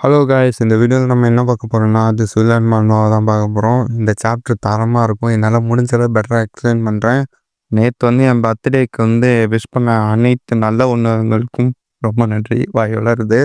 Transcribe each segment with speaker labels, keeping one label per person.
Speaker 1: Hello guys, இந்த வீடியோவில் நம்ம என்ன பார்க்க போகிறோம்னா திஸ் வில் அண்ட் மன்னோவை தான் பார்க்க போகிறோம். இந்த சாப்டர் தரமாக இருக்கும். என்னால் முடிஞ்சளவு பெட்டராக எக்ஸ்பிளைன் பண்ணுறேன். நேற்று என் பர்த்டேக்கு விஷ் பண்ண அனைத்து நல்ல உணவுகளுக்கும் ரொம்ப நன்றி. வாய் வளருது.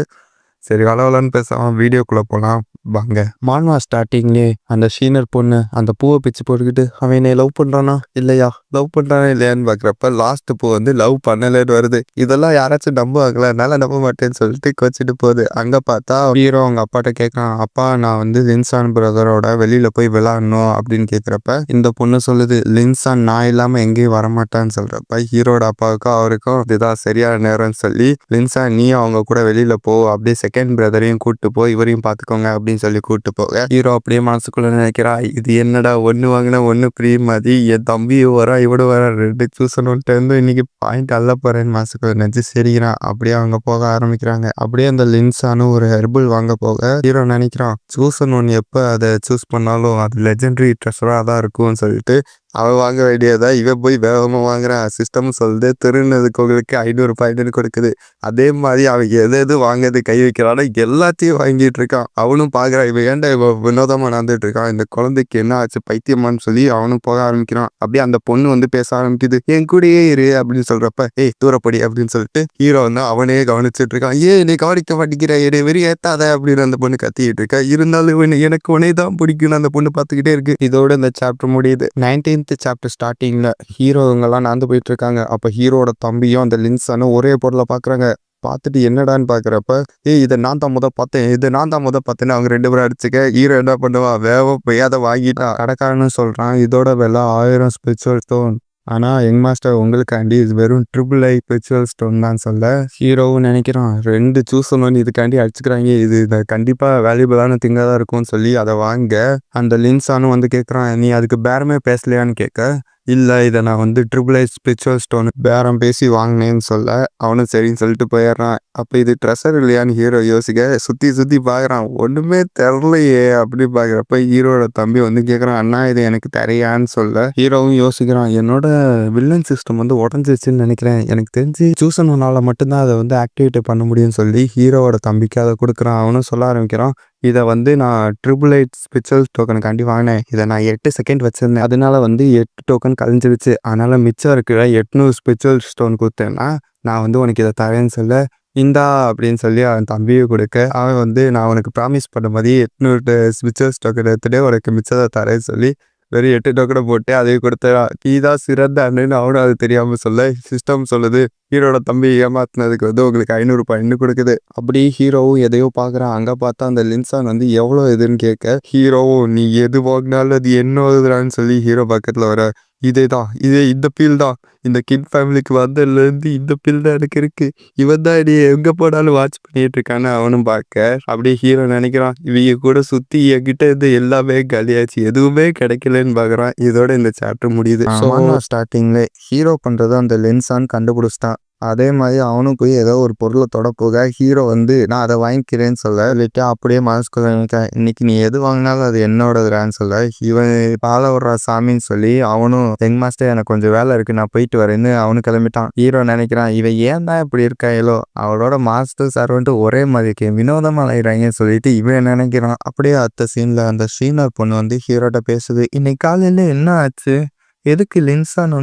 Speaker 1: சரி, வளவலன்னு பேசாமல் வீடியோக்குள்ளே போகலாம் வாங்க. மான்வா ஸ்டார்டிங்லே அந்த ஷீனர் பொண்ணு அந்த பூவை பிச்சு போட்டுக்கிட்டு அவன் என்னை லவ் பண்ணுறானா இல்லையா, லவ் பண்ணுறானா இல்லையான்னு பார்க்குறப்ப லாஸ்ட் பூ லவ் பண்ணலேன்னு வருது. இதெல்லாம் யாராச்சும் நம்புவாங்களா? என்னால் நம்ப மாட்டேன்னு சொல்லிட்டு வச்சுட்டு போகுது. அங்கே பார்த்தா ஹீரோ அவங்க அப்பாட்ட கேட்குறான், அப்பா நான் லின்சான் பிரதரோட வெளியில் போய் விளாடணும் அப்படின்னு கேட்குறப்ப இந்த பொண்ணு சொல்லுது, லின்சான் நான் இல்லாமல் எங்கேயும் வரமாட்டான்னு சொல்கிறப்ப ஹீரோட அப்பாவுக்கும் அவருக்கும் இதுதான் சரியான நேரம்னு சொல்லி, லின்சான் நீ அவங்க கூட வெளியில் போ, அப்படியே செகண்ட் பிரதரையும் கூப்பிட்டு போ, இவரையும் பார்த்துக்கோங்க அப்படின்னு சொல்லி கூப்பிட்டு போக ஹீரோ அப்படியே மனசுக்குள்ள நினைக்கிறா, இது என்னடா ஒன்று வாங்கினா ஒன்று ஃப்ரீ மாதிரி, என் தம்பி வரா இவடு வர ரெண்டு சூசனோட்டு இன்னைக்கு பாயிண்ட் அல்ல போறேன்னு மனசுக்குள்ள நினைச்சு சரிக்கிறான். அப்படியே அவங்க போக ஆரம்பிக்கிறாங்க. அப்படியே அந்த லின்ஸானும் ஒரு ஹெர்பல் வாங்க போக ஹீரோ நினைக்கிறான், சூசன் ஒன்று எப்போ அதை சூஸ் பண்ணாலும் அது லெஜெண்டரி ட்ரெஷராக தான் இருக்கும்னு சொல்லிட்டு அவன் வாங்க வேண்டியதா இவன் போய் வேகமாக வாங்குறான். சிஸ்டம் சொல்லுது திருநது கோவிலுக்கு 500 பாயிண்ட் கொடுக்குது. அதே மாதிரி அவன் எது வாங்கிறது கை வைக்கிறானோ எல்லாத்தையும் வாங்கிட்டு இருக்கான். அவனும் பார்க்குறான், இவன் ஏன்டா இவன் வினோதமாக நடந்துட்டு இருக்கான், இந்த குழந்தைக்கு என்ன ஆச்சு பைத்தியமான்னு சொல்லி அவனும் போக ஆரம்பிக்கிறான். அப்படியே அந்த பொண்ணு பேச ஆரம்பிக்குது, என் கூடயே இரு அப்படின்னு சொல்றப்ப ஏய் தூரப்படி அப்படின்னு சொல்லிட்டு ஹீரோ அவனே கவனிச்சுட்டு இருக்கான். நீ கவனிக்க மாட்டேங்கிற, என்னை வெறி ஏத்தாத அப்படின்னு அந்த பொண்ணு கத்திக்கிட்டு இருக்கா. இருந்தாலும் எனக்கு உனே தான் பிடிக்கும்னு அந்த பொண்ணு பார்த்துக்கிட்டே இருக்கு. இதோட இந்த சாப்டர் முடியுது. 19th சாப்டர் ஸ்டார்டிங்ல ஹீரோங்கெல்லாம் நடந்து போயிட்டு இருக்காங்க. அப்ப ஹீரோட தம்பியும் அந்த லின்ஸானும் ஒரே பொருளை பாக்குறாங்க. பார்த்துட்டு என்னடான்னு பாக்குறப்ப இதை நான் தான் பார்த்தேன்னு அவங்க 2 பேரும் அடிச்சுக்க ஹீரோ என்ன பண்ணுவா, போய் அதை வாங்கிட்டா. கடைக்காரன்னு சொல்றான், இதோட விலை 1000 ஸ்பிரிச்சுவல் ஸ்டோன். ஆனா யங் மாஸ்டர் உங்களுக்காண்டி இது வெறும் ட்ரிபிள் ஸ்பிரிச்சுவல் ஸ்டோன் தான் சொல்ல ஹீரோவும் நினைக்கிறான், 2 சூசனோன்னு இதுக்காண்டி அடிச்சுக்கிறாங்க, இது கண்டிப்பா வேல்யூபிளான திங்கா தான் இருக்கும்னு சொல்லி அதை வாங்க அந்த லின்ஸானும் கேட்குறான், நீ அதுக்கு பேரமே பேசலையான்னு கேட்க, இல்லை இதை நான் ட்ரிபிள் ஸ்பிரிச்சுவல் ஸ்டோன் பேரம் பேசி வாங்கினேன்னு சொல்ல அவனும் சரின்னு சொல்லிட்டு போயிடுறான். அப்போ இது ட்ரெஷர் இல்லையான்னு ஹீரோ யோசிக்க சுற்றி பார்க்குறான், ஒன்றுமே தெரிலையே அப்படின்னு பார்க்குறப்ப ஹீரோட தம்பி கேட்குறான், அண்ணா இது எனக்கு தெரியான்னு சொல்ல ஹீரோவும் யோசிக்கிறான், என்னோட வில்லன் சிஸ்டம் உடஞ்சிச்சுன்னு நினைக்கிறேன், எனக்கு தெரிஞ்சு சூசனால மட்டும்தான் அதை ஆக்டிவேட் பண்ண முடியும்னு சொல்லி ஹீரோவோட தம்பிக்கு அதை கொடுக்குறான். அவனும் சொல்ல ஆரம்பிக்கிறான், இதை நான் 888 ஸ்பிரிச்சுவல் டோக்கனுக்காண்டி வாங்கினேன், இதை நான் 8 செகண்ட் வச்சிருந்தேன், அதனால 8 டோக்கன் கழிஞ்சிருச்சு, அதனால மிச்சம் இருக்கிற 800 ஸ்பிரிச்சுவல் ஸ்டோன் கொடுத்தேன்னா நான் உனக்கு இதை தரேன்னு சொல்ல, இந்தா அப்படின்னு சொல்லி அவன் தம்பியை கொடுக்க அவன் நான் உனக்கு ப்ராமிஸ் பண்ண மாதிரி 800 ஸ்பிரிச்சுவல் டோக்கன் எடுத்துட்டு உனக்கு மிச்சத்தை தரேன்னு சொல்லி வெறும் 8 டோக்கனை போட்டு அதை கொடுத்தா, நீதான் சிறந்த அண்ணன்னு அவனும் அது தெரியாமல் சொல்ல சிஸ்டம் சொல்லுது, ஹீரோட தம்பி ஏமாத்தினதுக்கு உங்களுக்கு 500 பாயிண்ட் கொடுக்குது. அப்படி ஹீரோவும் எதையோ பார்க்குறான். அங்கே பார்த்தா அந்த லின்சான் எவ்வளோ எதுன்னு கேட்க ஹீரோவும் நீ எது வாங்கினாலும் அது என்னதுறான்னு சொல்லி ஹீரோ பக்கத்தில் வர, இந்த பீல் தான், இந்த கிட் ஃபேமிலிக்கு வந்ததுலேருந்து இந்த பீல் தான் எனக்கு இருக்கு, இவன் தான் நீ எங்கே போனாலும் வாட்ச் பண்ணிட்டு இருக்கான்னு அவனும் பார்க்க அப்படியே ஹீரோ நினைக்கிறான், இவங்க கூட சுற்றி என்கிட்ட இருந்து எல்லாமே காலியாச்சு, எதுவுமே கிடைக்கலன்னு பார்க்குறான். இதோட இந்த சாப்டர் முடியுது. ஸ்டார்டிங்ல ஹீரோ பண்ணுறது அந்த லின்சான் கண்டுபிடிச்சிட்டான். அதே மாதிரி அவனும் போய் ஏதோ ஒரு பொருளை தொட போக ஹீரோ நான் அதை வாங்கிக்கிறேன்னு சொல்லிட்டு அப்படியே மனசுக்குள்ள நினைக்கிறேன், இன்னைக்கு நீ எது வாங்கினாலும் அது என்னோடதுறான்னு சொல்ல இவன் பால விடுறா சாமின்னு சொல்லி அவனும் யங் மாஸ்டர் எனக்கு கொஞ்சம் வேலை இருக்கு நான் போயிட்டு வரேன்னு அவனு கிளம்பிட்டான். ஹீரோ நினைக்கிறான், இவன் ஏன் தான் இப்படி இருக்காயோ, அவளோட மாஸ்டர் சர்வன்ட்டு ஒரே மாதிரி வினோதமா அலைகிறாங்கன்னு சொல்லிட்டு இவன் நினைக்கிறான். அப்படியே அடுத்த சீன்ல அந்த ஸ்ரீனர் பொண்ணு ஹீரோட்ட பேசுது, இன்னைக்கு காலையில என்ன ஆச்சு, எதுக்கு லின்சான்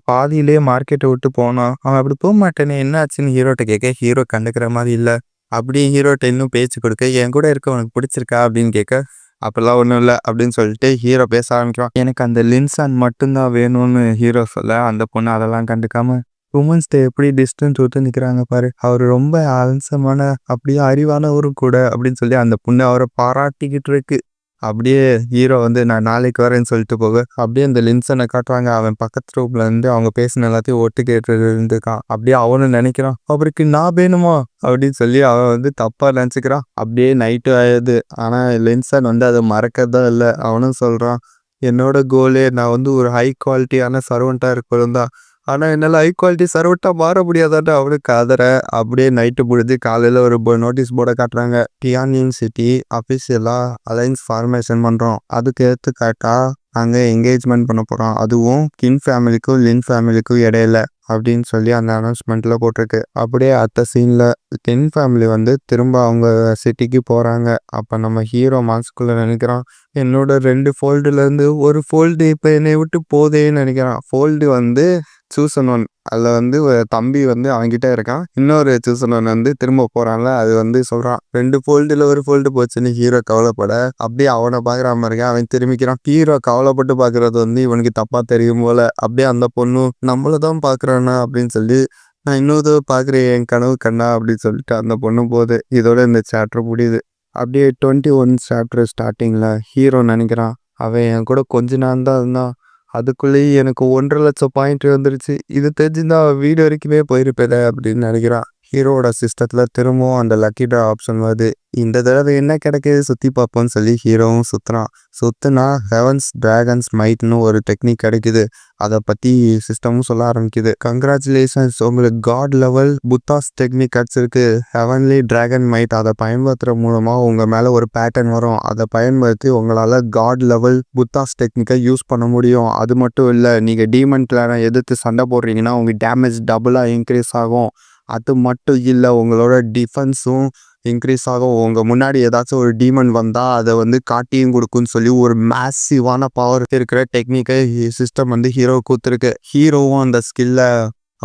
Speaker 1: பாதியிலேயே மார்க்கெட்டை விட்டு போனான், அவன் அப்படி போக மாட்டேனே என்ன ஆச்சுன்னு ஹீரோட்ட கேட்க ஹீரோ கண்டுக்கிற மாதிரி இல்லை. அப்படியே ஹீரோட்ட இன்னும் பேச்சு கொடுக்க, என் கூட இருக்க உனக்கு பிடிச்சிருக்கா அப்படின்னு கேட்க, அப்பெல்லாம் ஒன்றும் இல்லை அப்படின்னு சொல்லிட்டு ஹீரோ பேச ஆரம்பிக்கிறான். எனக்கு அந்த லின்சான் மட்டும்தான் வேணும்னு ஹீரோ சொல்ல அந்த பொண்ணு அதெல்லாம் கண்டுக்காம, உமன்ஸ் டே எப்படி டிஸ்டன்ஸ் விட்டு நிற்கிறாங்க பாரு, அவர் ரொம்ப அலசமான அப்படியே அறிவானவரும் கூட அப்படின்னு சொல்லி அந்த பொண்ணு அவரை பாராட்டிக்கிட்டு இருக்கு. அப்படியே ஹீரோ நான் நாளைக்கு வரேன்னு சொல்லிட்டு போக அப்படியே அந்த லின்சனை காட்டுறாங்க. அவன் பக்கத்து ரூம்ல அவங்க பேசின எல்லாத்தையும் ஒட்டு கேட்டு இருந்துக்கான். அப்படியே அவனும் நினைக்கிறான், அவருக்கு நான் வேணுமா அப்படின்னு சொல்லி அவன் தப்பா நினைச்சுக்கிறான். அப்படியே நைட்டு ஆயிடுது. ஆனா லின்சன் அதை மறக்கதான் இல்லை. அவனும் சொல்றான், என்னோட கோலே நான் ஒரு ஹை குவாலிட்டியான சர்வெண்டா இருக்கணும் தான், ஆனால் என்னால் ஹை குவாலிட்டி சர்வெண்ட்டாக மாற முடியாதான்ட்டு அவனுக்கு கதற. அப்படியே நைட்டு முடிஞ்சு காலையில் ஒரு நோட்டீஸ் போர்டை காட்டுறாங்க, டியானியன் சிட்டி அஃபிஷியலாக அலைன்ஸ் ஃபார்மேஷன் பண்ணுறோம், அதுக்கு எடுத்து காட்டா அங்கே என்கேஜ்மெண்ட் பண்ண போகிறான், அதுவும் கின் ஃபேமிலிக்கும் லின் ஃபேமிலிக்கும் இடையில அப்படின்னு சொல்லி அந்த அனௌன்ஸ்மெண்ட்டில் போட்டிருக்கு. அப்படியே அடுத்த சீனில் கின் ஃபேமிலி வந்து திரும்ப அவங்க சிட்டிக்கு போகிறாங்க. அப்போ நம்ம ஹீரோ மனசுக்குள்ளே நினைக்கிறான், என்னோட 2 ஃபோல்டுலேருந்து ஒரு ஃபோல்டு இப்போ என்னை விட்டு போதேன்னு நினைக்கிறான். ஃபோல்டு வந்து சூசன் ஒன், அதில் வந்து ஒரு தம்பி வந்து அவன்கிட்ட இருக்கான். இன்னொரு சூசன் ஒன் வந்து திரும்ப போகிறான்ல, அது வந்து சொல்கிறான் 2 ஃபோல்டில் ஒரு ஃபோல்டு போச்சுன்னு ஹீரோ கவலைப்பட அப்படியே அவனை பார்க்குற மாதிரி இருக்கான். அவன் திரும்பிக்கிறான். ஹீரோ கவலைப்பட்டு பார்க்குறது வந்து இவனுக்கு தப்பாக தெரியும் போல். அப்படியே அந்த பொண்ணு நம்மளை தான் பார்க்குறானா அப்படின்னு சொல்லி, நான் இன்னொரு பார்க்குறேன் என் கனவு கண்ணா அப்படின்னு சொல்லிட்டு அந்த பொண்ணு போகுது. இதோட இந்த சாப்டர் முடியுது. அப்படியே 21 சாப்டர் ஸ்டார்டிங்கில் ஹீரோ நினைக்கிறான், அவன் என் கூட கொஞ்ச நேரம் தான் இருந்தான், அதுக்குள்ளேயே எனக்கு 1,50,000 பாயிண்ட் வந்துருச்சு, இது தெரிஞ்சுருந்தா வீடு வரைக்குமே போயிருப்பேன் அப்படின்னு நினைக்கிறான். ஹீரோவோட சிஸ்டத்தில் திரும்பவும் அந்த லக்கி ட்ரா ஆப்ஷன் வருது. இந்த தடவை என்ன கிடைக்கிது சுற்றி பார்ப்போம்னு சொல்லி ஹீரோவும் சுற்றுறான். சுற்றுனா ஹெவன்ஸ் டிராகன்ஸ் மைட்னு ஒரு டெக்னிக் கிடைக்குது. அதை பற்றி சிஸ்டமும் சொல்ல ஆரம்பிக்குது. கங்க்ராச்சுலேஷன்ஸ், உங்களுக்கு காட் லெவல் புத்தாஸ் டெக்னிக் கிடச்சிருக்கு. ஹெவன்லி டிராகன் மைட், அதை பயன்படுத்துகிற மூலமாக உங்கள் மேலே ஒரு பேட்டர்ன் வரும். அதை பயன்படுத்தி உங்களால் காட் லெவல் புத்தாஸ் டெக்னிக்கை யூஸ் பண்ண முடியும். அது மட்டும் இல்லை, நீங்கள் டீமன் கிளானை எதிர்த்து சண்டை போடுறீங்கன்னா உங்கள் டேமேஜ் டபுளாக இன்க்ரீஸ் ஆகும். அது மட்டும் இல்லை, உங்களோட டிஃபென்ஸும் இன்க்ரீஸ் ஆகும். உங்கள் முன்னாடி ஏதாச்சும் ஒரு டீமன் வந்தால் அதை வந்து காட்டியும் கொடுக்குன்னு சொல்லி ஒரு மேசிவான பவர் இருக்கிற டெக்னிக்கை சிஸ்டம் வந்து ஹீரோ கொடுத்துருக்கு. ஹீரோவும் அந்த ஸ்கில்லை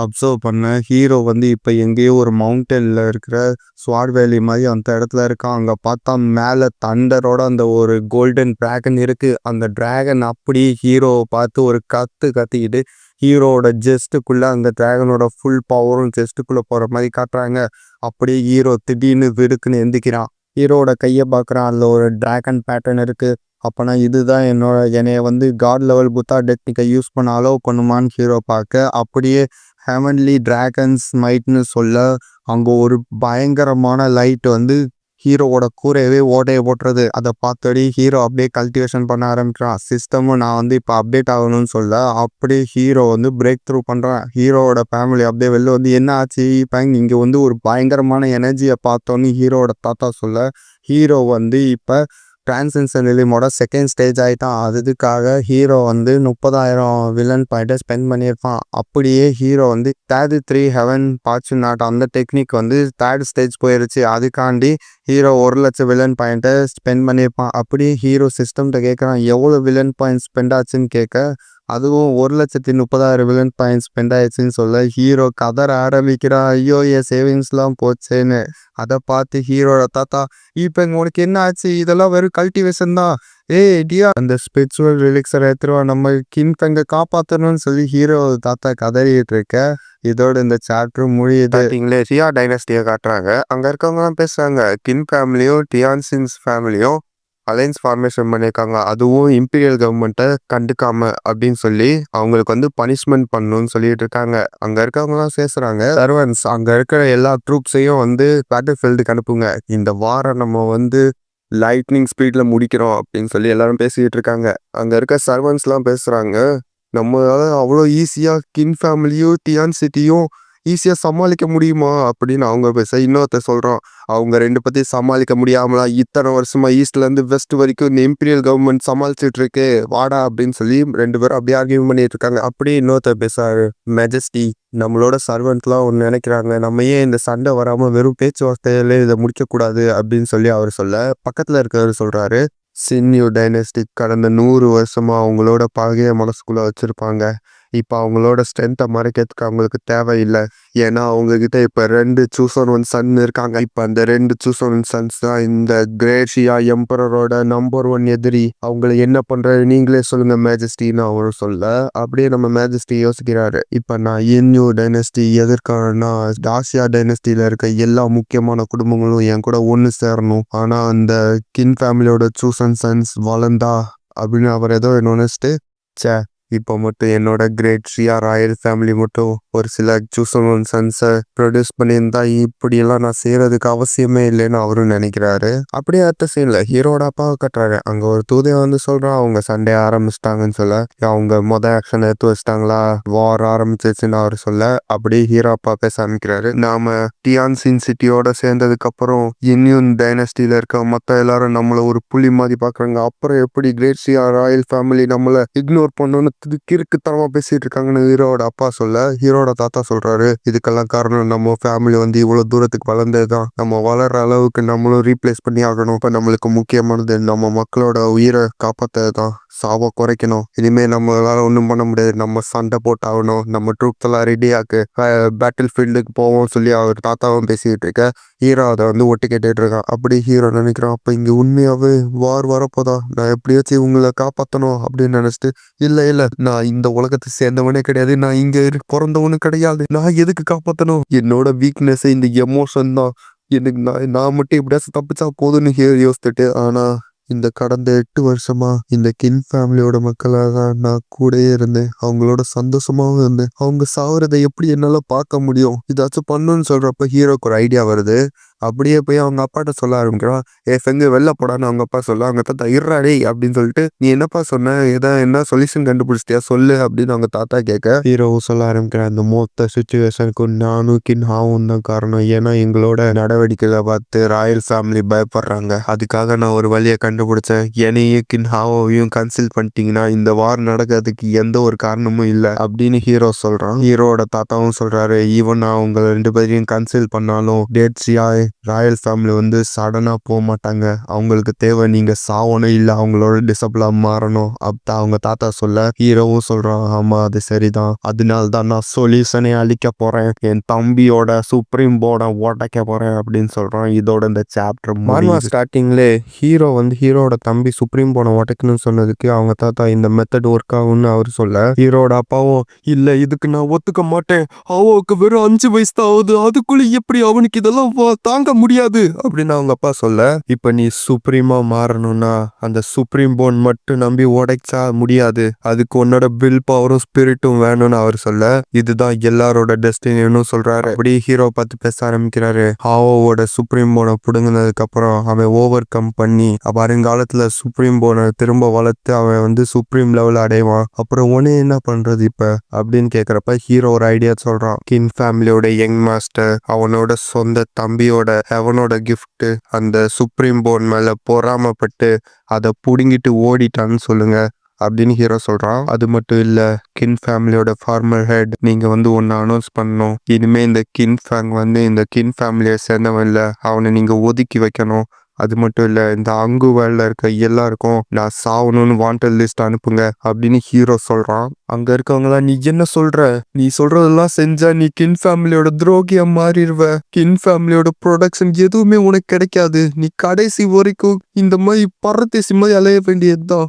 Speaker 1: அப்சர்வ் பண்ண ஹீரோ வந்து இப்போ எங்கேயோ ஒரு மவுண்டனில் இருக்கிற ஸ்வாட் வேலி மாதிரி அந்த இடத்துல இருக்கான். அங்கே பார்த்தா மேலே தண்டரோட அந்த ஒரு கோல்டன் டிராகன் இருக்குது. அந்த டிராகன் அப்படியே ஹீரோவை பார்த்து ஒரு கத்திக்கிட்டு ஹீரோவோட ஜெஸ்ட்டுக்குள்ளே அந்த டிராகனோட ஃபுல் பவரும் ஜெஸ்ட்டுக்குள்ளே போகிற மாதிரி காட்டுறாங்க. அப்படியே ஹீரோ திடீர்னு விடுக்குன்னு எந்திக்கிறான். ஹீரோவோட கையை பார்க்குறான், அதில் ஒரு டிராகன் பேட்டர்ன் இருக்குது. அப்போனா இதுதான் என்னைய வந்து காட் லெவல் புத்தா டெக்னிக்கை யூஸ் பண்ண அலோவ் பண்ணுமான்னு ஹீரோ பார்க்க, அப்படியே ஹெவன்லி டிராகன்ஸ் மைட்னு சொல்ல அங்கே ஒரு பயங்கரமான லைட் வந்து ஹீரோவோட கூரையவே ஓட்டையை போட்டுறது. அதை பார்த்தோடி ஹீரோ அப்படியே கல்டிவேஷன் பண்ண ஆரம்பிக்கிறான். சிஸ்டமும் நான் வந்து இப்போ அப்டேட் ஆகணும்னு சொல்ல அப்படியே ஹீரோ வந்து பிரேக் த்ரூ பண்ணுறான். ஹீரோவோட ஃபேமிலி அப்படியே வெளில வந்து என்ன ஆச்சு இங்கே வந்து ஒரு பயங்கரமான எனர்ஜியை பார்த்தோன்னு ஹீரோவோட தாத்தா சொல்ல, ஹீரோ வந்து இப்போ டிரான்சென்ஷன் ரிலீமோட செகண்ட் ஸ்டேஜ் ஆகிட்டான். அதுக்காக ஹீரோ வந்து 30,000 வில்லன் பாயிண்ட்டை ஸ்பெண்ட் பண்ணியிருப்பான். அப்படியே ஹீரோ வந்து 33 ஹெவன் ஃபார்ச்சுனாட் அந்த டெக்னிக் வந்து 3rd ஸ்டேஜ் போயிருச்சு. அதுக்காண்டி ஹீரோ 1,00,000 வில்லன் பாயிண்ட்டை ஸ்பெண்ட் பண்ணியிருப்பான். அப்படியே ஹீரோ சிஸ்டம்கிட்ட கேட்குறான் எவ்வளோ வில்லன் பாயிண்ட் ஸ்பெண்ட் ஆச்சுன்னு கேட்க, அதுவும் 1,30,000 வில்லன் பாயிண்ட் ஸ்பெண்ட் ஆயிடுச்சுன்னு சொல்ல ஹீரோ கதற ஆரம்பிக்கிறான், ஐயோ என் சேவிங்ஸ்லாம் போச்சேன்னு. அதை பார்த்து ஹீரோட தாத்தா, இப்போ உனக்கு என்ன ஆச்சு, இதெல்லாம் வெறும் கல்டிவேஷன் தான், டியா அந்த ஸ்பிரிச்சுவல் ரிலிக்ஸரை எடுத்துருவா, நம்ம கின் ஃபேங்கை காப்பாற்றணும்னு சொல்லி ஹீரோ தாத்தா கதறிட்டு இருக்க. இதோட இந்த சாப்டர் முடியுது. டியா டைனஸ்டியை காட்டுறாங்க. அங்கே இருக்கவங்கலாம் பேசுகிறாங்க, கின் ஃபேமிலியும் டியான்சின்ஸ் ஃபேமிலியும் அலைன்ஸ் ஃபார்மேஷன் பண்ணியிருக்காங்க, அதுவும் இம்பீரியல் கவர்மெண்ட்டை கண்டுக்காம அப்படின்னு சொல்லி அவங்களுக்கு வந்து பனிஷ்மெண்ட் பண்ணணும்னு சொல்லிட்டு இருக்காங்க. அங்கே இருக்கவங்கலாம் பேசுகிறாங்க, சர்வன்ஸ் அங்கே இருக்கிற எல்லா ட்ரூப்ஸையும் வந்து பேட்டில் ஃபீல்டுக்கு அனுப்புங்க, இந்த வாரம் நம்ம வந்து லைட்னிங் ஸ்பீடில் முடிக்கிறோம் அப்படின்னு சொல்லி எல்லாரும் பேசிக்கிட்டு இருக்காங்க. அங்கே இருக்க சர்வன்ஸ்லாம் பேசுகிறாங்க, நம்மளால அவ்வளோ ஈஸியாக கின் ஃபேமிலியும் டியான் சிட்டியும் ஈஸியாக சமாளிக்க முடியுமா அப்படின்னு அவங்க பேச, இன்னொருத்தர் சொல்கிறோம், அவங்க 2 பற்றி சமாளிக்க முடியாமலாம் இத்தனை வருஷமாக ஈஸ்ட்லேருந்து வெஸ்ட் வரைக்கும் இந்த இம்பீரியல் கவர்மெண்ட் சமாளிச்சுட்டு இருக்கு, வாடா அப்படின்னு சொல்லி 2 பேரும் அப்படியே ஆர்கியூ பண்ணிட்டு இருக்காங்க. அப்படியே இன்னொருத்தர் பேசுறாரு, மெஜஸ்டி நம்மளோட சர்வெண்ட்லாம் ஒன்று நினைக்கிறாங்க, நம்ம ஏன் இந்த சண்டை வராமல் வெறும் பேச்சுவார்த்தையிலே இதை முடிக்கக்கூடாது அப்படின்னு சொல்லி அவர் சொல்ல, பக்கத்தில் இருக்கிறவர் சொல்கிறாரு, சின்யூ டைனஸ்டி கடந்த 100 வருஷமாக அவங்களோட பகைய மனசுக்குள்ளே வச்சுருப்பாங்க, இப்போ அவங்களோட ஸ்ட்ரென்த்தை மறைக்கிறதுக்கு அவங்களுக்கு தேவையில்லை, ஏன்னா அவங்கக்கிட்ட இப்போ 2 சூசன் ஒன் சன் இருக்காங்க. இப்போ அந்த 2 சூசன் ஒன் சன்ஸ் தான் இந்த கிரேஷியா எம்பரரோட நம்பர் 1 எதிரி, அவங்கள என்ன பண்ணுறது நீங்களே சொல்லுங்கள் மேஜஸ்டின்னு அவர் சொல்ல, அப்படியே நம்ம மேஜஸ்டி யோசிக்கிறாரு, இப்போ நான் இன்யூ டைனஸ்டி எதிர்க்காரன்னா டாசியா டைனஸ்டியில் இருக்க எல்லா முக்கியமான குடும்பங்களும் என் கூட ஒன்று சேரணும், ஆனால் அந்த கின் ஃபேமிலியோட சூசன் சன்ஸ் வளர்ந்தா அப்படின்னு அவர் ஏதோ நினைச்சிட்டு, இப்போ மட்டும் என்னோட கிரேட் ஷியா ராயல் ஃபேமிலி மட்டும் ஒரு சில சூசன் ஒன் சன்ஸை ப்ரொடியூஸ் பண்ணியிருந்தா இப்படியெல்லாம் நான் செய்யறதுக்கு அவசியமே இல்லைன்னு அவரும் நினைக்கிறாரு. அப்படியே அடுத்த சீன்ல ஹீரோட அப்பாவை கட்டுறாரு. அங்க ஒரு தூதன் வந்து சொல்றான் அவங்க சண்டே ஆரம்பிச்சிட்டாங்கன்னு சொல்ல. அவங்க ஆக்ஷன் எடுத்து வச்சிட்டாங்களா, வார் ஆரம்பிச்சிச்சுன்னு அவர் சொல்ல. அப்படியே ஹீரோ அப்பா பேச ஆரம்பிக்கிறாரு. நாம டியான்சின் சிட்டியோட சேர்ந்ததுக்கு அப்புறம் இன்னும் டைனஸ்டியில இருக்க மொத்த எல்லாரும் நம்மள ஒரு புலி மாதிரி பாக்குறாங்க. அப்புறம் எப்படி கிரேட்ஸியா ராயல் ஃபேமிலி நம்மள இக்னோர் பண்ணணும்னு கிறுக்குத்தனமா பேசிட்டு இருக்காங்கன்னு ஹீரோட அப்பா சொல்ல, ஹீரோட தாத்தா சொல்றாரு இதுக்கெல்லாம் காரணம் நம்ம ஃபேமிலி வந்து இவ்வளவு தூரத்துக்கு வளர்ந்ததுதான். நம்ம வளர்ற அளவுக்கு நம்மளும் ரீப்ளேஸ் பண்ணி ஆகணும். இப்ப நம்மளுக்கு முக்கியமானது நம்ம மக்களோட உயிரை காப்பாத்ததான், சாவ குறைக்கணும். இனிமே நம்மளால ஒன்றும் பண்ண முடியாது. நம்ம சண்டை போட்டாகணும். நம்ம ட்ரூப்ஸ் எல்லாம் ரெடியாக்கு பேட்டில் ஃபீல்டுக்கு போவோம் சொல்லி அவர் தாத்தாவும் பேசிக்கிட்டு இருக்க. ஹீரோ அதை வந்து ஒட்டு கேட்டுட்டு இருக்கான். அப்படி ஹீரோ நினைக்கிறான் அப்ப இங்க உண்மையாவே வார் வரப்போதா, நான் எப்படியாச்சும் இவங்களை காப்பாத்தணும் அப்படின்னு நினைச்சிட்டு, இல்ல நான் இந்த உலகத்தை சேர்ந்தவனே கிடையாது, நான் இங்க பிறந்தவனும் கிடையாது, நான் எதுக்கு காப்பாத்தணும், என்னோட வீக்னஸ் இந்த எமோஷன் தான், எனக்கு நான் மட்டும் எப்படியாச்சும் தப்பிச்சா போதும்னு யோசிச்சுட்டு. ஆனா இந்த கடந்த 8 வருஷமா இந்த கின் ஃபேமிலியோட மக்களாக நான் கூடயே இருந்தேன். அவங்களோட சந்தோஷமாவும் இருந்தேன். அவங்க சாவறதை எப்படி என்னால பார்க்க முடியும், இதாச்சும் பண்ணுன்னு சொல்றப்ப ஹீரோக்கு ஒரு ஐடியா வருது. அப்படியே போய் அவங்க அப்பாட்ட சொல்ல ஆரம்பிக்கிறான். செங்கு வெளில போடான்னு அவங்க அப்பா சொல்ல, அவங்க தாத்தா இருறாடே அப்படின்னு சொல்லிட்டு, நீ என்னப்பா சொன்ன, என்ன சொல்யூஷன் கண்டுபிடிச்சிட்டியா சொல்லு அப்படின்னு அவங்க தாத்தா கேட்க, ஹீரோவும் சொல்ல ஆரம்பிக்கிறேன். இந்த மொத்த சுச்சுவேஷனுக்கு நானும் கின் ஹாவும் தான் காரணம். ஏன்னா எங்களோட நடவடிக்கைகளை பார்த்து ராயல் ஃபேமிலி பயப்படுறாங்க. அதுக்காக நான் ஒரு வழியை கண்டுபிடிச்சேன். என்னையும் கின் ஹாவையும் கன்சல்ட் பண்ணிட்டீங்கன்னா இந்த வார் நடக்கிறதுக்கு எந்த ஒரு காரணமும் இல்லை அப்படின்னு ஹீரோ சொல்றான். ஹீரோட தாத்தாவும் சொல்றாரு, ஈவன் நான் உங்க 2 பேரையும் கன்சல்ட் பண்ணாலும் டேட்ஸியா ராயல் ஃபேமிலி வந்து சடனா போக மாட்டாங்க. அவங்களுக்கு தேவை நீங்க சாவணும், இல்ல அவங்களோட டிசபிளா மாறணும் அப்பதான் அவங்க தாத்தா சொல்ல. ஹீரோவும் சொல்றான், ஆமா அது சரிதான், அதனால தான் நான் சொல்யூஷனை அழிக்க போறேன், என் தம்பியோட சுப்ரீம் போர்டை உடைக்க போறேன் அப்படின்னு சொல்றான். இதோட இந்த சாப்டர் ஸ்டார்டிங்ல ஹீரோ வந்து ஹீரோட தம்பி சுப்ரீம் போர்டை உடைக்கணும்னு சொன்னதுக்கு அவங்க தாத்தா இந்த மெத்தட் ஒர்க் ஆகும்னு அவர் சொல்ல, ஹீரோட அப்பாவும் இல்ல இதுக்கு நான் ஒத்துக்க மாட்டேன், அவனுக்கு வெறும் 5 வயசு தான் ஆகுது, அதுக்குள்ள எப்படி அவனுக்கு இதெல்லாம் தாங்க முடியாது அப்படின்னு அவங்க அப்பா சொல்ல, இப்ப நீ சுப்ரீமா மாறணும்னா அந்த சுப்ரீம் போன் மட்டும் நம்பி உடைச்சா முடியாது, அதுக்கு உன்னோட வில் பவரும் ஸ்பிரிட்டும் வேணும்னு அவர் சொல்ல, இதுதான் எல்லாரோட டெஸ்டினின்னு சொல்றாரு. அப்படி ஹீரோ பார்த்து பேச ஆரம்பிக்கிறாரு. ஹாவோட சுப்ரீம் போனை புடுங்கினதுக்கு அப்புறம் அவன் ஓவர் கம் பண்ணி வருங்காலத்துல சுப்ரீம் போனை திரும்ப வளர்த்து அவன் வந்து சுப்ரீம் லெவல் அடைவான். அப்புறம் உடனே என்ன பண்றது இப்ப அப்படின்னு கேக்குறப்ப ஹீரோ ஒரு ஐடியா சொல்றான். கின் ஃபேமிலியோட யங் மாஸ்டர் அவனோட சொந்த தம்பியோட அவனோட கிஃப்ட் அந்த சுப்ரீம் போர்ட் மேல பொறாமப்பட்டு அதை புடுங்கிட்டு ஓடிட்டான்னு சொல்லுங்க அப்படின்னு ஹீரோ சொல்றான். அது மட்டும் இல்ல, கின் ஃபேமிலியோட ஃபார்மர் ஹெட் நீங்க வந்து ஒன்னு அனௌன்ஸ் பண்ணணும். இனிமே இந்த கின் ஃபேங் வந்து இந்த கின் ஃபேமிலியை சேர்ந்தவன் இல்ல, அவனை நீங்க ஒதுக்கி வைக்கணும். அது மட்டும் இல்ல, இந்த அங்கு வேல்ல இருக்க எல்லாருக்கும் நான் சாவணும்னு வாண்டட் லிஸ்ட் அனுப்புங்க அப்படின்னு ஹீரோ சொல்றான். அங்க இருக்கவங்களாம், நீ என்ன சொல்ற, நீ சொல்றதெல்லாம் செஞ்சா நீ கின் ஃபேமிலியோட துரோகியா மாறிடுவ, கின் ஃபேமிலியோட ப்ரொடக்ஷன் எதுவுமே உனக்கு கிடைக்காது, நீ கடைசி வரைக்கும் இந்த மாதிரி பரதேசி மாதிரி அலைய வேண்டியதுதான்.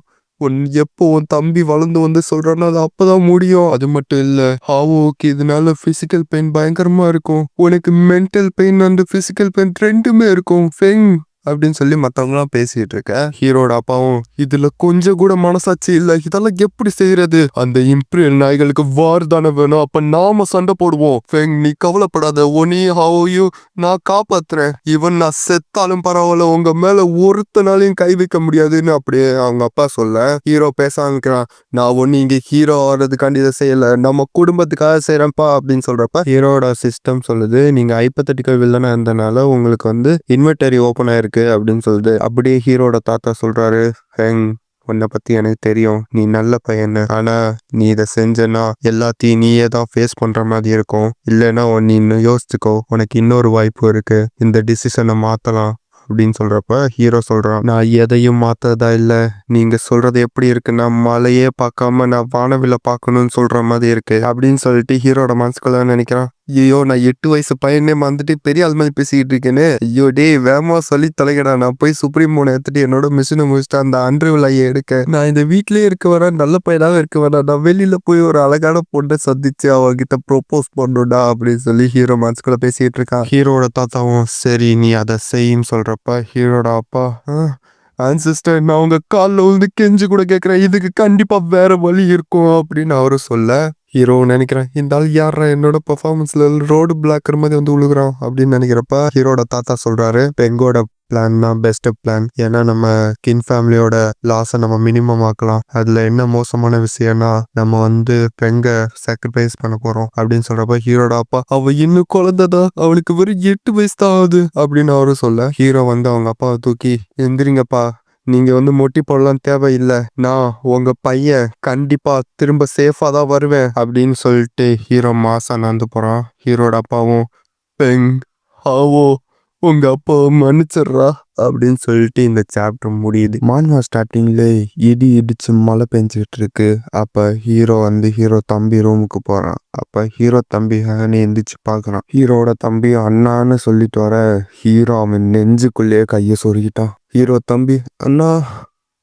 Speaker 1: எப்போ உன் தம்பி வளர்ந்து வந்து சொல்றானோ அது அப்பதான் முடியும். அது மட்டும் இல்ல, ஹாவோக்கு இதனால பிசிக்கல் பெயின் பயங்கரமா இருக்கும், உனக்கு mental pain and physical pain ரெண்டுமே இருக்கும் ஃபெங் அப்படின்னு சொல்லி மத்தவங்களாம் பேசிட்டு இருக்க. ஹீரோட அப்பாவும் இதுல கொஞ்சம் கூட மனசாட்சி இல்ல, இதெல்லாம் எப்படி செய்யறது, அந்த இம்பீரியல் நாய்களுக்கு வார் தானே வேணும், அப்ப நாம சண்டை போடுவோம், ஃபெங் நீ கவலைப்படாத, உன்னையும் ஹாவோயும் நான் காப்பாத்துறேன், ஈவன் நான் செத்தாலும் பரவாயில்ல, உங்க மேல ஒருத்தனாலையும் கை வைக்க முடியாதுன்னு அப்படியே அவங்க அப்பா சொல்ல, ஹீரோ பேச ஆரம்பிக்கிறான். நான் ஒன்னு இங்க ஹீரோ ஆறதுக்காண்டி இதை செய்யல, நம்ம குடும்பத்துக்காக செய்யறேன்ப்பா அப்படின்னு சொல்றப்ப ஹீரோட சிஸ்டம் சொல்லுது, நீங்க ஹைப்போதெட்டிக்கல் வில்லனா இருந்தனால உங்களுக்கு வந்து இன்வெர்டரி ஓபன் ஆயிருக்கு அப்படின்னு சொல்லுது. அப்படியே ஹீரோட தாத்தா சொல்றாரு, ஹெங் உன்னை பத்தி எனக்கு தெரியும், நீ நல்ல பையன், ஆனா நீ இதை செஞ்சனா எல்லாத்தையும் நீயே தான் ஃபேஸ் பண்ற மாதிரி இருக்கும், இல்லைன்னா நீ இன்னும் யோசிச்சுக்கோ, உனக்கு இன்னொரு வாய்ப்பு இருக்கு, இந்த டிசிஷனை மாத்தலாம் அப்படின்னு சொல்றப்ப ஹீரோ சொல்றான், நான் எதையும் மாத்ததா இல்ல, நீங்க சொல்றது எப்படி இருக்குன்னா மலையே பார்க்காம நான் வானவில பார்க்கணும்னு சொல்ற மாதிரி இருக்கு அப்படின்னு சொல்லிட்டு ஹீரோட மனசுக்குள்ள நினைக்கிறான். ஐயோ நான் 8 வயசு பையனே வந்துட்டு பெரிய ஆள் மாதிரி பேசிக்கிட்டு இருக்கேன்னு, ஐயோ டே வேகமா சொல்லி தொலைக்கடா, நான் போய் சுப்ரீம் போனை எடுத்துட்டு என்னோட மிஷினை முடிச்சுட்டு அந்த அன்றுவிலையை எடுக்க, நான் இந்த வீட்லயே இருக்க வரேன், நல்ல பையனாக இருக்க வேணாம், நான் வெளியில போய் ஒரு அழகான பொண்ணை சந்திச்சு அவகிட்ட ப்ரொப்போஸ் பண்ணுடா அப்படின்னு சொல்லி ஹீரோ மனசுக்குள்ள பேசிட்டு இருக்கான். ஹீரோட தாத்தாவும் சரி நீ அதை செய்யும் சொல்றப்ப ஹீரோட அப்பா, சிஸ்டர் நான் உங்க காலில் விழுந்து கெஞ்சு கூட கேட்குறேன், இதுக்கு கண்டிப்பா வேற வழி இருக்கும் அப்படின்னு அவரு சொல்ல,
Speaker 2: ஹீரோ நினைக்கிறான், இந்த ஆள் யாரா என்னோட பெர்ஃபார்மன்ஸ்ல ரோடு பிளாக்கர் மாதிரி வந்து விழுகுறான் அப்படின்னு நினைக்கிறப்ப ஹீரோட தாத்தா சொல்றாரு, பெங்கோட பிளான் தான் பெஸ்ட் பிளான். ஏன்னா நம்ம கின் ஃபேமிலியோட லாஸை நம்ம மினிமம் ஆக்கலாம். அதுல என்ன மோசமான விஷயம்னா நம்ம வந்து பெங்க சாக்ரிஃபைஸ் பண்ண போறோம் அப்படின்னு சொல்றப்ப ஹீரோட அப்பா, அவ இன்னும் குழந்தைதா, அவளுக்கு வெறும் 8 வயசு தான் ஆகுது அப்படின்னு அவரு சொல்ல, ஹீரோ வந்து அவங்க அப்பாவை தூக்கி, எந்திரிங்கப்பா, நீங்க வந்து மொட்டி போடலாம் தேவையில்லை, நான் உங்க பையன் கண்டிப்பா திரும்ப சேஃபா தான் வருவேன் அப்படின்னு சொல்லிட்டு ஹீரோ மாசா நடந்து போறான். ஹீரோட அப்பாவும், பெங் ஆவோ உங்க அப்பா மன்னிச்சிடுறா அப்படின்னு சொல்லிட்டு இந்த சாப்டர் முடியுது. மான்வா ஸ்டார்டிங்ல இடி இடிச்சு மழை பெஞ்சிட்டு இருக்கு. அப்ப ஹீரோ வந்து ஹீரோ தம்பி ரூமுக்கு போறான். அப்ப ஹீரோ தம்பி எந்திரிச்சு பாக்குறான். ஹீரோட தம்பி அண்ணான்னு சொல்லிட்டு வர ஹீரோ அவன் நெஞ்சுக்குள்ளேயே கைய சொருகிட்டான். ஹீரோ தம்பி அண்ணா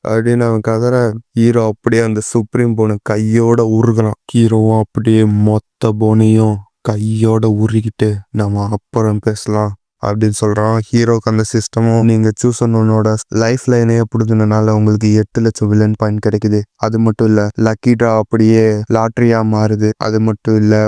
Speaker 2: அப்படின்னு அவன் கதற, ஹீரோ அப்படியே அந்த சுப்ரீம் போனை கையோட உருகுறான். ஹீரோவும் அப்படியே மொத்த போனையும் கையோட உருகிட்டு நம்ம அப்புறம் பேசலாம் அப்படின்னு சொல்றான். ஹீரோக்கு அந்த சிஸ்டமும் நீங்க சூஸ் பண்ணோட லைஃப் லைனே பிடிச்சதுனால உங்களுக்கு 8 லட்சம் வில்லன் பாயிண்ட் கிடைக்குது. அது மட்டும் இல்ல லக்கி டிரா அப்படியே லாட்ரியா மாறுது. அது மட்டும் இல்ல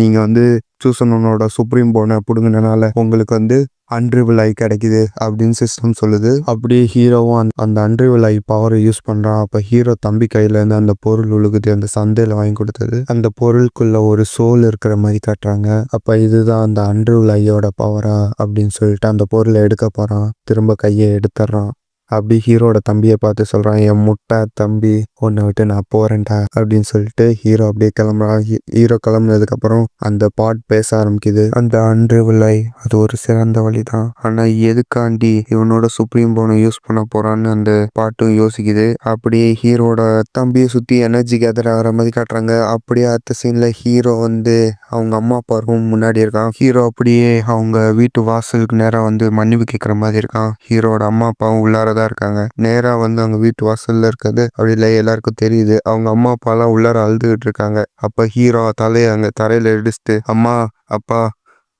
Speaker 2: நீங்க வந்து சூஸ் பண்ணோட சுப்ரீம் போனை பிடுங்கினால உங்களுக்கு வந்து அன்ரிவல் ஐ கிடைக்குது அப்படின்னு சிஸ்டம் சொல்லுது. அப்படியே ஹீரோவும் அந்த அன்ரிவல் ஐ பவரை யூஸ் பண்றான். அப்ப ஹீரோ தம்பி கையில இருந்து அந்த பொருள் உழுகுது. அந்த சந்தையில வாங்கி கொடுத்தது. அந்த பொருளுக்குள்ள ஒரு சோல் இருக்கிற மாதிரி காட்டுறாங்க. அப்ப இதுதான் அந்த அன்ரிவல் ஐயோட பவரா அப்படின்னு சொல்லிட்டு அந்த பொருளை எடுக்க போறான். திரும்ப கையை எடுத்துடுறான். அப்படி ஹீரோட தம்பியை பார்த்து சொல்றான், என் முட்டை தம்பி, உன்னை விட்டு நான் போறேன்டா அப்படின்னு சொல்லிட்டு ஹீரோ அப்படியே கிளம்புறான். ஹீரோ கிளம்புனதுக்கு அப்புறம் அந்த பாட் பேச ஆரம்பிக்குது. அந்த அன்றிவில்லை அது ஒரு சிறந்த வழிதான், ஆனா எதுக்காண்டி இவனோட சுப்ரீம் போனை யூஸ் பண்ண போறான்னு அந்த பாட்டும் யோசிக்குது. அப்படியே ஹீரோட தம்பியை சுத்தி எனர்ஜி கேதர் ஆகிற மாதிரி காட்டுறாங்க. அப்படியே அடுத்த சீன்ல ஹீரோ வந்து அவங்க அம்மா அப்பா ரூம் முன்னாடி இருக்கான். ஹீரோ அப்படியே அவங்க வீட்டு வாசலுக்கு நேரம் வந்து மன்னிப்பு கேட்கற மாதிரி இருக்கான். ஹீரோட அம்மா அப்பாவும் உள்ளாரதான் இருக்காங்க. நேரா வந்து அவங்க வீட்டு வாசல்ல இருக்கிறது அப்படி இல்லை எல்லாருக்கும் தெரியுது. அவங்க அம்மா அப்பா எல்லாம் உள்ளார அழுதுகிட்டு இருக்காங்க. அப்ப ஹீரோ தலையை அங்க தரையில இடிச்சுட்டு, அம்மா அப்பா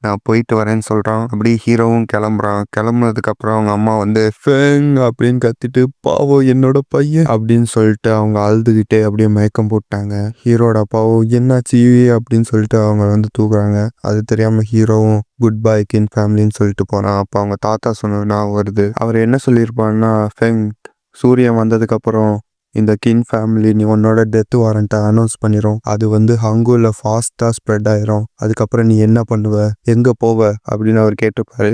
Speaker 2: நான் போயிட்டு வரேன்னு சொல்றான். அப்படி ஹீரோவும் கிளம்புறான். கிளம்புனதுக்கு அப்புறம் அவங்க அம்மா வந்து ஃபேங் அப்படின்னு கத்திட்டு, பாவம் என்னோட பையன் அப்படின்னு சொல்லிட்டு அவங்க அழுதுகிட்டே அப்படியே மயக்கம் போட்டாங்க. ஹீரோட அப்பாவும் என்னாச்சு அப்படின்னு சொல்லிட்டு அவங்க வந்து தூக்குறாங்க. அது தெரியாம ஹீரோவும் குட் பை கின் ஃபேமிலின்னு சொல்லிட்டு போறான். அப்ப அவங்க தாத்தா சொன்னா வருது. அவர் என்ன சொல்லியிருப்பான்னா, ஃபெங் சூரியன் வந்ததுக்கு அப்புறம் இந்த கின் ஃபேமிலி நீ உன்னோட டெத் வாரண்ட்டை அனௌன்ஸ் பண்ணிடும். அது வந்து ஹங்குல ஃபாஸ்டா ஸ்ப்ரெட் ஆயிரும். அதுக்கப்புறம் நீ என்ன பண்ணுவ, எங்க போவ அப்படின்னு அவர் கேட்டுப்பாரு.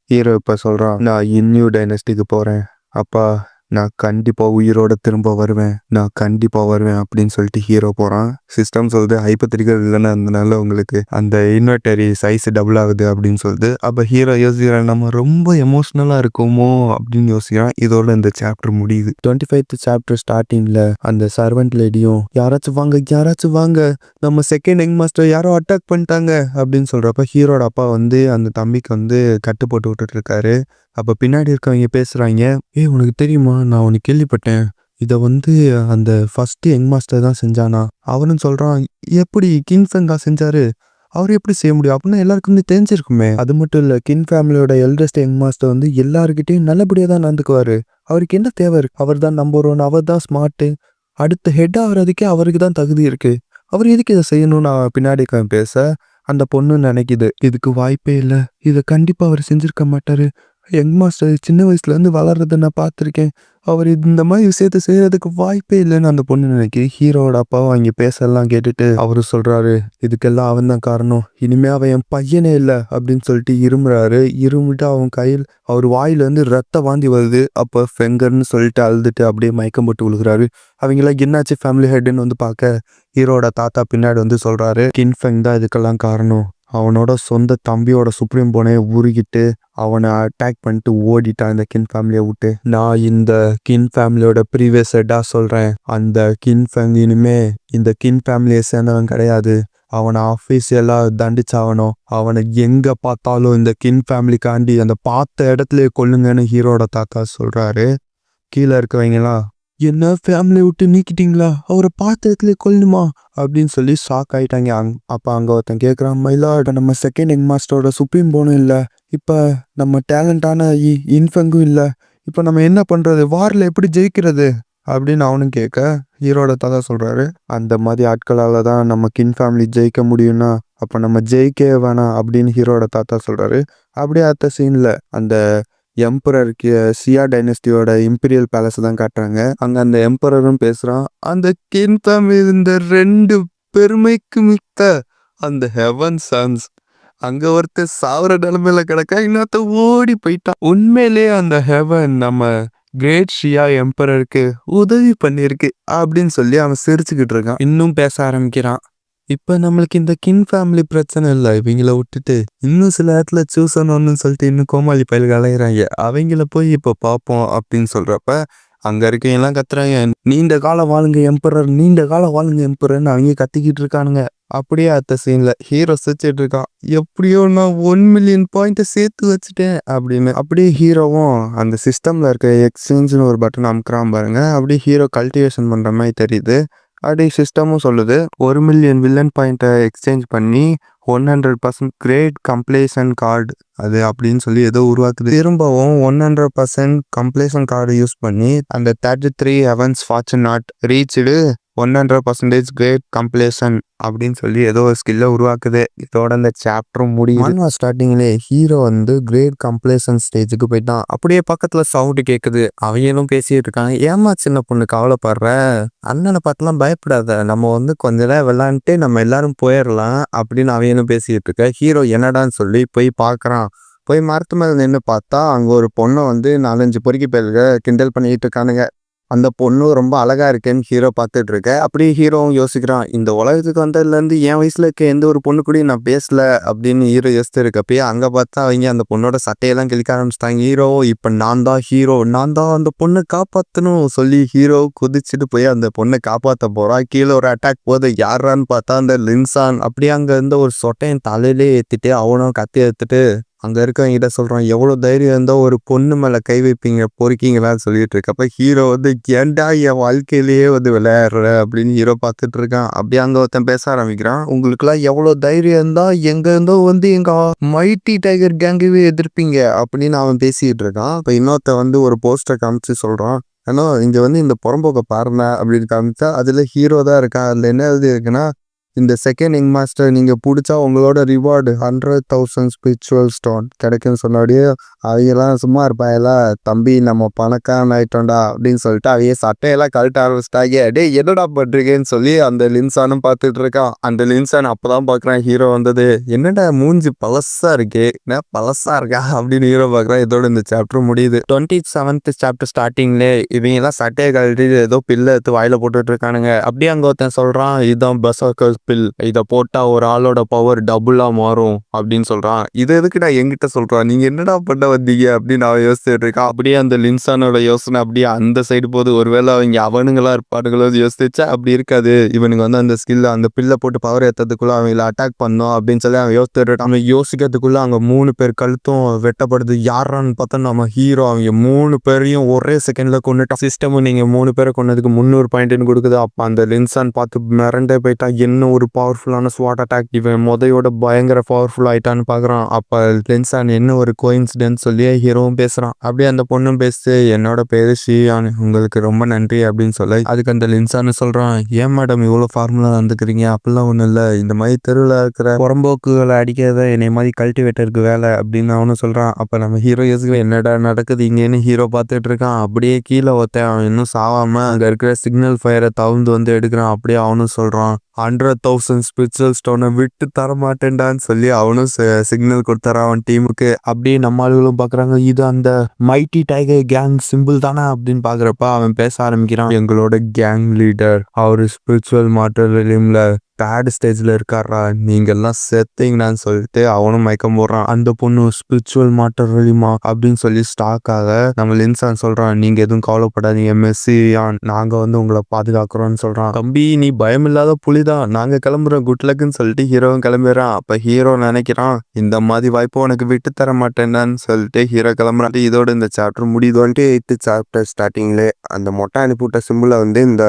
Speaker 2: ஹீரோ இப்ப சொல்றான், நான் இன்யூ டைனஸ்டிக்கு போறேன் அப்பா, நான் கண்டிப்பா உயிரோட திரும்ப வருவேன், நான் கண்டிப்பா வருவேன் அப்படின்னு சொல்லிட்டு ஹீரோ போறான். சிஸ்டம் சொல்லுது ஹைப்போதெட்டிக்கல் இல்லைன்னா இருந்தனால உங்களுக்கு அந்த இன்வெர்டரி சைஸ் டபுள் ஆகுது அப்படின்னு சொல்லுது. அப்ப ஹீரோ யோசிக்கிறான், நம்ம ரொம்ப எமோஷனலா இருக்குமோ அப்படின்னு யோசிக்கிறான். இதோட இந்த சாப்டர் முடியுது. 25th சாப்டர் ஸ்டார்டிங்ல அந்த சர்வெண்ட் லேடியும் யாராச்சும் வாங்க, நம்ம செகண்ட் யங் மாஸ்டர் யாரோ அட்டாக் பண்ணிட்டாங்க அப்படின்னு சொல்றப்ப ஹீரோட அப்பா வந்து அந்த தம்பிக்கு வந்து கட்டு போட்டு விட்டுட்டு இருக்காரு. அப்ப பின்னாடி இருக்கவங்க பேசுறாங்க, உனக்கு தெரியுமா, நான் உனக்கு கேள்விப்பட்டேன், இதை வந்து அந்த ஃபர்ஸ்ட் யங் மாஸ்டர் தான் செஞ்சானா. அவனும் சொல்றான், எப்படி கின் ஃபேங் தான் செஞ்சாரு, அவர் எப்படி செய்ய முடியும் அப்படின்னா எல்லாருக்கும் வந்து தெரிஞ்சிருக்குமே. அது மட்டும் இல்ல கின் ஃபேமிலியோட எல்டஸ்ட் யங் மாஸ்டர் வந்து எல்லாருக்கிட்டையும் நல்லபடியா தான் நடந்துக்குவாரு. அவருக்கு என்ன தேவை இருக்கு, அவர் தான் நம்பர் 1, அவர் தான் ஸ்மார்ட்டு, அடுத்த ஹெட் ஆகிறதுக்கே அவருக்கு தான் தகுதி இருக்கு, அவர் எதுக்கு இதை செய்யணும்னு பின்னாடி பேச அந்த பொண்ணு நினைக்குது, இதுக்கு வாய்ப்பே இல்லை, இதை கண்டிப்பா அவர் செஞ்சிருக்க மாட்டாரு, யங் மாஸ்டர் சின்ன வயசுலேருந்து வளர்றதை நான் பார்த்துருக்கேன், அவர் இந்த மாதிரி விஷயத்த செய்யறதுக்கு வாய்ப்பே இல்லைன்னு அந்த பொண்ணு நினைக்குது. ஹீரோட அப்பாவும் அங்கே பேசலாம் கேட்டுட்டு அவரு சொல்றாரு, இதுக்கெல்லாம் அவன் தான் காரணம், இனிமே அவன் என் பையனே இல்லை அப்படின்னு சொல்லிட்டு இருமுறாரு. இருமிட்டு அவன் கையில் அவர் வாயிலேருந்து ரத்த வாந்தி வருது. அப்போ ஃபெங்கர்னு சொல்லிட்டு அழுதுட்டு அப்படியே மயக்கம் போட்டு விழுகிறாரு. அவங்களாம் என்னாச்சு ஃபேமிலி ஹெட்னு வந்து பார்க்க ஹீரோட தாத்தா பின்னாடி வந்து சொல்றாரு, கின் ஃபெங் தான் இதுக்கெல்லாம் காரணம், அவனோட சொந்த தம்பியோட சுப்ரீம் போனை உருகிட்டு அவனை அட்டாக் பண்ணிட்டு ஓடிட்டான் இந்த கின் ஃபேமிலியை விட்டு. நான் இந்த கின் ஃபேமிலியோட ப்ரீவியஸ் ஹெட்டா சொல்றேன், அந்த கின் ஃபேங் இனிமே இந்த கின் ஃபேமிலியை சேர்ந்தவன் கிடையாது, அவனை அஃபீஷியலா தண்டிச்சாகணும், அவனை எங்க பார்த்தாலும் இந்த கின் ஃபேமிலிக்காண்டி அந்த பார்த்த இடத்துல கொல்லுங்கன்னு ஹீரோட தாத்தா சொல்றாரு. கீழே இருக்கவங்கலாம், என்ன ஃபேமிலியை விட்டு நீக்கிட்டீங்களா, அவரை பார்த்த இடத்துல கொல்லணுமா அப்படின்னு சொல்லி ஷாக் ஆயிட்டாங்க. அப்போ அங்கே ஒருத்தன் கேட்குறான், மயிலாட் நம்ம செகண்ட் யங் மாஸ்டரோட சுப்ரீம் போனும் இல்லை, இப்போ நம்ம டேலண்டான இன்ஃபெங்கும் இல்லை, இப்போ நம்ம என்ன பண்ணுறது, வாரில் எப்படி ஜெயிக்கிறது அப்படின்னு அவனும் கேட்க ஹீரோட தாத்தா சொல்றாரு, அந்த மாதிரி ஆட்களால தான் நம்ம கின் ஃபேமிலி ஜெயிக்க முடியும்னா அப்ப நம்ம ஜெயிக்கவே வேணாம் அப்படின்னு ஹீரோட தாத்தா சொல்றாரு. அப்படியே அடுத்த சீன்ல அந்த எம்பரருக்கு சியா டைனஸ்டியோட இம்பீரியல் பேலஸ் தான் காட்டுறாங்க. அங்க அந்த எம்பரரும் பேசுறான். அந்த கின் ஃபேமிலி இந்த 2 பெருமைக்கு மிக்க அந்த ஹெவன் சன்ஸ் அங்க ஒருத்தர் சாவர நிலைமையில கிடக்கா, இன்னொருத்த ஓடி போயிட்டான். உண்மையிலே அந்த ஹெவன் நம்ம கிரேட் ஷியா எம்பரருக்கு உதவி பண்ணிருக்கு அப்படின்னு சொல்லி அவன் சிரிச்சுக்கிட்டு இருக்கான். இன்னும் பேச ஆரம்பிக்கிறான். இப்ப நம்மளுக்கு இந்த கின் ஃபேமிலி பிரச்சனை இல்லை, இவங்கள விட்டுட்டு இன்னும் சில இடத்துல சூஸ் பண்ணணும்னு சொல்லிட்டு இன்னும் கோமாளி பயில்கள் அலையிறாங்க, அவங்கள போய் இப்ப பார்ப்போம் அப்படின்னு சொல்றப்ப அங்க இருக்கவங்க கத்துறாங்க, நீண்ட காலம் வாழுங்க எம்பரர், நீண்ட காலம் வாழுங்க எம்பரர்னு அவங்க கத்திக்கிட்டு இருக்கானுங்க. அப்படியே அடுத்த சீன்ல ஹீரோ சிரிச்சிட்டு இருக்கான். எப்படியோ நான் 1 மில்லியன் பாயிண்ட்டை சேர்த்து வச்சுட்டேன் அப்படின்னு. அப்படியே ஹீரோவும் அந்த சிஸ்டம்ல இருக்க எக்ஸ்சேஞ்சுன்னு ஒரு பட்டன் அமுக்குறான் பாருங்க. அப்படியே ஹீரோ கல்டிவேஷன் பண்ற மாதிரி தெரியுது. அப்படியே சிஸ்டமும் சொல்லுது 1 மில்லியன் வில்லன் பாயிண்ட்டை எக்ஸ்சேஞ்ச் பண்ணி 100% கிரேட் கம்ப்ளீஷன் கார்டு அது அப்படின்னு சொல்லி ஏதோ உருவாக்குது. திரும்பவும் 100% கம்ப்ளீஷன் கார்டு யூஸ் பண்ணி அந்த 33 heavens fortune not reached 100% great completion அப்படின்னு சொல்லி ஏதோ ஒரு ஸ்கில்லை உருவாக்குது. இதோட இந்த சாப்டரும் முடியும். ஸ்டார்டிங்லேயே ஹீரோ வந்து கிரேட் கம்ப்ளீஷன் ஸ்டேஜுக்கு போயிட்டான். அப்படியே பக்கத்துல சவுண்டு கேட்குது. அவங்களும் பேசிட்டு இருக்காங்க. ஏமா சின்ன பொண்ணு கவலைப்படுற, அண்ணனை பார்த்துலாம் பயப்படாத, நம்ம வந்து கொஞ்ச நேரம் விளாண்டுட்டு நம்ம எல்லாரும் போயிடலாம் அப்படின்னு அவங்களும் பேசிட்டு இருக்க. ஹீரோ என்னடான்னு சொல்லி போய் பார்க்கறான். போய் மரத்து மேல நின்று பார்த்தா அங்க ஒரு பொண்ணை வந்து 4-5 பொறுக்கி பேருக கிண்டல் பண்ணிட்டு இருக்கானுங்க. அந்த பொண்ணு ரொம்ப அழகா இருக்கேன்னு ஹீரோ பார்த்துட்டு இருக்க. அப்படியே ஹீரோவும் யோசிக்கிறான், இந்த உலகத்துக்கு வந்ததுலேருந்து என் வயசுல இருக்க எந்த ஒரு பொண்ணு கூடயும் நான் பேசல அப்படின்னு ஹீரோ யோசித்து இருக்கப்பயே அங்கே பார்த்தா அவங்க அந்த பொண்ணோட சட்டையெல்லாம் கிழிக்க ஆரம்பிச்சிட்டாங்க. ஹீரோ இப்போ நான் தான் ஹீரோ, நான் தான் அந்த பொண்ணை காப்பாற்றணும் சொல்லி ஹீரோ குதிச்சுட்டு போய் அந்த பொண்ணை காப்பாற்ற போறான். கீழே ஒரு அட்டாக் போகுது. யாரான்னு பார்த்தா அந்த லின்சான். அப்படியே அங்கே இருந்த ஒரு சொட்டையன் தலையிலே ஏற்றிட்டு அவனும் கத்தி எடுத்துட்டு அங்கே இருக்கவங்கிட்ட சொல்கிறான், எவ்வளோ தைரியம் இருந்தால் ஒரு பொண்ணு மேலே கை வைப்பீங்க பொறுக்கீங்களான்னு சொல்லிட்டு இருக்கப்ப ஹீரோ வந்து ஏன்டா என் வாழ்க்கையிலேயே வந்து விளையாடுற அப்படின்னு ஹீரோ பார்த்துட்டு இருக்கான். அப்படியே அங்கே ஒருத்தன் பேச ஆரம்பிக்கிறான், உங்களுக்குலாம் எவ்வளோ தைரியம் இருந்தால் எங்கே இருந்தோ வந்து எங்கள் மைட்டி டைகர் கேங்கவே எதிர்ப்பீங்க அப்படின்னு அவன் பேசிகிட்டு இருக்கான். இப்போ இன்னொருத்த வந்து ஒரு போஸ்டர் காமிச்சு சொல்கிறான், ஏன்னா இங்கே வந்து இந்த புறம்போக்க பாருங்க அப்படின்னு காமிச்சா அதில் ஹீரோ தான் இருக்கான். அதில் என்ன எழுதி இருக்குன்னா, இந்த செகண்ட் யங் மாஸ்டர் நீங்கள் பிடிச்சா உங்களோட ரிவார்டு 100,000 ஸ்பிரிச்சுவல் ஸ்டோன் கிடைக்குன்னு சொன்னாடியே அவையெல்லாம் சும்மா இருப்பாயெல்லாம், தம்பி நம்ம பணக்காரன் ஆயிட்டோம்டா அப்படின்னு சொல்லிட்டு அவைய சட்டையெல்லாம் கழட்ட ஆரம்பிச்சிட்டாங்க. டே என்னடா பண்ணுறீங்கன்னு சொல்லி அந்த லின்சானும் பார்த்துட்டு இருக்கான். அந்த லின்சான் அப்போதான் பார்க்குறான் ஹீரோ வந்தது. என்னடா மூஞ்சி பழசா இருக்கே, என்ன பழசா இருக்கா அப்படின்னு ஹீரோ பார்க்குறான். இதோட இந்த சாப்டர் முடியுது. 27th சாப்டர் ஸ்டார்டிங்லே இவங்கெல்லாம் சட்டையை கழட்டி ஏதோ பில்லை எடுத்து வாயில போட்டுட்டு இருக்கானுங்க. அப்படியே அங்கே ஒருத்தன் சொல்கிறான், இதுதான் பெர்சர்க்கர் பில், இதை போட்டா ஒரு ஆளோட பவர் டபுளா மாறும் அப்படின்னு சொல்றான். இது எதுக்குடா என்கிட்ட சொல்றான், நீங்க என்னடா பண்ண வந்தீங்க அப்படின்னு அவன் யோசிச்சுட்டு இருக்கான். அப்படியே அந்த லின்சானோட யோசனை அப்படியே அந்த சைடு போது. ஒருவேளை அவங்க அவனுங்களா இருப்பானுங்களோ யோசிச்சா அப்படி இருக்காது. இவனுக்கு வந்து அந்த ஸ்கில் அந்த பில்லை போட்டு பவர் ஏற்றதுக்குள்ள அவங்கள அட்டாக் பண்ணோம் அப்படின்னு சொல்லி அவன் யோசிச்சுட்டு இருக்கான். அவன் யோசிக்கிறதுக்குள்ள அங்க 3 பேர் கழுத்தும் வெட்டப்படுது. யாரான்னு பார்த்தா நம்ம ஹீரோ. அவங்க 3 பேரையும் ஒரே செகண்ட்ல கொண்டுட்டான். சிஸ்டமும் நீங்க 3 பேரை கொண்டதுக்கு 300 பாயிண்ட்னு கொடுக்குது. அப்ப அந்த லின்சான் பார்த்து மிரண்டே போயிட்டான். என்ன ஒரு பவர்ஃபுல்லான ஸ்வாட் அட்டாக், இவன் மொதையோட பயங்கர பவர்ஃபுல் ஆயிட்டான்னு பாக்குறான். அப்ப லின்சான் என்ன ஒரு கோயின்சிடென்ஸ் சொல்லி ஹீரோவும் பேசுறான். அப்படியே அந்த பொண்ணும் பேசு, என்னோட பேரு ஷியான், உங்களுக்கு ரொம்ப நன்றி அப்படின்னு சொல்ல அதுக்கு அந்த லின்சான்னு சொல்றான், ஏன் மேடம் இவ்வளவு ஃபார்முலா வந்துக்கிறீங்க, அப்படிலாம் ஒண்ணும் இல்ல, இந்த மாதிரி தெருவில் இருக்கிற புறம்போக்குகளை அடிக்கிறத என்னை மாதிரி கல்டிவேட்டருக்கு வேலை அப்படின்னு அவனும் சொல்றான். அப்ப நம்ம ஹீரோ யோசிக்க என்னடா நடக்குது இங்கேன்னு ஹீரோ பார்த்துட்டு இருக்கான். அப்படியே கீழே ஒருத்தன் அவன் இன்னும் சாவாம அங்க இருக்கிற சிக்னல் ஃபயரை தவிர்த்து வந்து எடுக்கிறான். அப்படியே அவனும் சொல்றான், 100,000 ஸ்பிரிச்சுவல் ஸ்டோனை விட்டு தர மாட்டேன்டான்னு சொல்லி அவனும் சிக்னல் கொடுத்தாரான் அவன் டீமுக்கு. அப்படியே நம்ம ஆளுகளும் பாக்குறாங்க, இது அந்த மைட்டி டைகர் கேங் சிம்பிள் தானே அப்படின்னு பாக்குறப்ப அவன் பேச ஆரம்பிக்கிறான், எங்களோட கேங் லீடர் அவரு ஸ்பிரிச்சுவல் மாற்றம்ல 3rd ஸ்டேஜ்ல இருக்காரா, நீங்க எல்லாம் செத்தீங்கன்னு சொல்லிட்டு அவனும் மயக்கம் போடுறான். அந்த பொண்ணு ஸ்பிரிச்சுவல் மாற்றம் வெளியுமா அப்படின்னு சொல்லி ஸ்டாக் ஆக நம்ம லின்சான் சொல்றான், நீங்க எதுவும் கவலைப்படாதீங்க மெஸ்ஸியான், நாங்க வந்து உங்களை பாதுகாக்கிறோம்னு சொல்றான். தம்பி நீ பயமில்லாத புலிதான், நாங்க கிளம்புறோம், குட் லக்குன்னு சொல்லிட்டு ஹீரோவும் கிளம்பிடுறான். அப்ப ஹீரோ நினைக்கிறான், இந்த மாதிரி வாய்ப்பு உனக்கு விட்டு தர மாட்டேன்னு சொல்லிட்டு ஹீரோ கிளம்புறான். இதோட இந்த சாப்டர் முடியுது. 28th சாப்டர் ஸ்டார்டிங்ல அந்த மொட்டை அனுப்பிவிட்ட சிம்பிளை வந்து இந்த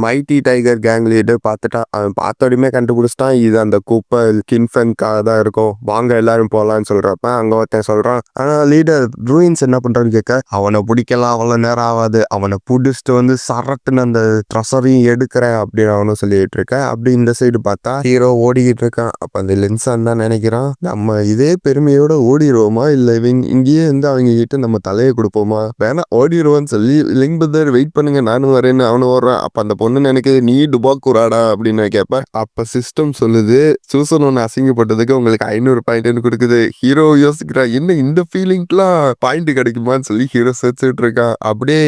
Speaker 2: மைட்டி டைகர் கேங் லீடர் பார்த்துட்டான். அவன் பார்த்தோட மறுபடியுமே கண்டுபிடிச்சிட்டான் இது அந்த குப்பை கின்ஃபென்காக தான் இருக்கும், வாங்க எல்லாரும் போகலான்னு சொல்றப்ப அங்க ஒருத்தன் சொல்றான். ஆனா லீடர் ரூயின்ஸ் என்ன பண்றான்னு கேட்க, அவனை பிடிக்கலாம் அவ்வளவு நேரம் ஆகாது, அவனை பிடிச்சிட்டு வந்து சரட்டுன்னு அந்த ட்ரெஷரையும் எடுக்கிறேன் அப்படின்னு அவனும் சொல்லிட்டு இருக்கேன். அப்படி இந்த சைடு பார்த்தா ஹீரோ ஓடிக்கிட்டு இருக்கான். அப்ப அந்த லின்சான் தான் நினைக்கிறான், நம்ம இதே பெருமையோட ஓடிடுவோமா இல்ல இங்கேயே இருந்து அவங்க கிட்ட நம்ம தலையை கொடுப்போமா, வேணா ஓடிடுவோன்னு சொல்லி லிங்க் பிரதர் வெயிட் பண்ணுங்க நானும் வரேன்னு அவனு ஓடுறான். அப்ப அந்த பொண்ணு நினைக்குது நீ டுபாக்கூடாடா அப்படின்னு கேட்ப. அப்ப சிஸ்டம் சொல்லுது சூசன் ஒன்று அசிங்கப்பட்டதுக்கு உங்களுக்கு 500 பாயிண்ட் கொடுக்குது. ஹீரோ யோசிக்கிறா என்ன இந்த ஃபீலிங்க்லாம் பாயிண்ட் கிடைக்குமான்னு சொல்லி ஹீரோ சேர்த்துட்டு இருக்கான். அப்படியே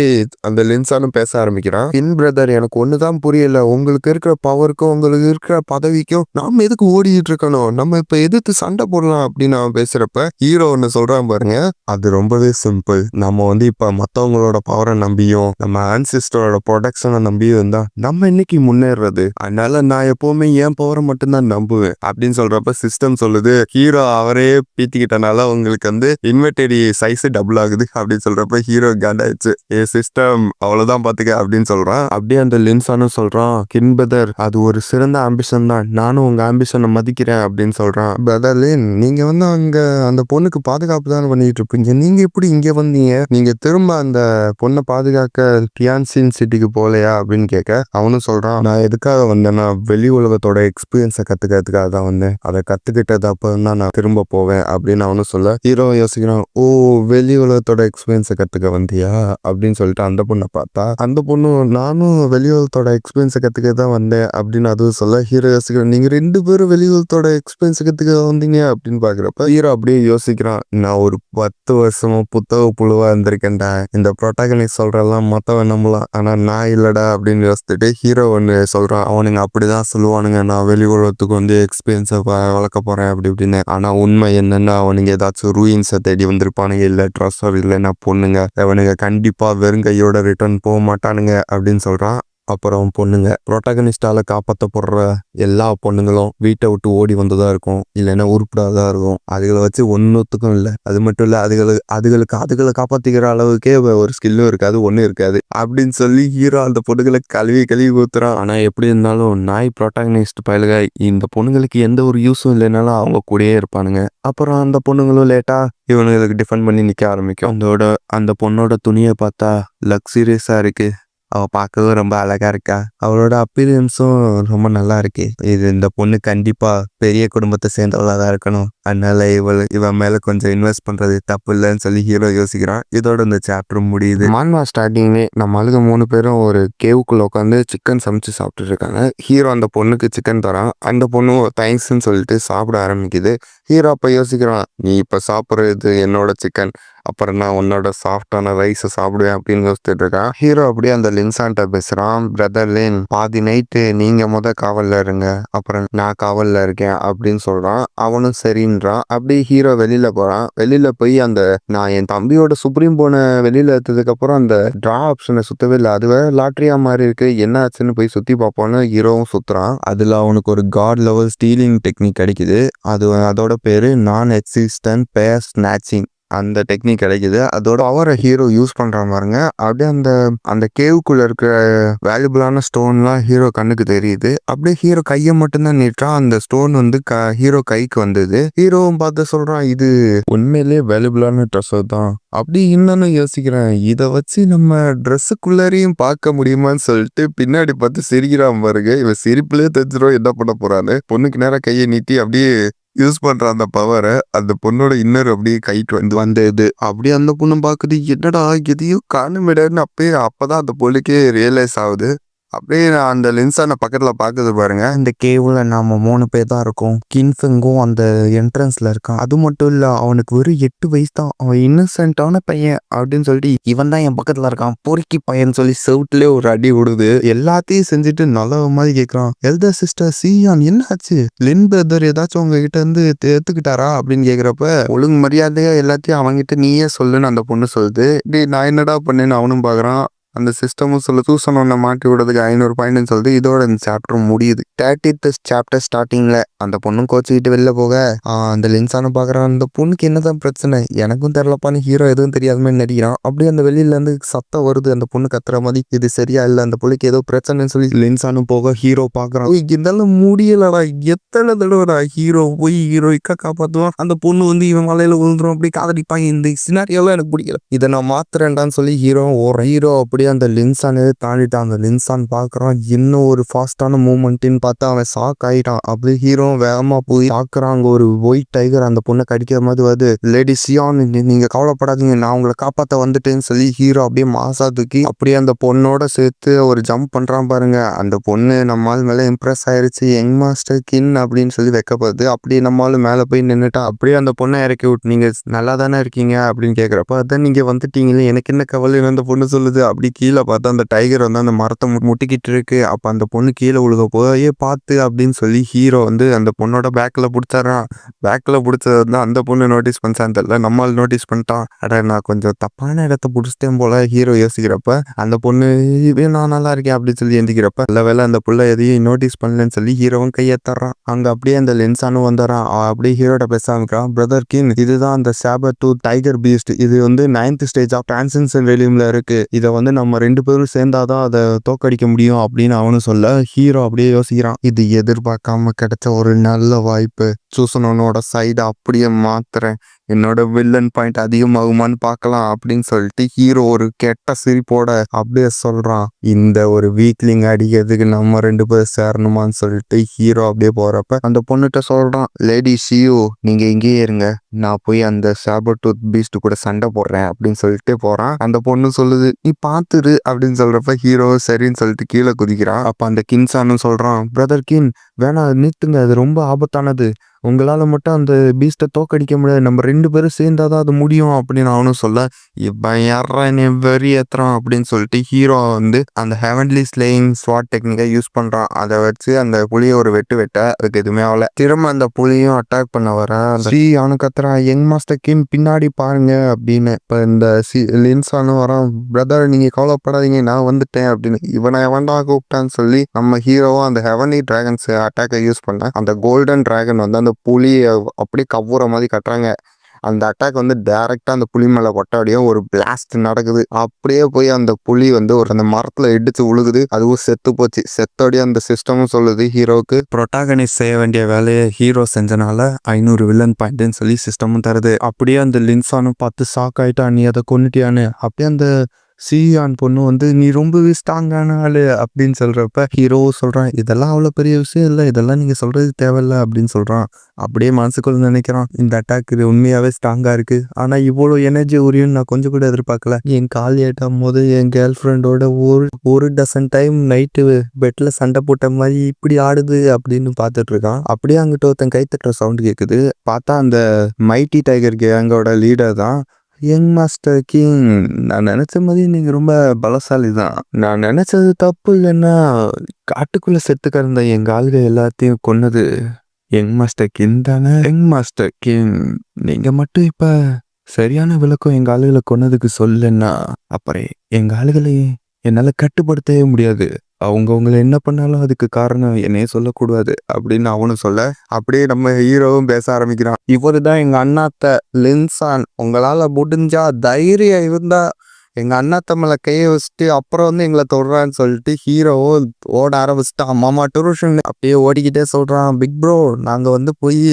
Speaker 2: அந்த லின்சானும் பேச ஆரம்பிக்கிறான். கின் பிரதர் எனக்கு ஒண்ணுதான் புரியல, உங்களுக்கு இருக்கிற பவருக்கும் உங்களுக்கு இருக்கிற பதவிக்கும் நாம எதுக்கு ஓடிட்டு இருக்கணும், நம்ம இப்ப எதிர்த்து சண்டை போடலாம் அப்படின்னு அவன் பேசுறப்ப ஹீரோ ஒன்னு சொல்றான் பாருங்க, அது ரொம்பவே சிம்பிள். நம்ம வந்து இப்ப மத்தவங்களோட பவரை நம்பியும் நம்ம ஆன்சிஸ்டரோட ப்ரொடக்ஷனை நம்பியும் இருந்தா நம்ம இன்னைக்கு முன்னேறது, அதனால நான் எப்பவுமே என் பவரை மட்டும்தான் நம்புவேன் அப்படின்னு சொல்றப்ப சிஸ்டம் சொல்லுது ஹீரோ அவரே பீத்திக்கிட்டனால உங்களுக்கு வந்து இன்வெர்டரி சைஸ் டபுள் ஆகுது அப்படின்னு சொல்றப்ப ஹீரோ காண்டாயிடுச்சு. சிஸ்டம் அவ்வளவுதான் பாத்துக்க அப்படின்னு சொல்றான். அப்படியே அந்த லின்சானும் சொல்றான், கின் பிரதர் அது ஒரு சிறந்த ஆம்பிஷன் தான், நானும் உங்க ஆம்பிஷனை மதிக்கிறேன் அப்படின்னு சொல்றான். பிரதர் லின் நீங்க வந்து அங்க அந்த பொண்ணுக்கு பாதுகாப்பு தான் பண்ணிட்டு இருப்பீங்க, நீங்க எப்படி இங்க வந்தீங்க, நீங்க திரும்ப அந்த பொண்ணை பாதுகாக்க டியான்சின் சிட்டிக்கு போகலையா அப்படின்னு கேட்க அவனும் சொல்றான், நான் எதுக்காக வந்தேன்னா வெளி உலகத்தோட எக்ஸ்பீரியன்ஸை கத்துக்கிறதுக்காக தான் வந்தேன், அதை கத்துக்கிட்டது அப்ப தான் நான் திரும்ப போவேன் அப்படின்னு அவனும் சொல்ல ஹீரோ யோசிக்கிறான், ஓ வெளி உலகத்தோட எக்ஸ்பீரியன்ஸை கத்துக்க வந்தியா அப்படின்னு சொல்லிட்டு அந்த பொண்ணை பார்த்தா அந்த பொண்ணு நானும் வெளி உலகத்தோட எக்ஸ்பீரியன்ஸை கத்துக்க தான் வந்தேன் அப்படின்னு அதுவும் சொல்ல ஹீரோ யோசிக்கிறான், நீங்க 2 பேரும் வெளி உலகத்தோட எக்ஸ்பீரியன்ஸை கத்துக்க வந்தீங்க அப்படின்னு பாக்குறப்ப ஹீரோ அப்படியே யோசிக்கிறான், நான் ஒரு 10 வருஷமா புத்தக புழுவா இருந்திருக்கேன்டா, இந்த ப்ரொட்டாகனிஸ்ட் சொல்றதெல்லாம் மொத்தம் நம்பலாம், ஆனா நான் இல்லடா அப்படின்னு யோசிச்சுட்டு ஹீரோ ஒன்னு சொல்றான், அவனுங்க அப்படிதான் சொல்லுவானுங்க நான் வெளி உலகத்துக்கு வந்து எக்ஸ்பீரியன்ஸை வளர்க்க போறேன் அப்படி இப்படின்னு, ஆனா உண்மை என்னன்னா அவனுங்க ஏதாச்சும் ரூயின்ஸை தேடி வந்திருப்பானுங்க, இல்ல ட்ரெஸ்ஸர் இல்லைன்னா பொண்ணுங்க, அவனுங்க கண்டிப்பா வெறுங்கையோட ரிட்டர்ன் போக மாட்டானுங்க அப்படின்னு சொல்றான். அப்புறம் பொண்ணுங்க ப்ரோட்டாகனிஸ்டால காப்பாற்றப்படுற எல்லா பொண்ணுங்களும் வீட்டை விட்டு ஓடி வந்ததா இருக்கும், இல்லைன்னா உருப்படாதா இருக்கும், அதுகளை வச்சு ஒன்னுத்துக்கும் இல்லை, அது மட்டும் இல்ல அதுகளை காப்பாத்திக்கிற அளவுக்கே ஒரு ஸ்கில்லும் இருக்காது ஒன்றும் இருக்காது அப்படின்னு சொல்லி ஹீரோ அந்த பொண்ணுங்களை கழுவி ஊத்துறான். ஆனா எப்படி இருந்தாலும் நாய் ப்ரோட்டாகனிஸ்ட் பயலுக இந்த பொண்ணுங்களுக்கு எந்த ஒரு யூஸும் இல்லைனாலும் அவங்க கூடயே இருப்பானுங்க. அப்புறம் அந்த பொண்ணுங்களும் லேட்டா இவனுங்களுக்கு டிஃபெண்ட் பண்ணி நிக்க ஆரம்பிக்கும். அந்த பொண்ணோட துணியை பார்த்தா லக்ஸூரியஸா இருக்கு, அவ பார்க்கவே ரொம்ப அழகா இருக்கா, அவளோட அப்பீரியன்ஸும் ரொம்ப நல்லா இருக்கு, இது இந்த பொண்ணு கண்டிப்பா பெரிய குடும்பத்தை சேர்ந்தவளா தான் இருக்கணும், அதனால இவன் மேல கொஞ்சம் இன்வெஸ்ட் பண்றது தப்பு இல்லைன்னு சொல்லி ஹீரோ யோசிக்கிறான். இதோட இந்த சாப்டர் முடியுது. மான்வா ஸ்டார்டிங்லே நம்ம ஆளுங்க 3 பேரும் ஒரு கேவுக்குள்ள உட்காந்து சிக்கன் சமைச்சு சாப்பிட்டு இருக்காங்க. ஹீரோ அந்த பொண்ணுக்கு சிக்கன் தரான், அந்த பொண்ணும் தேங்க்ஸ்ன்னு சொல்லிட்டு சாப்பிட ஆரம்பிக்குது. ஹீரோ அப்ப யோசிக்கிறான், நீ இப்ப சாப்பிட்றது என்னோட சிக்கன், அப்புறம் நான் உன்னோட சாஃப்டான ரைஸை சாப்பிடுவேன் அப்படின்னு யோசிச்சுட்டு இருக்கான். ஹீரோ அப்படியே அந்த லின்சான்ட்ட பேசுறான், பிரதர் லின் பாதி நைட்டு நீங்க காவல்ல இருங்க, அப்புறம் நான் காவல்ல இருக்கேன் அப்படின்னு சொல்றான். அவனும் சரின்றான். அப்படியே ஹீரோ வெளியில போறான். வெளியில போய் அந்த நான் என் தம்பியோட சுப்ரீம் போன வெளியில எடுத்ததுக்கு அப்புறம் அந்த டிரா ஆப்ஷனை சுத்தவே இல்லை, அது வேற லாட்ரியா மாதிரி இருக்கு, என்ன ஆச்சுன்னு போய் சுத்தி பார்ப்போன்னு ஹீரோவும் சுத்துறான். அதுல அவனுக்கு ஒரு காட் லெவல் ஸ்டீலிங் டெக்னிக் கிடைக்குது. அதோட பேரு நான் எக்ஸிஸ்டன்ட் பேர் ஸ்நாச்சிங், அந்த டெக்னிக் கிடைக்குது. அதோட அவரை ஹீரோ யூஸ் பண்ற பாருங்க. அப்படியே அந்த கேவுக்குள்ள இருக்கிற வேல்யூபிளான ஸ்டோன்லாம் ஹீரோ கண்ணுக்கு தெரியுது. அப்படியே ஹீரோ கையை மட்டும்தான் நீட்டான், அந்த ஸ்டோன் வந்து ஹீரோ கைக்கு வந்தது. ஹீரோவும் பார்த்து சொல்றான், இது உண்மையிலேயே வேல்யூபிளான ட்ரெஸ்ஸர் தான். அப்படி இன்னொன்னு யோசிக்கிறேன், இதை வச்சு நம்ம ட்ரெஸ்ஸுக்குள்ளாரையும் பார்க்க முடியுமான்னு சொல்லிட்டு பின்னாடி பார்த்து சிரிக்கிறான் பாருங்க. இவன் சிரிப்புலயே தெரிஞ்சிடும் என்ன பண்ண போறான்னு. பொண்ணுக்கு நேரம் கையை நீட்டி அப்படியே யூஸ் பண்ற அந்த பவரை அந்த பொண்ணோட இன்னர் அப்படியே கைட்டு வந்தது. அப்படியே அந்த பொண்ணு பாக்குது, என்னடா எதையும் காணுமிடன்னு அப்பதான் அந்த பொண்ணுக்கே ரியலைஸ் ஆகுது. அப்படியே நான் அந்த லின்சான பக்கத்துல பாக்குது பாருங்க. இந்த கேவ்ல நாம 3 பேர் தான் இருக்கோம், கின்ஃபெங்கும் அந்த என்ட்ரன்ஸ்ல இருக்கான். அது மட்டும் இல்ல அவனுக்கு வெறும் 8 வயசு தான், அவன் இன்னசென்ட்டான பையன் அப்படின்னு சொல்லிட்டு இவன் தான் என் பக்கத்துல இருக்கான் பொறுக்கி பையன் சொல்லி செவுட்டுலயே ஒரு அடி விடுது. எல்லாத்தையும் செஞ்சுட்டு நல்ல மாதிரி கேட்கறான், எல்டர் சிஸ்டர் சியான் என்ன ஆச்சு, லின் பிரதர் ஏதாச்சும் உங்ககிட்ட இருந்து எடுத்துக்கிட்டாரா அப்படின்னு கேக்குறப்ப ஒழுங்கு மரியாதையா எல்லாத்தையும் அவன்கிட்ட நீயே சொல்லுன்னு அந்த பொண்ணு சொல்லுது. டேய் நான் என்னடா பண்ணேன்னு அவனும் பாக்குறான்.
Speaker 1: அந்த சிஸ்டமும் சொல்ல சூசன் ஒன்ன மாட்டி விடுறதுக்கு 500 பாயிண்ட்னு சொல்லிட்டு இதோட இந்த சாப்டர் முடியுது. 30th சாப்டர் ஸ்டார்டிங்ல அந்த பொண்ணும் கோச்சிக்கிட்டு வெளில போக அந்த லின்சான பாக்குறான். அந்த பொண்ணுக்கு என்னதான் பிரச்சனை எனக்கும் தெரியலப்பான்னு ஹீரோ எதுவும் தெரியாத மாதிரி நடிக்கிறான். அப்படியே அந்த வெளியில இருந்து சத்தம் வருது, அந்த பொண்ணு கத்துற மாதிரி. இது சரியா இல்ல, அந்த பொண்ணுக்கு ஏதோ பிரச்சனைன்னு சொல்லி லின்சானும் போக ஹீரோ பாக்குறான். இருந்தாலும் முடியலடா, எத்தனை தடவைடா ஹீரோ போய் ஹீரோயிக்கா காப்பாத்துவான், அந்த பொண்ணு வந்து இவன் மலையில விழுந்துரும், அப்படி காதடிப்பாங்க. இந்த சினாரியெல்லாம் எனக்கு பிடிக்கல, இதை நான் மாத்துறேன்டான்னு சொல்லி ஹீரோ அப்படியே அந்த லின்சானே தாண்டிட்டான். அந்த லின்சான் பாக்குறான், இன்னும் ஒரு ஃபாஸ்டான மூமெண்ட்னு பார்த்தா அவன் ஷாக் ஆயிட்டான். அப்படி ஹீரோ வேகமா போய் பாக்குறான், அங்க ஒரு ஒயிட் டைகர் அந்த பொண்ணை கடிக்கிற மாதிரி வருது. லேடி சியான் நீங்க கவலைப்படாதீங்க, நான் உங்களை காப்பாத்த வந்துட்டேன்னு சொல்லி ஹீரோ அப்படியே மாசா தூக்கி அப்படியே அந்த பொண்ணோட சேர்த்து ஒரு ஜம்ப் பண்றான் பாருங்க. அந்த பொண்ணு நம்மால் மேல இம்ப்ரெஸ் ஆயிருச்சு. யங் மாஸ்டர் கின் அப்படின்னு சொல்லி வைக்கப்படுது. அப்படியே நம்மாலும் மேல போய் நின்னுட்டா. அப்படியே அந்த பொண்ணை இறக்கி விட்டு, நீங்க நல்லா தானே இருக்கீங்க அப்படின்னு கேக்குறப்ப, அதான் நீங்க வந்துட்டீங்களே, எனக்கு என்ன கவலைன்னு அந்த பொண்ணு சொல்லுது. அப்படி கீழே பார்த்தா அந்த டைகர் வந்து அந்த மரத்தை முட்டிக்கிட்டு இருக்கு. அப்ப அந்த பொண்ணு கீழே உழுக போய் பார்த்து அப்படின்னு சொல்லி ஹீரோ வந்து அந்த பொண்ணோட பேக்ல பிடிச்சாரான். பேக்ல பிடிச்சது வந்து அந்த பொண்ணு நோட்டீஸ் பண்ணான்னு தெரியல, நம்மால் நோட்டீஸ் பண்ணிட்டான். அட நான் கொஞ்சம் தப்பான இடத்த பிடிச்சிட்டேன் போல ஹீரோ யோசிக்கிறப்ப, அந்த பொண்ணு நான் நல்லா இருக்கேன் அப்படின்னு சொல்லி எந்திக்கிறப்ப, நல்ல வேலை அந்த புள்ள எதையும் நோட்டீஸ் பண்ணலன்னு சொல்லி ஹீரோவும் கையேத்தறான். அங்க அப்படியே அந்த லென்ஸானும் வந்துறான். அப்படியே ஹீரோட பேச ஆரம்பிக்கிறான். பிரதர் கின், இதுதான் அந்த சாபர் டூத் டைகர் பீஸ்ட். இது வந்து 9th ஸ்டேஜ் ஆஃப் டிரான்சென்ஷன் ரெலியம்ல இருக்கு. இதை வந்து நம்ம 2 பேரும் சேர்ந்தாதான் அதை தோக்கடிக்க முடியும் அப்படின்னு அவனு சொல்ல, ஹீரோ அப்படியே யோசிக்கிறான், இது எதிர்பார்க்காம கிடைச்ச ஒரு நல்ல வாய்ப்பு. சூசனோட சைடை அப்படியே மாத்துறேன், என்னோட வில்லன் பாயிண்ட் அதிகமாகுமான்னு பார்க்கலாம் அப்படின்னு சொல்லிட்டு ஹீரோ ஒரு கெட்ட சிரிப்போட அப்படியே சொல்றான். இந்த ஒரு வீக்லிங் அடிக்கிறதுக்கு நம்ம 2 பேர் சேரணுமான்னு சொல்லிட்டு ஹீரோ அப்படியே போறப்ப அந்த பொண்ணுகிட்ட சொல்றான், லேடி ஷியூ நீங்க இங்கேயே இருங்க, நான் போய் அந்த சாபர் டூத் பீஸ்ட் கூட சண்டை போடுறேன் அப்படின்னு சொல்லிட்டு போறான். அந்த பொண்ணு சொல்லுது, நீ பாத்துரு அப்படின்னு சொல்றப்ப ஹீரோ சரின்னு சொல்லிட்டு கீழே குதிக்கிறான். அப்ப அந்த கின்சானும் சொல்றான், பிரதர் கின் வேணாம் நிறுத்துங்க, அது ரொம்ப ஆபத்தானது, உங்களால மட்டும் அந்த பீஸ்ட்டை தோக்கடிக்க முடியாது, நம்ம 2 பேரும் சேர்ந்தாதான் அது முடியும் அப்படின்னு அவனும் சொல்ல, இவன் யாரா என்னை வெறி ஏத்துறான் அப்படின்னு சொல்லிட்டு ஹீரோ வந்து அந்த ஹெவன்லி ஸ்லேயிங் ஸ்வாட் டெக்னிக்கை யூஸ் பண்றான். அதை வச்சு அந்த புலியை ஒரு வெட்ட அதுக்கு எதுவுமே ஆகல. திரும்ப அந்த புலியும் அட்டாக் பண்ண வர ஸ்ரீ அவனு கத்துறான், யங் மாஸ்டர் கிம் பின்னாடி பாருங்க அப்படின்னு. இப்ப இந்த லின்சானும் வரான், பிரதர் நீங்க கவலைப்படாதீங்க நான் வந்துட்டேன் அப்படின்னு. இவனை எவன்டா கூப்பிட்டான்னு சொல்லி நம்ம ஹீரோவும் அந்த ஹெவன்லி டிராகன்ஸ் அட்டாக்கை யூஸ் பண்ண அந்த கோல்டன் டிராகன் வந்து அந்த புலியை அப்படியே கவ்வுற மாதிரி கட்டுறாங்க. அந்த அட்டாக் வந்து டைரக்டா அந்த புலி மேல கொட்டாடியும் ஒரு பிளாஸ்ட் நடக்குது. அப்படியே போய் அந்த புலி வந்து ஒரு அந்த மரத்துல இடிச்சு உழுகுது, அதுவும் செத்து போச்சு. செத்தோடைய அந்த சிஸ்டமும் சொல்லுது ஹீரோக்கு ப்ரொட்டாகனிஸ்ட் செய்ய வேண்டிய வேலையை ஹீரோ செஞ்சனால 500 வில்லன் பாயிண்ட்னு சொல்லி சிஸ்டமும் தருது. அப்படியே அந்த லின்சானும் பார்த்து ஷாக் ஆயிட்டா, நீ அதை கொன்னுட்டியான்னு. அப்படியே அந்த சியான் பொண்ணு வந்து நீ ரொம்பவே ஸ்ட்ராங்கான ஆளு அப்படின்னு சொல்றப்ப ஹீரோ சொல்றான், இதெல்லாம் அவ்வளோ பெரிய விஷயம் இல்லை, இதெல்லாம் நீங்க சொல்றது தேவையில்ல அப்படின்னு சொல்றான். அப்படியே மனசுக்குள்ள நினைக்கிறான், இந்த அட்டாக் இது உண்மையாவே ஸ்ட்ராங்கா இருக்கு, ஆனா இவ்வளோ எனர்ஜி உரியும் நான் கொஞ்சம் கூட எதிர்பார்க்கல. என் கால் ஏட்டும் போது என் கேர்ள் ஃப்ரெண்டோட ஒரு டசன் டைம் நைட்டு பெட்ல சண்டை போட்ட மாதிரி இப்படி ஆடுது அப்படின்னு பார்த்துட்டு இருக்கான். அப்படியே அங்கிட்ட ஒருத்தன் கைத்தட்டுற சவுண்ட் கேட்குது. பார்த்தா அந்த மைட்டி டைகர் கேங்கோட லீடர் தான். யங் மாஸ்டர் கிங், நான் நினைச்ச மாதிரி நீங்க ரொம்ப பலசாலி தான். நான் நினைச்சது தப்பு இல்லைன்னா காட்டுக்குள்ள செத்து கிடந்த எங்க ஆளுகள் எல்லாத்தையும் கொன்னது யங் மாஸ்டர் கிங் தானே. யங் மாஸ்டர் கிங், நீங்க மட்டும் இப்ப சரியான விளக்கம் எங்க ஆளுகளை கொன்னதுக்கு சொல்லுன்னா அப்புறம் எங்க ஆளுகளை என்னால கட்டுப்படுத்தவே முடியாது. அவங்கவுங்களை என்ன பண்ணாலும் அதுக்கு காரணம் என்னையே சொல்லக்கூடாது அப்படின்னு அவனும் சொல்ல, அப்படியே நம்ம ஹீரோவும் பேச ஆரம்பிக்கிறான். இவரு தான் எங்க அண்ணாத்த லின்சான், உங்களால முடிஞ்சா தைரியம் இருந்தா எங்க அண்ணாத்த மேல கையை வச்சுட்டு அப்புறம் வந்து எங்களை தொடுறான்னு சொல்லிட்டு ஹீரோவும் ஓட ஆரம்பிச்சுட்டான். மாமா டூருஷன் அப்படியே ஓடிக்கிட்டே சொல்றான், பிக் ப்ரோ நாங்க வந்து போய்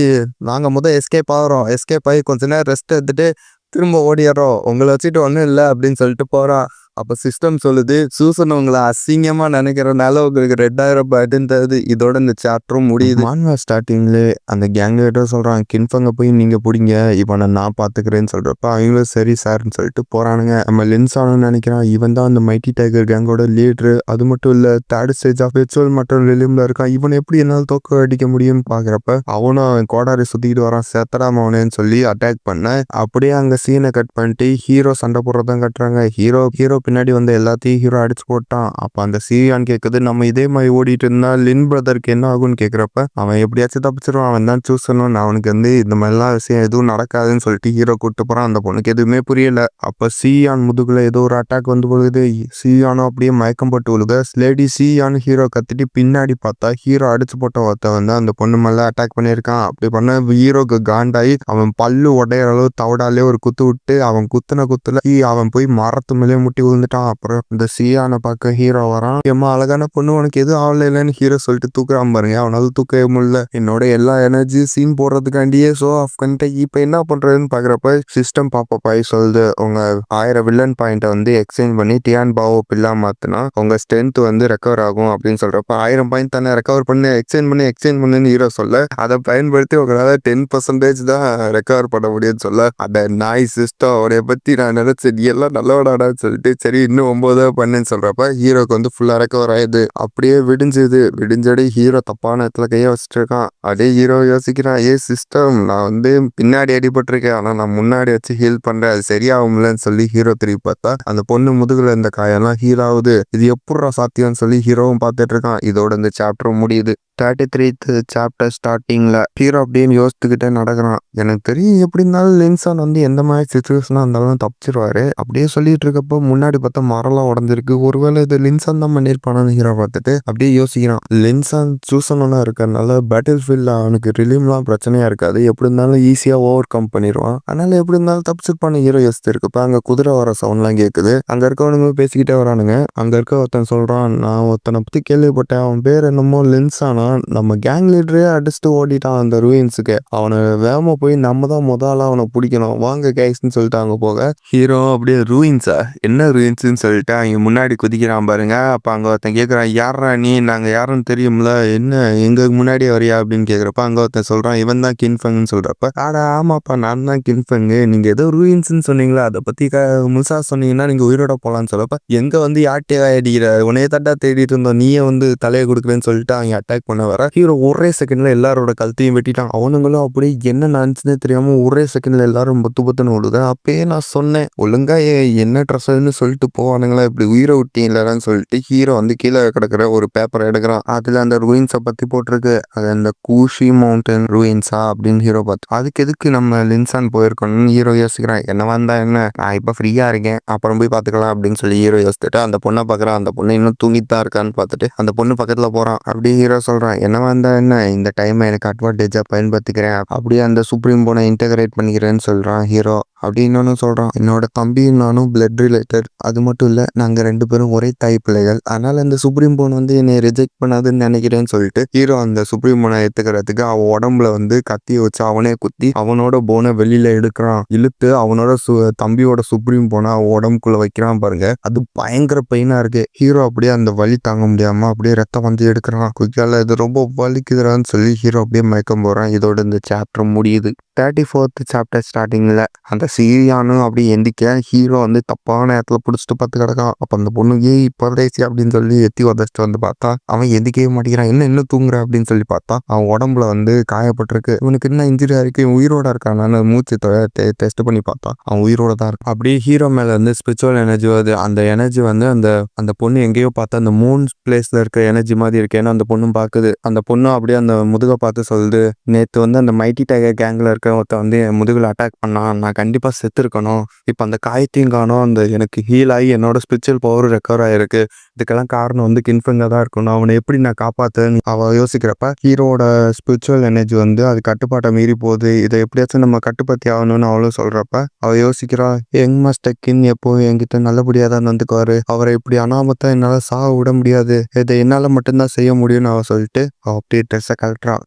Speaker 1: நாங்க எஸ்கேப் ஆகிறோம், எஸ்கேப் ஆகி கொஞ்ச நேரம் ரெஸ்ட் எடுத்துட்டு திரும்ப ஓடிடுறோம், உங்களை வச்சுட்டு ஒன்றும் இல்லை அப்படின்னு சொல்லிட்டு போறான். அப்ப சிஸ்டம் சொல்லுது, சூசன் உங்களை அசிங்கமா நினைக்கிறனால உங்களுக்கு 2000 பாயிண்ட் தருது. இதோட இந்த சாப்டரும் முடியுது. மான்வா ஸ்டார்டிங்ல அந்த கேங் லீடர் சொல்றான், கின்ஃபங்க போய் நீங்க பிடிங்க, இவனை நான் பாத்துக்கிறேன்னு சொல்றப்ப அவங்களும் சரி சார்ன்னு சொல்லிட்டு போறானுங்க. நம்ம லின்சானு நினைக்கிறான், இவன் தான் அந்த மைட்டி டைகர் கேங்கோட லீடரு. அது மட்டும் இல்ல 3rd ஸ்டேஜ் ஆஃப் விர்ச்சுவல் மற்றும் ரிலியம்ல இருக்கான். இவனை எப்படி என்னால் தோக்க அடிக்க முடியும்னு பாக்குறப்ப அவனும் அவன் கோடாரி சுத்திக்கிட்டு வரான். சேத்தடாம அவனேன்னு சொல்லி அட்டாக் பண்ண அப்படியே அங்க சீனை கட் பண்ணிட்டு ஹீரோ சண்டை போடுறதான் கட்டுறாங்க. ஹீரோ பின்னாடி வந்து எல்லாத்தையும் ஹீரோ அடிச்சு போட்டான். அப்ப அந்த சியான் கேக்குது, நம்ம இதே மாதிரி ஓடிட்டு இருந்தா லின் பிரதருக்கு என்ன ஆகும்னு கேக்குறப்ப, அவன் எப்படியாச்சும் தப்பிச்சிருவான், அவன் தான் சூஸ் பண்ணணும், அவனுக்கு வந்து இந்த மாதிரிலாம் விஷயம் எதுவும் நடக்காதுன்னு சொல்லிட்டு ஹீரோ கூப்பிட்டு போறான். அந்த பொண்ணுக்கு எதுவுமே புரியல. அப்ப சியான் முதுகுல ஏதோ ஒரு அட்டாக் வந்து போகுது. சியானும் அப்படியே மயக்கம் போட்டு விழுக லேடி சியான் ஹீரோ கத்திட்டு பின்னாடி பார்த்தா ஹீரோ அடிச்சு போட்ட ஒருத்த வந்து அந்த பொண்ணு மேல அட்டாக் பண்ணியிருக்கான். அப்படி பண்ண ஹீரோக்கு காண்டாயி அவன் பல்லு உடையிற அளவு தவடாலே ஒரு குத்து விட்டு அவன் குத்துன குத்துல அவன் போய் மரத்து மேலே முட்டி விழுந்துட்டான். அப்புறம் இந்த சியானை பார்க்க ஹீரோ வரான். ஏமா அழகான பொண்ணு, உனக்கு எதுவும் ஆகல இல்லைன்னு ஹீரோ சொல்லிட்டு தூக்குறான் பாருங்க. அவனால தூக்கவே முடியல. என்னோட எல்லா எனர்ஜி சீன் போடுறதுக்காண்டியே ஷோ ஆஃப் பண்ணிட்டு இப்ப என்ன பண்றதுன்னு பாக்குறப்ப சிஸ்டம் பாப்பப் ஆகி சொல்லுது, உங்க 1000 வில்லன் பாயிண்ட்டை வந்து எக்ஸ்சேஞ்ச் பண்ணி டியான் பாவோ பில்லா மாத்தினா உங்க ஸ்ட்ரென்த் வந்து ரெக்கவர் ஆகும் அப்படின்னு சொல்றப்ப 1000 பாயிண்ட் தானே ரெக்கவர் பண்ணு, எக்ஸ்சேஞ்ச் பண்ணுன்னு ஹீரோ சொல்ல, அதை பயன்படுத்தி உங்களால 10% தான் ரெக்கவர் பண்ண முடியும்னு சொல்ல, அந்த நாய் சிஸ்டம் அவரைய பத்தி நான் நினைச்சேன், நீ எல்லாம் நல்லவடாடான்னு சொல்லிட்டு சரி இன்னும் 9 பண்ணுன்னு சொல்றப்ப ஹீரோக்கு வந்து ஃபுல்லா ரெக்கவர் ஆயிடுது. அப்படியே விடிஞ்சடி ஹீரோ தப்பான இடத்துல கைய வச்சுட்டு இருக்கான். அதே ஹீரோ யோசிக்கிறான், சிஸ்டம் நான் வந்து பின்னாடி அடிபட்டிருக்கேன், ஆனா நான் முன்னாடி வச்சு ஹீல் பண்றேன், அது சரியாகும்லன்னு சொல்லி ஹீரோ திரும்பி பார்த்தா அந்த பொண்ணு முதுகுல இருந்த காயெல்லாம் ஹீல் ஆகுது. இது எப்படா சாத்தியம்னு சொல்லி ஹீரோவும் பார்த்துட்டு இருக்கான். இதோட இந்த சாப்டரும் முடியுது. 33th சாப்டர் ஸ்டார்டிங்ல ஹீரோ அப்படின்னு யோசிச்சுக்கிட்டே நடக்கிறான். எனக்கு தெரியும் எப்படி இருந்தாலும் லின்சான் வந்து எந்த மாதிரி சிச்சுவேஷனா இருந்தாலும் தப்பிச்சிருவாரு. அப்படியே சொல்லிட்டு இருக்கப்போ முன்னாடி பார்த்தா மரம்லாம் உடஞ்சிருக்கு. ஒருவேளை இது லின்சான் தான் பண்ணிருப்பானு ஹீரோ பார்த்துட்டு அப்படியே யோசிக்கிறான். லின்சான் சூசனா இருக்கிறதுனால பேட்டில் ஃபீல்ட்ல அவனுக்கு ரிலீவ்லாம் பிரச்சனையா இருக்காது. எப்படி இருந்தாலும் ஈஸியா ஓவர் கம் பண்ணிடுவான். அதனால எப்படி இருந்தாலும் தப்பிச்சிருப்பானு ஹீரோ யோசிச்சிருக்கப்ப அங்க குதிரை வர சவுண்ட்லாம் கேட்குது. அங்க இருக்கவனுங்க பேசிக்கிட்டே வரானுங்க. அங்க இருக்க ஒருத்தன் சொல்றான், நான் ஒருத்தனை பத்தி கேள்விப்பட்டேன், அவன் பேர் என்னமோ லின்சானா, நம்ம கேங் லீடரே அடிச்சுட்டு ஓடிட்டான் அந்த ரூயின்ஸுக்கு, அவனை வேகமா போய் நம்ம தான் முதல்ல அவனை பிடிக்கணும், வாங்க கைஸ்ன்னு சொல்லிட்டு அங்க போக ஹீரோ அப்படியே ரூயின்ஸா என்ன ரூயின்ஸ்ன்னு சொல்லிட்டு அவங்க முன்னாடி குதிக்கிறான் பாருங்க. அப்ப அங்க ஒருத்தன் கேட்கறான், யாரா நீ, நாங்க யாருன்னு தெரியும்ல, என்ன எங்க முன்னாடி வரியா அப்படின்னு கேக்குறப்ப அங்க ஒருத்தன் சொல்றான், இவன் தான் கின்ஃபங்னு சொல்றப்ப, ஆடா ஆமாப்பா நான் தான் கின்ஃபங்கு, நீங்க ஏதோ ரூயின்ஸ்ன்னு சொன்னீங்களா, அதை பத்தி முழுசா சொன்னீங்கன்னா நீங்க உயிரோட போலான்னு சொல்லப்ப, எங்க வந்து யார்கிட்டயே அடிக்கிற, உனைய தட்டா தேடிட்டு இருந்தோம், நீயே வந்து தலையை கொடுக்குறேன்னு சொல்லிட்டு அவங்க அட்டாக் பண்ண வர ஹீரோ ஒரே செகண்ட்ல எல்லாரோட கழுத்தையும் வெட்டிட்டான். அவனுங்களும் அப்படியே என்ன நினைச்சுன்னே தெரியாம ஒரே செகண்ட்ல எல்லாரும் பொத்துன்னு ஓடுது. அப்பயே நான் சொன்னேன், ஒழுங்கா என்ன ட்ரெஸ்ன்னு சொல்லிட்டு போவானுங்களா, இப்படி உயிரை விட்டீங்களான்னு சொல்லிட்டு ஹீரோ வந்து கீழே கிடக்குற ஒரு பேப்பரை எடுக்கிறான். அதுல அந்த ரூயின்ஸை பத்தி போட்டிருக்கு. அது அந்த கூஷி மவுண்டன் ரூயின்ஸா அப்படின்னு ஹீரோ பார்த்து, அதுக்கு எதுக்கு நம்ம லின்சான் போயிருக்கணும்னு ஹீரோ யோசிக்கிறான். என்ன வந்தா என்ன, நான் இப்ப ஃப்ரீயா இருக்கேன், அப்புறம் போய் பாத்துக்கலாம் அப்படின்னு சொல்லி ஹீரோ யோசிச்சுட்டு அந்த பொண்ணை பாக்குறான். அந்த பொண்ணு இன்னும் தூங்கித்தான் இருக்கான்னு பார்த்துட்டு அந்த பொண்ணு பக்கத்துல போறான். அப்படி ஹீரோ சொல்றான், என்ன வந்தா என்ன, இந்த டைம் எனக்கு அட்வான்டேஜா பயன்படுத்திக்கிறேன், அப்படியே அந்த சுப்ரீம் போனை இன்டகிரேட் பண்ணிக்கிறேன்னு சொல்றான் ஹீரோ. அப்படி இன்னொன்னு சொல்றான், என்னோட தம்பியும் நானும் பிளட் ரிலேட்டட், அது மட்டும் இல்ல நாங்க 2 பேரும் ஒரே தாய் பிள்ளைகள், அதனால அந்த சுப்ரீம் போன் வந்து என்னை ரிஜெக்ட் பண்ணாதுன்னு நினைக்கிறேன்னு சொல்லிட்டு ஹீரோ அந்த சுப்ரீம் போனை எடுத்துக்கிறதுக்கு அவன் உடம்புல வந்து கத்திய வச்சு அவனே குத்தி அவனோட போனை வெளியில எடுக்கிறான். இழுத்து அவனோட தம்பியோட சுப்ரீம் போனை அவன் உடம்புக்குள்ள வைக்கிறான் பாருங்க. அது பயங்கர பெயினா இருக்கு. ஹீரோ அப்படியே அந்த வலி தாங்க முடியாம அப்படியே ரத்தம் வந்து எடுக்கிறான். குயிக்கால இது ரொம்ப வலிக்குதுறான்னு சொல்லி ஹீரோ அப்படியே மயக்கம் போறான். இதோட இந்த சாப்டர் முடியுது. 34th சாப்டர் ஸ்டார்டிங்ல அந்த சிரியானும் அப்படியே எந்திக்க ஹீரோ வந்து தப்பான இடத்துல பிடிச்சிட்டு பார்த்து கிடக்கான். அப்ப அந்த பொண்ணு பரதேசி அப்படின்னு சொல்லி எத்தி உதச்சிட்டு வந்து பார்த்தா அவன் எந்திக்கவே மாட்டேங்கிறான். என்ன தூங்குற அப்படின்னு சொல்லி பார்த்தா அவன் உடம்புல வந்து காயப்பட்டிருக்கு. இவனுக்கு என்ன இன்ஜுரி ஆயிருக்கு, உயிரோட இருக்கான்னு மூச்சு டெஸ்ட் பண்ணி பார்த்தா அவன் உயிரோட தான் இருக்கான். அப்படியே ஹீரோ மேல வந்து ஸ்பிரிச்சுவல் எனர்ஜி வருது. அந்த எனர்ஜி வந்து அந்த பொண்ணு எங்கேயோ பார்த்தா அந்த மூன் பிளேஸ்ல இருக்க எனர்ஜி மாதிரி இருக்கு. ஏன்னா அந்த பொண்ணும் பாக்குது. அந்த பொண்ணும் அப்படியே அந்த முதுகை பார்த்து சொல்லுது, நேத்து வந்து அந்த மைட்டி டைகர் கேங்ல இருக்க ஒருத்த வந்து என் முதுகுல அட்டாக் பண்ணான், நான் கண்டிப்பா செத்து இருக்கணும், இப்ப அந்த காயத்தையும் காணும், அந்த எனக்கு ஹீல் ஆகி என்னோட ஸ்பிரிச்சுவல் பவர் ரெக்கவர் ஆயிருக்கு, இதுக்கெல்லாம் காரணம் வந்து கின்ஃபங்கா தான் இருக்கணும், அவனை எப்படி நான் காப்பாத்துன்னு அவ யோசிக்கிறப்ப ஹீரோட ஸ்பிரிச்சுவல் எனர்ஜி வந்து அது கட்டுப்பாட்டை மீறி போகுது. இதை எப்படியாச்சும் நம்ம கட்டுப்படுத்தி ஆகணும்னு அவளும் சொல்றப்ப அவ யோசிக்கிறா, யங் மாஸ்டர் கின் எப்போ என்கிட்ட நல்லபடியா தான் வந்துக்குவாரு, அவரை இப்படி அனாமத்தா என்னால சாக விட முடியாது, இதை என்னால மட்டும்தான் செய்ய முடியும்னு அவ சொல்லிட்டு அவ அப்படியே ட்ரெஸ்ஸை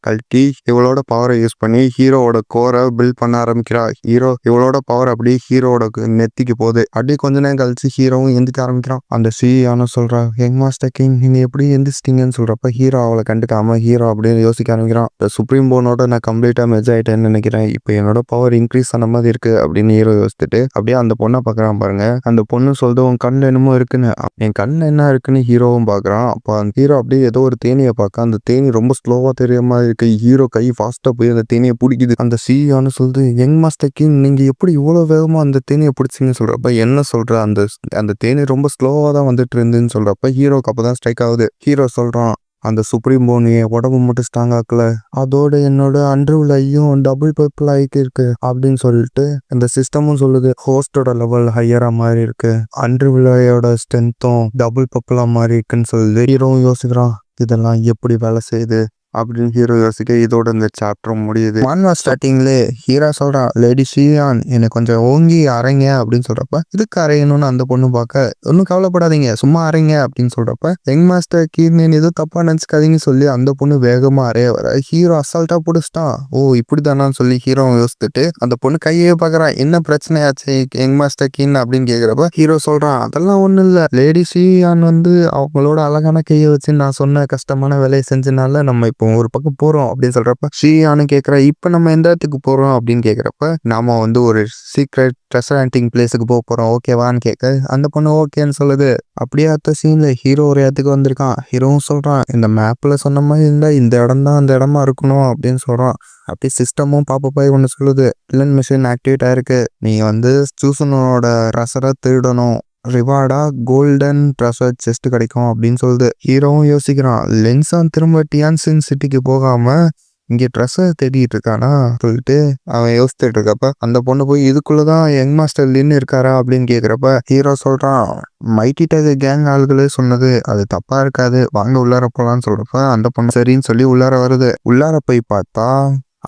Speaker 1: கழட்டி இவளோட பவரை யூஸ் பண்ணி ஹீரோவோட கோரை பில்ட் பண்ண ஆரம்பிக்கிறா. ஹீரோ இவளோட பவர் அப்படியே ஹீரோட நெத்திக்கு போகுது. அப்படியே கொஞ்ச நேரம் கழிச்சு ஹீரோவும் எந்திக்க ஆரம்பிக்கிறான். அந்த சியான சொல்றா, யங் மாஸ்டர் கிங் நீங்க எப்படி எந்திச்சிட்டீங்கன்னு சொல்றப்ப ஹீரோ அவளை கண்டுக்காம ஹீரோ அப்படியே யோசிக்க ஆரம்பிக்கிறான். இந்த சுப்ரீம் போனோட நான் கம்ப்ளீட்டா மெர்ஜ் ஆயிட்டேன்னு நினைக்கிறேன், இப்போ என்னோட பவர் இன்க்ரீஸ் ஆன மாதிரி இருக்கு அப்படின்னு ஹீரோ யோசிச்சுட்டு அப்படியே அந்த பொண்ணை பாக்குறான் பாருங்க. அந்த பொண்ணு சொல்றது, உன் கண்ணுல என்னமோ இருக்குன்னு. என் கண்ணுல என்ன இருக்குன்னு ஹீரோவும் பாக்குறான். அப்போ அந்த ஹீரோ அப்படியே ஏதோ ஒரு தேனியை பார்க்க அந்த தேனி ரொம்ப ஸ்லோவா தெரிய மாதிரி இருக்கு. ஹீரோ கை ஃபாஸ்டா போய் அந்த தேனியை பிடிக்குது. அந்த சியான்னு சொல்லுது, யங் மாஸ்டர் கிங் நீங்க எப்படி இவ்வளவு வேகமா அந்த தேனியை பிடிச்சிங்கன்னு சொல்றப்ப, என்ன சொல்ற அந்த அந்த தேனி ரொம்ப ஸ்லோவா தான் வந்துட்டு இருந்துன்னு சொல்றப்ப ஹீரோக்கு அப்பதான் ஸ்ட்ரைக் ஆகுது. ஹீரோ சொல்றான், அந்த சுப்ரீம் போன் என் உடம்பு மட்டும் ஸ்ட்ராங் ஆக்கல, அதோட என்னோட அண்டர்விலையும் டபுள் பர்பிள் ஆயிட்டு இருக்கு அப்படின்னு சொல்லிட்டு இந்த சிஸ்டமும் சொல்லுது. ஹோஸ்டோட லெவல் ஹையரா மாதிரி இருக்கு, அண்டர்விலையோட ஸ்ட்ரென்த்தும் டபுள் பர்பிளா மாதிரி இருக்குன்னு சொல்லுது. ஹீரோவும் யோசிக்கிறான், இதெல்லாம் எப்படி வேலை செய்யுது அப்படின்னு ஹீரோ யோசிக்க இதோட இந்த சாப்டரும் முடியுது. மான்வா ஸ்டார்டிங்ல ஹீரோ சொல்றான், லேடி ஷியான் என்னை கொஞ்சம் ஓங்கி அரைங்க அப்படின்னு சொல்றப்ப, இதுக்கு அரையணும்னு அந்த பொண்ணு பார்க்க, ஒன்றும் கவலைப்படாதீங்க சும்மா அரைங்க அப்படின்னு சொல்றப்ப, யங் மாஸ்டர் கீர்னன் ஏதோ தப்பா நினைச்சுக்காதீங்கன்னு சொல்லி அந்த பொண்ணு வேகமா அரைய வர ஹீரோ அசால்ட்டா பிடிச்சிட்டான். ஓ இப்படிதானான்னு சொல்லி ஹீரோ யோசிச்சுட்டு அந்த பொண்ணு கையே பார்க்கறான், என்ன பிரச்சனையாச்சு யங் மாஸ்டர் கீன் அப்படின்னு கேட்கிறப்ப ஹீரோ சொல்றான், அதெல்லாம் ஒண்ணும் இல்ல, லேடி ஷியான் அவங்களோட அழகான கையை வச்சு நான் சொன்ன கஷ்டமான வேலையை செஞ்சனால நம்ம இப்போ ஒரு பக்கம் போறோம் அப்படின்னு சொல்றப்ப, ஷியான்னு கேட்கற, இப்ப நம்ம எந்த இடத்துக்கு போறோம் அப்படின்னு கேட்கிறப்ப, நாம ஒரு சீக்ரெட் ட்ரெஷர் ஹண்டிங் பிளேஸுக்கு போறோம் ஓகேவான்னு கேட்க அந்த பொண்ணு ஓகேன்னு சொல்லுது. அப்படியே அடுத்த சீன்ல ஹீரோ ஒரு இடத்துக்கு வந்திருக்கான். ஹீரோவும் சொல்றான், இந்த மேப்ல சொன்ன மாதிரி இருந்தா இந்த இடம் தான் அந்த இடமா இருக்கணும் அப்படின்னு சொல்றான். அப்படியே சிஸ்டமும் பாப்பப்பாய் ஒன்று சொல்லுது, பில்லன் மிஷின் ஆக்டிவேட் ஆயிருக்கு, நீ சூசனோட ரசரை திருடணும், ரிவார்டா கோல்டன் ட்ரெஷர் செஸ்ட் கிடைக்கும் அப்படின்னு சொல்லுது. ஹீரோவும் யோசிக்கிறான், லென்ஸான் திரும்ப டியான்சின் சிட்டிக்கு போகாம இங்க ட்ரெஸ்ஸை தேடிட்டு இருக்கானா சொல்லிட்டு அவன் யோசிச்சுட்டு இருக்கப்ப, அந்த பொண்ணு போய் இதுக்குள்ளதான் யங் மாஸ்டர் லின் இருக்காரா அப்படின்னு கேக்குறப்ப ஹீரோ சொல்றான், மைட்டி டைகர் கேங் ஆளுகளே சொன்னது அது தப்பா இருக்காது, வாங்க உள்ளார போலான்னு சொல்றப்ப அந்த பொண்ணு சரின்னு சொல்லி உள்ளார வருது. உள்ளார போய் பார்த்தா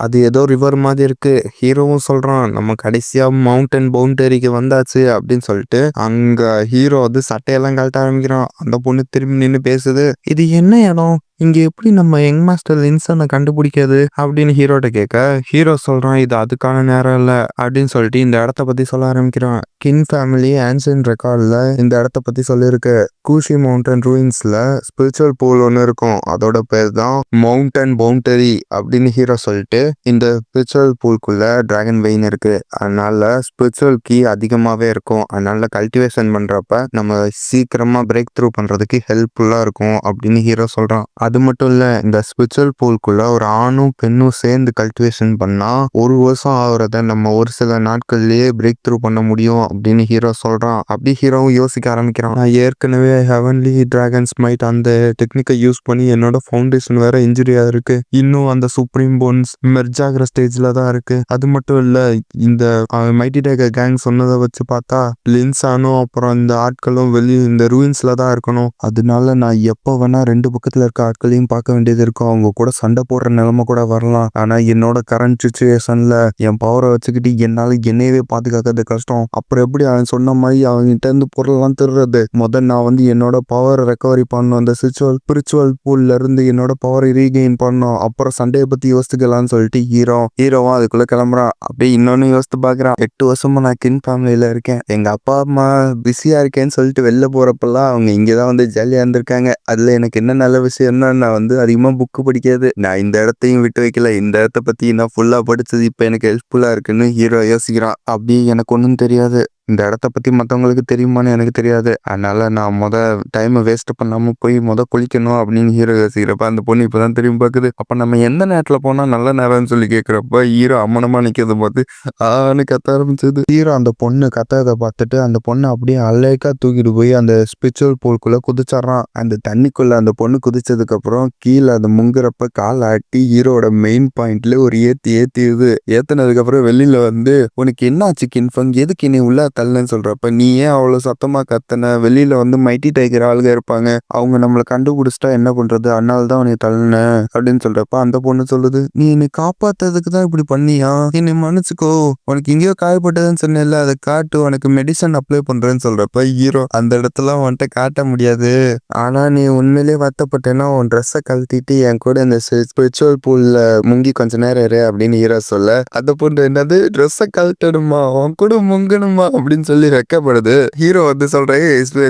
Speaker 1: அது ஏதோ ரிவர் மாதிரி இருக்கு. ஹீரோவும் சொல்றான், நம்ம கடைசியா மவுண்டன் பவுண்டரிக்கு வந்தாச்சு அப்படின்னு சொல்லிட்டு அங்க ஹீரோ சட்டையெல்லாம் கழட்ட ஆரம்பிக்கிறான். அந்த பொண்ணு திரும்பி நின்று பேசுது, இது என்ன இடம், இங்க எப்படி நம்ம யங் மாஸ்டர் லின்சனை கண்டுபிடிக்காது அப்படின்னு ஹீரோட்ட கேட்க, ஹீரோ சொல்றான், இது அதுக்கான நேரம் இல்ல அப்படின்னு சொல்லிட்டு இந்த இடத்த பத்தி சொல்ல ஆரம்பிக்கிறான். கின் ஃபேமிலி ஆன்சன் ரெக்கார்ட்ல இந்த இடத்த பத்தி சொல்லியிருக்கு. கூஷி மவுண்டன் ரூயின்ஸ்ல ஸ்பிரிச்சுவல் பூல் ஒன்று இருக்கும், அதோட பேர் தான் மவுண்டன் பவுண்டரி அப்படின்னு ஹீரோ சொல்லிட்டு, இந்த ஸ்பிரிச்சுவல் பூல்குள்ள டிராகன் வெயின் இருக்கு, அதனால ஸ்பிரிச்சுவல் கீ அதிகமாவே இருக்கும், அதனால கல்டிவேஷன் பண்றப்ப நம்ம சீக்கிரமா பிரேக் த்ரூ பண்றதுக்கு ஹெல்ப்ஃபுல்லா இருக்கும் அப்படின்னு ஹீரோ சொல்றான். அது மட்டும் இல்ல, இந்த ஸ்பிரிச்சுவல் பூல்குள்ள ஒரு ஆணும் பெண்ணும் சேர்ந்து கல்டிவேஷன் பண்ணா 1 வருஷம் ஆகுறத நம்ம ஒரு சில நாட்கள்லயே பிரேக் த்ரூ பண்ண முடியும் அப்படின்னு ஹீரோ சொல்றான். அப்படி ஹீரோவும் யோசிக்க ஆரம்பிக்கிறான், நான் ஏற்கனவே ஹெவன்லி டிராகன்ஸ் மைட் அந்த டெக்னிக்கை யூஸ் பண்ணி என்னோட ஃபவுண்டேஷன் வேற இன்ஜுரியா இருக்கு, இன்னும் அந்த சுப்ரீம் போன்ஸ் மெர்ஜ் ஆகிற ஸ்டேஜ்ல தான் இருக்கு. அது மட்டும் இல்ல, இந்த மைட்டி டைகர் கேங் சொன்னதை வச்சு பார்த்தா லின்சானும் அப்புறம் இந்த ஆட்களும் இந்த ரூயின்ஸ்ல தான் இருக்கணும், அதனால நான் எப்போ வேணா 2 பக்கத்துல இருக்க ஆட்களையும் பார்க்க வேண்டியது இருக்கும், அவங்க கூட சண்டை போடுற நிலைமை கூட வரலாம், ஆனா என்னோட கரண்ட் சுச்சுவேஷன்ல என் பவரை வச்சுக்கிட்டு என்னால என்னையவே பாதுகாக்கிறது கஷ்டம், அப்புறம் எப்படி அவன் சொன்ன மாதிரி அவங்ககிட்ட இருந்து பொருள்லாம் திருடுறது, நான் என்னோட பவர் ரெக்கவரி பண்ணணும், அந்த ஸ்பிரிச்சுவல் பூல்ல இருந்து என்னோட பவரை ரீகெயின் பண்ணணும், அப்புறம் சண்டையை பத்தி யோசிக்கலாம்னு சொல்லிட்டு ஹீரோவும் அதுக்குள்ள கிளம்புறான். அப்படியே இன்னொன்னு யோசித்து பாக்குறான், 8 வருஷமா நான் கின் ஃபேமிலியில இருக்கேன், எங்க அப்பா அம்மா பிஸியா இருக்கேன்னு சொல்லிட்டு வெளில போறப்பெல்லாம் அவங்க இங்கதான் ஜாலியா இருந்திருக்காங்க, அதுல எனக்கு என்ன நல்ல விஷயம்னா நான் அதிகமா புக்கு படிக்காது, நான் இந்த இடத்தையும் விட்டு வைக்கல, இந்த இடத்த பத்தி நான் ஃபுல்லா படிச்சது இப்ப எனக்கு ஹெல்ப்ஃபுல்லா இருக்குன்னு ஹீரோ யோசிக்கிறான். அப்படி எனக்கு ஒன்றும் தெரியாது, இந்த இடத்த பத்தி மற்றவங்களுக்கு தெரியுமான்னு எனக்கு தெரியாது, அதனால நான் டைமை வேஸ்ட் பண்ணாம போய் குளிக்கணும் அப்படின்னு ஹீரோ யோசிக்கிறப்ப அந்த பொண்ணு இப்பதான் திரும்பி பார்க்குது. அப்ப நம்ம எந்த நேரத்துல போனா நல்ல நேரம்னு சொல்லி கேட்கிறப்ப ஹீரோ அம்மனமா நிக்கிறத பார்த்து ஆன்னு கத்த ஆரம்பிச்சது. ஹீரோ அந்த பொண்ணு கத்ததை பார்த்துட்டு அந்த பொண்ணு அப்படியே அலேக்கா தூக்கிட்டு போய் அந்த ஸ்பிரிச்சுவல் பூல்குள்ள குதிச்சிடறான். அந்த தண்ணிக்குள்ள அந்த பொண்ணு குதிச்சதுக்கு அப்புறம் கீழே அது முங்குறப்ப கால் ஆட்டி ஹீரோட மெயின் பாயிண்ட்ல ஒரு ஏத்திடுது. ஏத்தினதுக்கு அப்புறம் வெளியில உனக்கு என்ன ஆச்சு கின்ஃபங், எதுக்கு நீ உள்ள தள்ளன்னு சொல்றப்ப, நீ ஏன் அவ்வளவு சத்தமா கத்தன, வெளியில மைட்டி டைகர் ஆளுங்க இருப்பாங்க, அவங்க நம்மளை கண்டுபிடிச்சிட்டா என்ன பண்றது, அதனால தான் உனக்கு தள்ளன அப்படின்னு சொல்றப்ப அந்த பொண்ணு சொல்லுது, நீ என்னை காப்பாத்துறதுக்கு தான் இப்படி பண்ணியா, என்னை மன்னிச்சுக்கோ, உனக்கு எங்கேயோ காயப்பட்டதுன்னு சொன்னேன்ல அதை காட்டு, உனக்கு மெடிசன் அப்ளை பண்றேன்னு சொல்றப்ப ஹீரோ அந்த இடத்துல உன்கிட்ட காட்ட முடியாது, ஆனா நீ உண்மையிலேயே வருத்தப்பட்டேன்னா உன் ட்ரெஸ்ஸை கழட்டிட்டு என் கூட இந்த ஸ்பிரிச்சுவல் பூல்ல முங்கி கொஞ்ச நேரம் இரு அப்படின்னு ஹீரோ சொல்ல, அந்த பொண்ணு என்னது ட்ரெஸ்ஸை கழட்டணுமா, உன் கூட முங்கணுமா
Speaker 2: அப்படின்னு சொல்லி வெக்கப்படுது. ஹீரோ வந்து சொல்றேன்,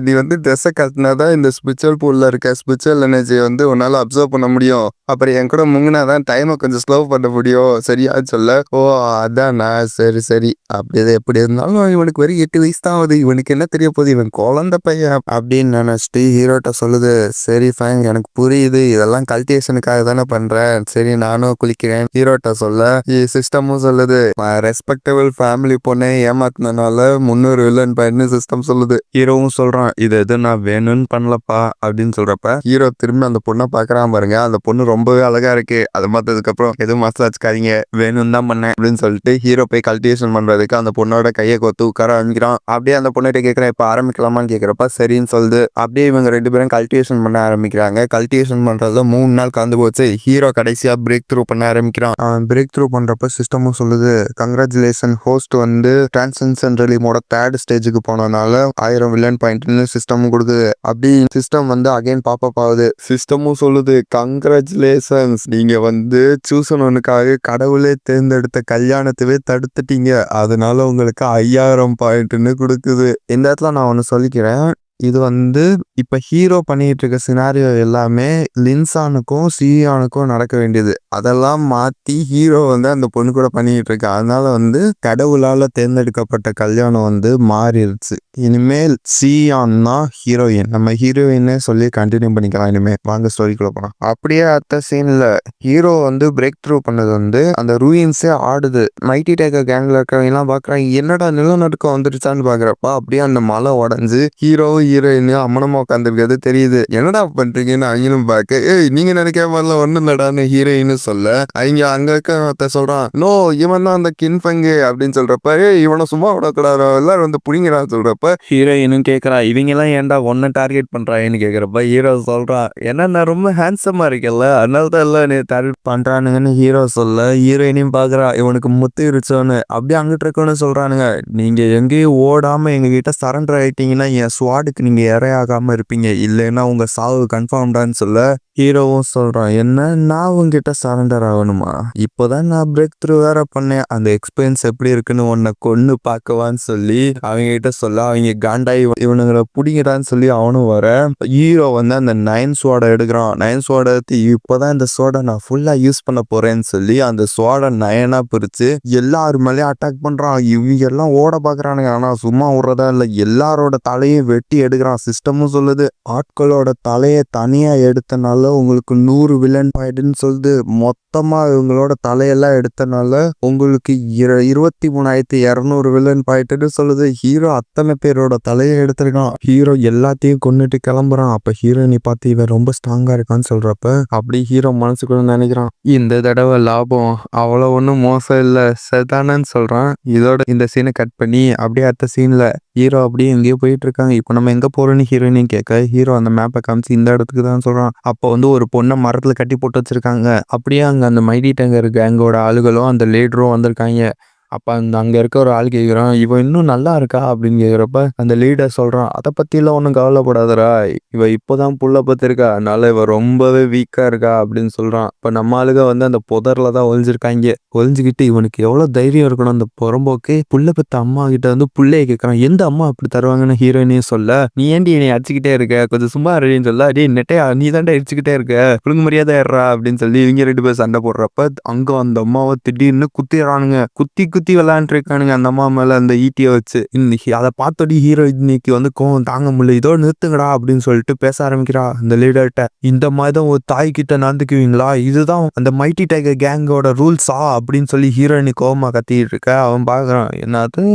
Speaker 2: நீ வந்து ட்ரெஸ்ஸை கட்டினாதான் இந்த ஸ்பிரிச்சுவல் பூல்ல இருக்க ஸ்பிரிச்சுவல் எனர்ஜியை வந்து உன்னால அப்சர்வ் பண்ண முடியும். அப்புறம் என் கூட முங்கினாதான் டைமை கொஞ்சம் ஸ்லோ பண்ண முடியும் சரியா சொல்ல. ஓ அதானா, சரி சரி. அப்படி எப்படி இருந்தாலும் இவனுக்கு வெறும் 8 வயசு தான் ஆகுது, இவனுக்கு என்ன தெரிய போகுது, இவன் குழந்தை பையன் அப்படின்னு நினைச்சிட்டு ஹீரோட்ட சொல்லுது. சரி ஃபைன், எனக்கு புரியுது, இதெல்லாம் கல்டிவேஷனுக்காக தானே பண்றேன், சரி நானும் குளிக்கிறேன் ஹீரோட்ட சொல்ல. சிஸ்டமும் சொல்லுது, ரெஸ்பெக்டபிள் ஃபேமிலி பொண்ணை ஏமாத்தினால 300 வில்லன் பயன்னு சிஸ்டம் சொல்லுது. ஹீரோவும் சொல்றான், இது எது நான் வேணும்னு பண்ணலப்பா அப்படின்னு சொல்றப்ப ஹீரோ திரும்பி அந்த பொண்ணை பாக்குறான் பாருங்க. அந்த பொண்ணு ரொம்பவே அழகா இருக்கு. அதை பார்த்ததுக்கு அப்புறம் எதுவும் மனசுல வச்சுக்காதீங்க, வேணும் தான் பண்ணேன் அப்படின்னு சொல்லிட்டு ஹீரோ போய் கல்டிவேஷன் பண்றதுக்கு அந்த பொண்ணோட கையை கொத்து உட்கார ஆரம்பிக்கிறான். அப்படியே அந்த பொண்ணுகிட்ட கேட்கறேன், இப்ப ஆரம்பிக்கலாமான்னு கேட்கறப்ப சரின்னு சொல்லுது. அப்படியே இவங்க 2 பேரும் கல்டிவேஷன் பண்ண ஆரம்பிக்கிறாங்க. கல்டிவேஷன் பண்றதுல 3 நாள் கலந்து போச்சு. ஹீரோ கடைசியா பிரேக் த்ரூ பண்ண ஆரம்பிக்கிறான். பிரேக் த்ரூ பண்றப்ப சிஸ்டமும் சொல்லுது, கங்க்ராச்சுலேஷன், ஹோஸ்ட் வந்து டிரான்சென்சன் ரிலீமோட 3rd ஸ்டேஜுக்கு போனதுனால 1000 வில்லன் பாயிண்ட்னு சிஸ்டம் கொடுக்குது. அப்படி சிஸ்டம் வந்து அகைன் பாப்பப் ஆகுது. சிஸ்டமும் சொல்லுது, கங்க்ராச்சுலேஷன்ஸ், நீங்க வந்து சூசனனுக்காக கடவுளே தேர்ந்தெடுத்த கல்யாணத்தவே தடுத்துட்டீங்க, அதனால உங்களுக்கு 5000 பாயிண்ட்னு கொடுக்குது. இந்த இடத்துல நான் ஒன்று சொல்லிக்கிறேன், இது வந்து இப்ப ஹீரோ பண்ணிட்டு இருக்க சினாரியோ எல்லாமே லின்சானுக்கும் சியானுக்கும் நடக்க வேண்டியது. அதெல்லாம் மாத்தி ஹீரோ வந்து அந்த பொண்ணு கூட பண்ணிட்டு இருக்கு. அதனால வந்து கடவுளால தேர்ந்தெடுக்கப்பட்ட கல்யாணம் வந்து மாறிடுச்சு. இனிமேல் சியான் தான் ஹீரோயின், நம்ம ஹீரோயின்னே சொல்லி கண்டினியூ பண்ணிக்கலாம். இனிமேல் வாங்க ஸ்டோரிக்குள்ள போலாம். அப்படியே அடுத்த சீன்ல ஹீரோ வந்து பிரேக் த்ரூ பண்ணது வந்து அந்த ரூயின்ஸே ஆடுது. மைட்டி டேக்கர் கேங்ல இருக்கிறவங்க எல்லாம் பாக்குறாங்க, என்னடா நிலநடுக்கம் வந்துருச்சான்னு பாக்குறப்ப அப்படியே அந்த மலை உடஞ்சு ஹீரோ ஹீரோயின் அம்மனமா உட்காந்துருக்கிறது தெரியுது. என்னடா பண்றீங்கன்னு அவங்களும் பார்க்க, ஏய் நீங்க நினைக்கிற மாதிரிலாம் ஒண்ணும் இல்லடான்னு ஹீரோயின்னு சொல்ல, அவங்க அங்க இருக்க சொல்றான், நோ இவன் தான் அந்த கின்ஃபங்கு அப்படின்னு சொல்றப்ப, ஏய் இவனை சும்மா விடக்கூடாது, எல்லாரும் வந்து புடிங்கிறான்னு சொல்றப்ப ஹீரோயினும் கேட்கறா, இவங்க எல்லாம் ஏன்டா ஒன்ன டார்கெட் பண்றான்னு கேட்கறப்ப ஹீரோ சொல்றான், ஏன்னா நான் ரொம்ப ஹேண்ட்ஸமா இருக்கேன்ல, அதனால தான் எல்லாம் நீ டார்கெட் பண்றானுங்கன்னு ஹீரோ சொல்ல, ஹீரோயினையும் பாக்குறா, இவனுக்கு முத்து இருச்சோன்னு. அப்படியே அங்கிட்டு இருக்கோன்னு சொல்றானுங்க, நீங்க எங்கேயும் ஓடாம எங்க கிட்ட சரண்டர் ஆயிட்டீங்கன்னா என் ஸ்வாடுக்கு நீங்க இரையாகாம இருப்பீங்க, இல்லைன்னா உங்க சாவு கன்ஃபார்ம்டான்னு சொல்ல, ஹீரோவும் சொல்றான், என்ன நான் உங்ககிட்ட சரண்டர் ஆகணுமா, இப்போதான் நான் பிரேக் த்ரூ வேற பண்ணேன், அந்த எக்ஸ்பீரியன்ஸ் எப்படி இருக்குன்னு உன்னை கொன்னு பார்க்கவான்னு சொல்லி அவங்க கிட்ட சொல்ல, அவங்க காண்டாய் இவனுங்களை பிடிக்கிறான்னு சொல்லி அவனும் வர, ஹீரோ வந்து அந்த 9 ஸ்வாடை எடுக்கிறான். 9 ஸ்வாடை எடுத்து, இப்போதான் இந்த ஸ்வாடை நான் ஃபுல்லா யூஸ் பண்ண போறேன்னு சொல்லி அந்த ஸ்வாடை 9ஆ பிரிச்சு எல்லாரு மேலேயும் அட்டாக் பண்றான். இவங்க எல்லாம் ஓட பாக்குறானுங்க, ஆனா சும்மா விடுறதா இல்ல, எல்லாரோட தலையும் வெட்டி எடுக்கிறான். சிஸ்டமும் சொல்லுது, ஆட்களோட தலையை தனியா எடுத்தனால உங்களுக்கு 100 வில்லன் பாயிண்ட்னு சொல்லுது. மொத்தமா இவங்களோட தலையெல்லாம் எடுத்தனால உங்களுக்கு 23,200 வில்லன் பாயிண்ட்னு சொல்லுது. ஹீரோ அத்தனை பேரோட தலையை எடுத்திருக்கான். ஹீரோ எல்லாத்தையும் கொன்னுட்டு கிளம்புறான். அப்ப ஹீரோயினை பார்த்து இவன் ரொம்ப ஸ்ட்ராங்கா இருக்கான்னு சொல்றப்ப அப்படி ஹீரோ மனசுக்குள்ள நினைக்கிறான், இந்த தடவை லாபம் அவ்வளோ ஒன்றும் மோசம் இல்லை செதானன்னு சொல்றான். இதோட இந்த சீனை கட் பண்ணி அப்படியே அடுத்த சீன்ல ஹீரோ அப்படியே எங்கேயோ போயிட்டு இருக்காங்க. இப்போ நம்ம எங்க போறோம்னு ஹீரோயினையும் கேட்க, ஹீரோ அந்த மேப்பை காமிச்சு இந்த இடத்துக்கு தான் சொல்றான். அப்போ வந்து ஒரு பொண்ணை மரத்துல கட்டி போட்டு வச்சிருக்காங்க. அப்படியே அங்க அந்த மைட்டி டேங்கர் கேங்கோட ஆளுகளும் அந்த லீடரும் வந்திருக்காங்க. அப்ப அங்க இருக்க ஒரு ஆள் கேட்கிறான், இவன் இன்னும் நல்லா இருக்கா அப்படின்னு கேட்கிறப்ப அந்த லீடர் சொல்றான், அதை பத்திலாம் ஒன்றும் கவலைப்படாதரா, இவ இப்போதான் புள்ள பத்திருக்கா, அதனால இவ ரொம்பவே வீக்கா இருக்கா அப்படின்னு சொல்றான். இப்ப நம்ம ஆளுக வந்து அந்த புதர்ல தான் ஒளிஞ்சிருக்காங்க. ஒளிஞ்சுக்கிட்டு இவனுக்கு எவ்வளவு தைரியம் இருக்கணும் அந்த புறம்போக்கு, புள்ள பத்த அம்மா கிட்ட வந்து புள்ளைய கேட்கறான், எந்த அம்மா அப்படி தருவாங்கன்னு ஹீரோயினையும் சொல்ல, நீ ஏண்டி என்னை அடிச்சுக்கிட்டே இருக்க, கொஞ்சம் சும்மா ரெடின்னு சொல்ல, அடி நெட்டையா நீ தாண்டா அடிச்சுக்கிட்டே இருக்க, புழுங்கு மரியாதை ஏறா அப்படின்னு சொல்லி இவங்க 2 பேர் சண்டை போடுறப்ப அங்க அந்த அம்மாவை திடீர்னு குத்திடுறானுங்க. குத்தி குத்தி விளையாண்டுருக்கானுங்க அந்த அம்மா மேல அந்த ஈட்டியை வச்சு. அதை பார்த்தோடி ஹீரோ இன்னைக்கு வந்து கோவம் தாங்க முடியல, இதோட நிறுத்துங்கடா அப்படின்னு சொல்லிட்டு பேச ஆரம்பிக்கிறா அந்த லீடர்கிட்ட. இந்த மாதிரி ஒரு தாய் கிட்ட நடந்துக்குவீங்களா, இதுதான் அந்த மைட்டி டைகர் கேங்கோட ரூல்ஸா அப்படின்னு சொல்லி ஹீரோயினி கோவமா கத்திட்டு இருக்க. அவன் பாக்குறான், என்னது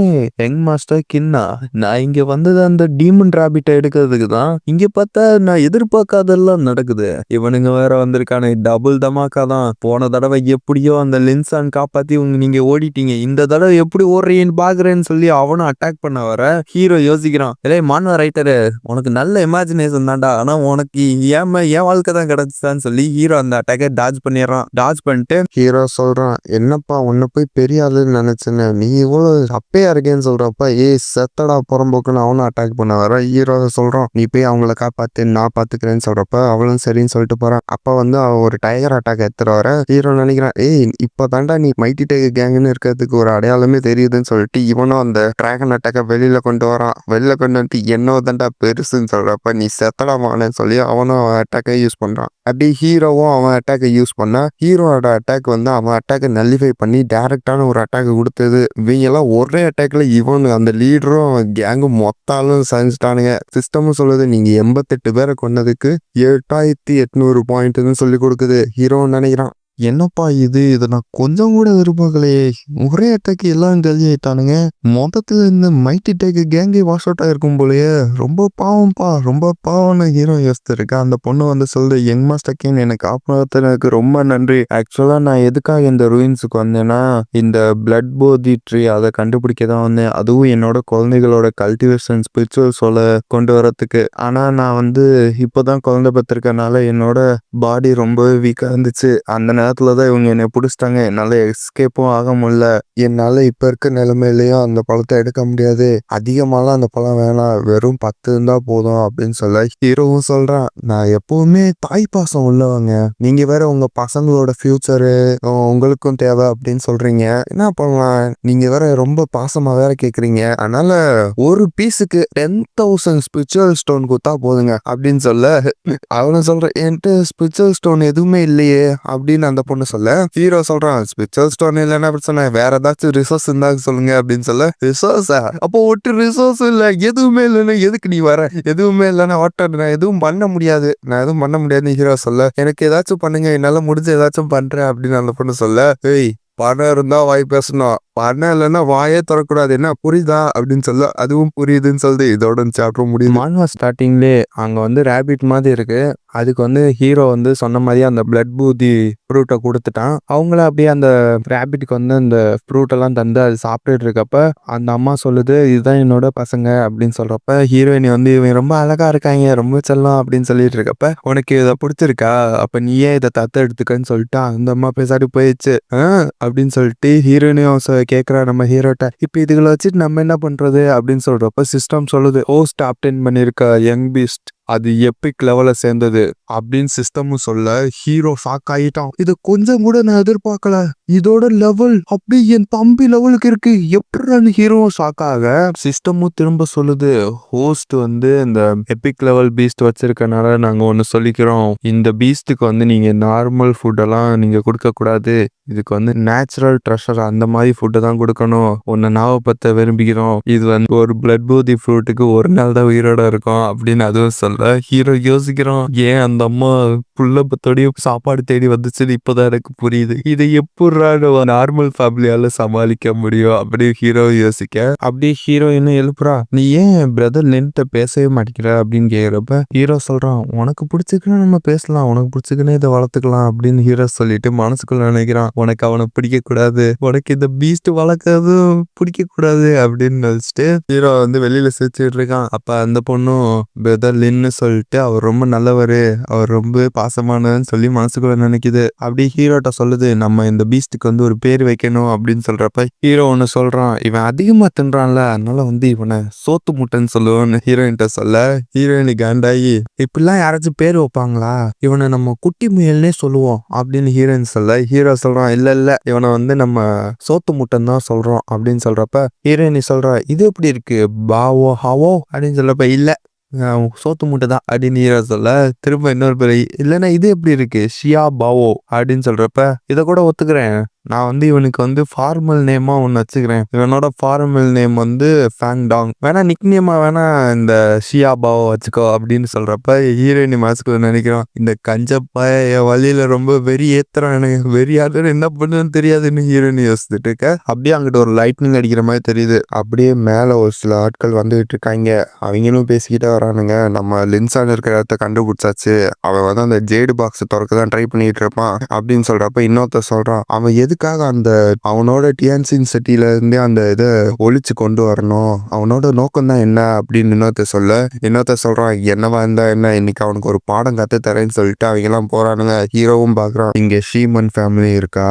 Speaker 2: யங் மாஸ்டர் கின்னா, நான் இங்க வந்தது அந்த டீமன் ராபிட்டை எடுக்கிறதுக்கு தான், இங்க பார்த்தா நான் எதிர்பார்க்காதெல்லாம் நடக்குது. இவனுங்க வேற வந்திருக்கானு டபுள் தமாக்கா தான். போன தடவை எப்படியோ அந்த லின்சான் காப்பாத்தி நீங்க ஓடிட்டீங்க, இந்த தடவை எப்படி ஓடுறீன்னு பாக்குறேன்னு சொல்லி அவனும் அட்டாக் பண்ண வர ஹீரோ யோசிக்கிறான், ஏய் மான்வா ரைட்டரு, உனக்கு நல்ல இமேஜினேஷன் தான்டா, ஆனா உனக்கு என் வாழ்க்கை தான் கிடைச்சுதான்னு சொல்லி ஹீரோ அந்த அட்டாக்கை டாஜ் பண்ணிடுறான். டாஜ் பண்ணிட்டு ஹீரோ சொல்றான், என்னப்பா உன்னை போய் பெரிய ஆளுன்னு நினைச்சேன்னு, நீ இவ்வளவு அப்பையா இருக்கேன்னு சொல்றப்ப, செத்தடா புறம்போக்குன்னு அவனும் அட்டாக் பண்ண வர ஹீரோ சொல்றான், நீ போய் அவங்கள காப்பாத்து நான் பாத்துக்கிறேன்னு சொல்றப்ப அவளும் சரின்னு சொல்லிட்டு போறான். அப்ப வந்து அவ ஒரு டைகர் அட்டாக் எடுத்துட்டு வர ஹீரோ நினைக்கிறான், இப்ப தாண்டா நீ மைட்டி டைகர் கேங்னு இருக்கிறதுக்கு
Speaker 1: ஒரு அடையாளமே தெரியுதுன்னு சொல்லிட்டு இவனும் அந்த டிராகன் அட்டாக்கை வெளியில கொண்டு வரான். வெளில கொண்டு வந்துட்டு என்னோ தான்டா பெருசுன்னு சொல்றப்ப நீ செத்தடமானு சொல்லி அவனும் அவன் அட்டாக்கை யூஸ் பண்றான். அப்படி ஹீரோவும் அவன் அட்டாக்கை யூஸ் பண்ணா ஹீரோட அட்டாக் வந்து அவன் அட்டாக்கை நல்லிஃபை பண்ணி டைரக்டான ஒரு அட்டாக் கொடுத்தது. இவங்க எல்லாம் ஒரே அட்டாக்ல இவனு அந்த லீடரும் கேங்கும் மொத்தாலும் சாஞ்சிட்டானுங்க. சிஸ்டமும் சொல்லுது நீங்க 88 பேரை கொன்னதுக்கு 7800 பாயிண்ட்னு சொல்லி கொடுக்குது. ஹீரோன்னு நினைக்கிறான் என்னப்பா இதை நான் கொஞ்சம் கூட விரும்பலையே, ஒரே அட்டாக்கு எல்லாம் கல்வி ஆயிட்டானுங்க, மொத்தத்துல இந்த மைட்டி டேக்கு கேங்கே வாஷ் அவுட் ஆயிருக்கும் போலயே, ரொம்ப பாவம்ப்பா ரொம்ப பாவம்னு ஹீரோ யோசிச்சிருக்கா. அந்த பொண்ணு வந்து சொல்லுது யங் மாஸ்டர் எனக்கு காப்பாத்துறதுக்கு ரொம்ப நன்றி. ஆக்சுவலா நான் எதுக்காக இந்த ரூயின்ஸுக்கு வந்தேன்னா இந்த பிளட் போதி ட்ரீ அதை கண்டுபிடிக்க தான் வந்தேன், அதுவும் என்னோட குழந்தைகளோட கல்டிவேஷன் ஸ்பிரிச்சுவல் சொல்ல கொண்டு வரத்துக்கு. ஆனா நான் வந்து இப்போதான் குழந்தை பெற்றிருக்கனால என்னோட பாடி ரொம்பவே வீக்கா இருந்துச்சு. அந்த நேரத்துலதான் இவங்க என்னை பிடிச்சிட்டாங்க. என்னால எஸ்கேப்பும் ஆக முடியல. என்னால இப்ப இருக்க நிலைமையிலயும் அந்த பழத்தை எடுக்க முடியாது. அதிகமாலாம் அந்த பழம் வேணாம், வெறும் 10 இருந்தா போதும் அப்படின்னு சொல்ல ஹீரோவும் சொல்றான் நான் எப்பவுமே தாய் பாசம் உள்ளவங்க, நீங்க வேற உங்க பசங்களோட ஃபியூச்சரு உங்களுக்கும் தேவை அப்படின்னு சொல்றீங்க, என்ன பண்ணலாம், நீங்க வேற ரொம்ப பாசமா வேற கேக்குறீங்க, அதனால ஒரு பீஸுக்கு 10,000 ஸ்பிரிச்சுவல் ஸ்டோன் கொடுத்தா போதுங்க அப்படின்னு சொல்ல அவனும் சொல்றான் என்கிட்ட ஸ்பிரிச்சுவல் ஸ்டோன் எதுவுமே இல்லையே அப்படின்னு அந்த பொண்ணு சொல்ல ஹீரோ சொல்றான் ஸ்பிரிச்சுவல் ஸ்டோன் இல்லைன்னா பிரச்சனை, வேற ஏதாச்சும் ரிசோர்ஸ் இருந்தாங்க சொல்லுங்க அப்படின்னு சொல்ல ரிசோர்ஸா, அப்போ ஒட்டு ரிசோர்ஸ் இல்ல எதுவுமே இல்லைன்னா எதுக்கு நீ வர, எதுவுமே இல்லைன்னா வாட்டர் நான் எதுவும் பண்ண முடியாது, நான் எதுவும் பண்ண முடியாதுன்னு ஹீரோ சொல்ல எனக்கு ஏதாச்சும் பண்ணுங்க என்னால முடிஞ்ச ஏதாச்சும் பண்றேன் அப்படின்னு அந்த பொண்ணு சொல்ல ஏய் பணம் இருந்தா வாய் பேசணும், பணம் இல்லைன்னா வாயே தரக்கூடாது, என்ன புரியுதா அப்படின்னு சொல்ல அதுவும் புரியுதுன்னு சொல்லுது. இதோட சாப்டர் முடியுது. மான்வா ஸ்டார்டிங்லே அங்க வந்து ரேபிட் மாதிரி இருக்கு, அதுக்கு வந்து ஹீரோ வந்து சொன்ன மாதிரியே அந்த பிளட் பூதி ஃப்ரூட்டை கொடுத்துட்டான். அவங்கள அப்படியே அந்த ரேபிட்டுக்கு வந்து அந்த ஃப்ரூட் எல்லாம் தந்து அது சாப்பிட்டுட்டு இருக்கப்ப அந்த அம்மா சொல்லுது இதுதான் என்னோட பசங்க அப்படின்னு சொல்றப்ப ஹீரோயினி வந்து இவன் ரொம்ப அழகா இருக்காங்க ரொம்ப செல்லம் அப்படின்னு சொல்லிட்டு இருக்கப்ப உனக்கு இதை பிடிச்சிருக்கா, அப்ப நீயே இதை தத்த எடுத்துக்கன்னு சொல்லிட்டு அந்த அம்மா பேசாடி போயிடுச்சு அப்படின்னு சொல்லிட்டு ஹீரோயினியும் கேட்குறா நம்ம ஹீரோட்ட இப்போ இதுகளை வச்சுட்டு நம்ம என்ன பண்றது அப்படின்னு சொல்றப்ப சிஸ்டம் சொல்லுது ஹோஸ்ட் அப்டெயின் பண்ணிருக்க யங் பீஸ்ட் அது எப்பிக் லெவல சேர்ந்தது அப்படின்னு சிஸ்டமும் சொல்ல ஹீரோ ஷாக் ஆகிட்டான். இது கொஞ்சம் கூட நான் எதிர்பார்க்கல, இதோட லெவல் அப்படி என் தம்பி லெவலுக்கு இருக்கு எப்படி ஹீரோவும் ஷாக் ஆக சிஸ்டமும் திரும்ப சொல்லுது ஹோஸ்ட் வந்து இந்த எப்பிக் லெவல் பீஸ்ட் வச்சிருக்கனால நாங்க ஒன்னு சொல்லிக்கிறோம், இந்த பீஸ்டுக்கு வந்து நீங்க நார்மல் ஃபுட்டெல்லாம் நீங்க கொடுக்க கூடாது, இதுக்கு வந்து நேச்சுரல் ட்ரெஷர் அந்த மாதிரி ஃபுட்டை தான் கொடுக்கணும், ஒன்னு நாவப்பத்த விரும்பிக்கிறோம், இது வந்து ஒரு பிளட் பூதி ஃப்ரூட்டுக்கு ஒரு நாள் தான் உயிரோட இருக்கும் அப்படின்னு அதுவும் சொல்ல ஹீரோ யோசிக்கிறோம் ஏன் அந்த அம்மா புள்ள பத்தோடய சாப்பாடு தேடி வந்துச்சுன்னு இப்பதான் எனக்கு புரியுது, இதை எப்படா நார்மல் ஃபேமிலியால சமாளிக்க முடியும் அப்படி ஹீரோ யோசிக்க அப்படியே ஹீரோயின் எழுப்புறா நீ ஏன் பிரதர் லின்ட்ட பேசவே மாட்டேங்கிற அப்படின்னு கேக்குறப்ப ஹீரோ சொல்றான் உனக்கு பிடிச்சிருக்குன்னு நம்ம பேசலாம், உனக்கு பிடிச்சிருக்குன்னு இதை வளர்த்துக்கலாம் அப்படின்னு ஹீரோ சொல்லிட்டு மனசுக்குள்ள நினைக்கிறான் உனக்கு அவனை பிடிக்க கூடாது, உனக்கு இந்த பீஸ்ட் வளர்க்கறதும் பிடிக்க கூடாது அப்படின்னு நினைச்சிட்டு ஹீரோ வந்து வெளியில சிரிச்சுட்டு இருக்கான். அப்ப அந்த பொண்ணும் பிரதர் லின்னு சொல்லிட்டு அவர் ரொம்ப நல்லவரு, அவர் ரொம்ப பாசமானன்னு சொல்லி மனசுக்குள்ள நினைக்குது. அப்படி ஹீரோட்ட சொல்லுது நம்ம இந்த பீஸ்டுக்கு வந்து ஒரு பேர் வைக்கணும் அப்படின்னு சொல்றப்ப ஹீரோ ஒன்னு சொல்றான் இவன் அதிகமா தின்றான்ல அதனால வந்து இவனை சோத்து முட்டைன்னு சொல்லுவான்னு ஹீரோயின்ட்ட சொல்ல ஹீரோயினி காண்டாயி இப்படிலாம் யாராச்சும் பேர் வைப்பாங்களா, இவனை நம்ம குட்டி முயல்னே சொல்லுவோம் அப்படின்னு ஹீரோயின் சொல்ல ஹீரோ சொல்றான் இல்ல இவனை வந்து நம்ம சோத்து முட்டைன்னு தான் சொல்றோம் அப்படின்னு சொல்றப்ப ஹீரோயினி சொல்றா இது எப்படி இருக்கு பாவோ ஹாவோ அப்படின்னு சொல்றப்ப இல்ல சோத்து மூட்டை தான் அப்படின்னு ஹீரோ சொல்ல திரும்ப இன்னொரு பேர் இல்லைன்னா இது எப்படி இருக்கு ஷியா பாவோ அப்படின்னு சொல்றப்ப இதை கூட ஒத்துக்கிறேன், நான் வந்து இவனுக்கு வந்து ஃபார்மல் நேமா ஒன்று வச்சுக்கிறேன், இவனோட ஃபார்மல் நேம் வந்து ஃபேங் டாங், வேணா நிக் நேமா வேணா இந்த ஷியா பாவோ வச்சுக்கோ அப்படின்னு சொல்றப்ப ஹீரோயினி மனசுக்குள்ள நினைக்கிறான் இந்த கஞ்சப்பா என் வழியில ரொம்ப வெறி ஏத்துறான், எனக்கு வெறி யாரு என்ன பண்ணுன்னு தெரியாதுன்னு ஹீரோயினி யோசிச்சுட்டு இருக்க. அப்படியே அங்கிட்ட ஒரு லைட்னிங் அடிக்கிற மாதிரி தெரியுது. அப்படியே மேல ஒரு சில ஆட்கள் வந்துகிட்டு இருக்காங்க, அவங்களும் பேசிக்கிட்டே வரானுங்க. நம்ம லின்சான் இருக்கிற இடத்த கண்டுபிடிச்சாச்சு, அவன் வந்து அந்த ஜேடு பாக்ஸ் திறக்க தான் ட்ரை பண்ணிட்டு இருப்பான் அப்படின்னு சொல்றப்ப இன்னொருத்த சொல்றான் அவன் எதுக்காக அந்த அவனோட டியான்சின் சிட்டில இருந்தே அந்த இதை ஒழிச்சு கொண்டு வரணும், அவனோட நோக்கம் தான் என்ன அப்படின்னு இன்னொருத்த சொல்றான் என்னவா இருந்தா என்ன இன்னைக்கு அவனுக்கு ஒரு பாடம் கத்து தரேன்னு சொல்லிட்டு அவங்க எல்லாம் போறானுங்க. ஹீரோவும் பாக்குறான் இங்க ஷீமன் ஃபேமிலி இருக்கா,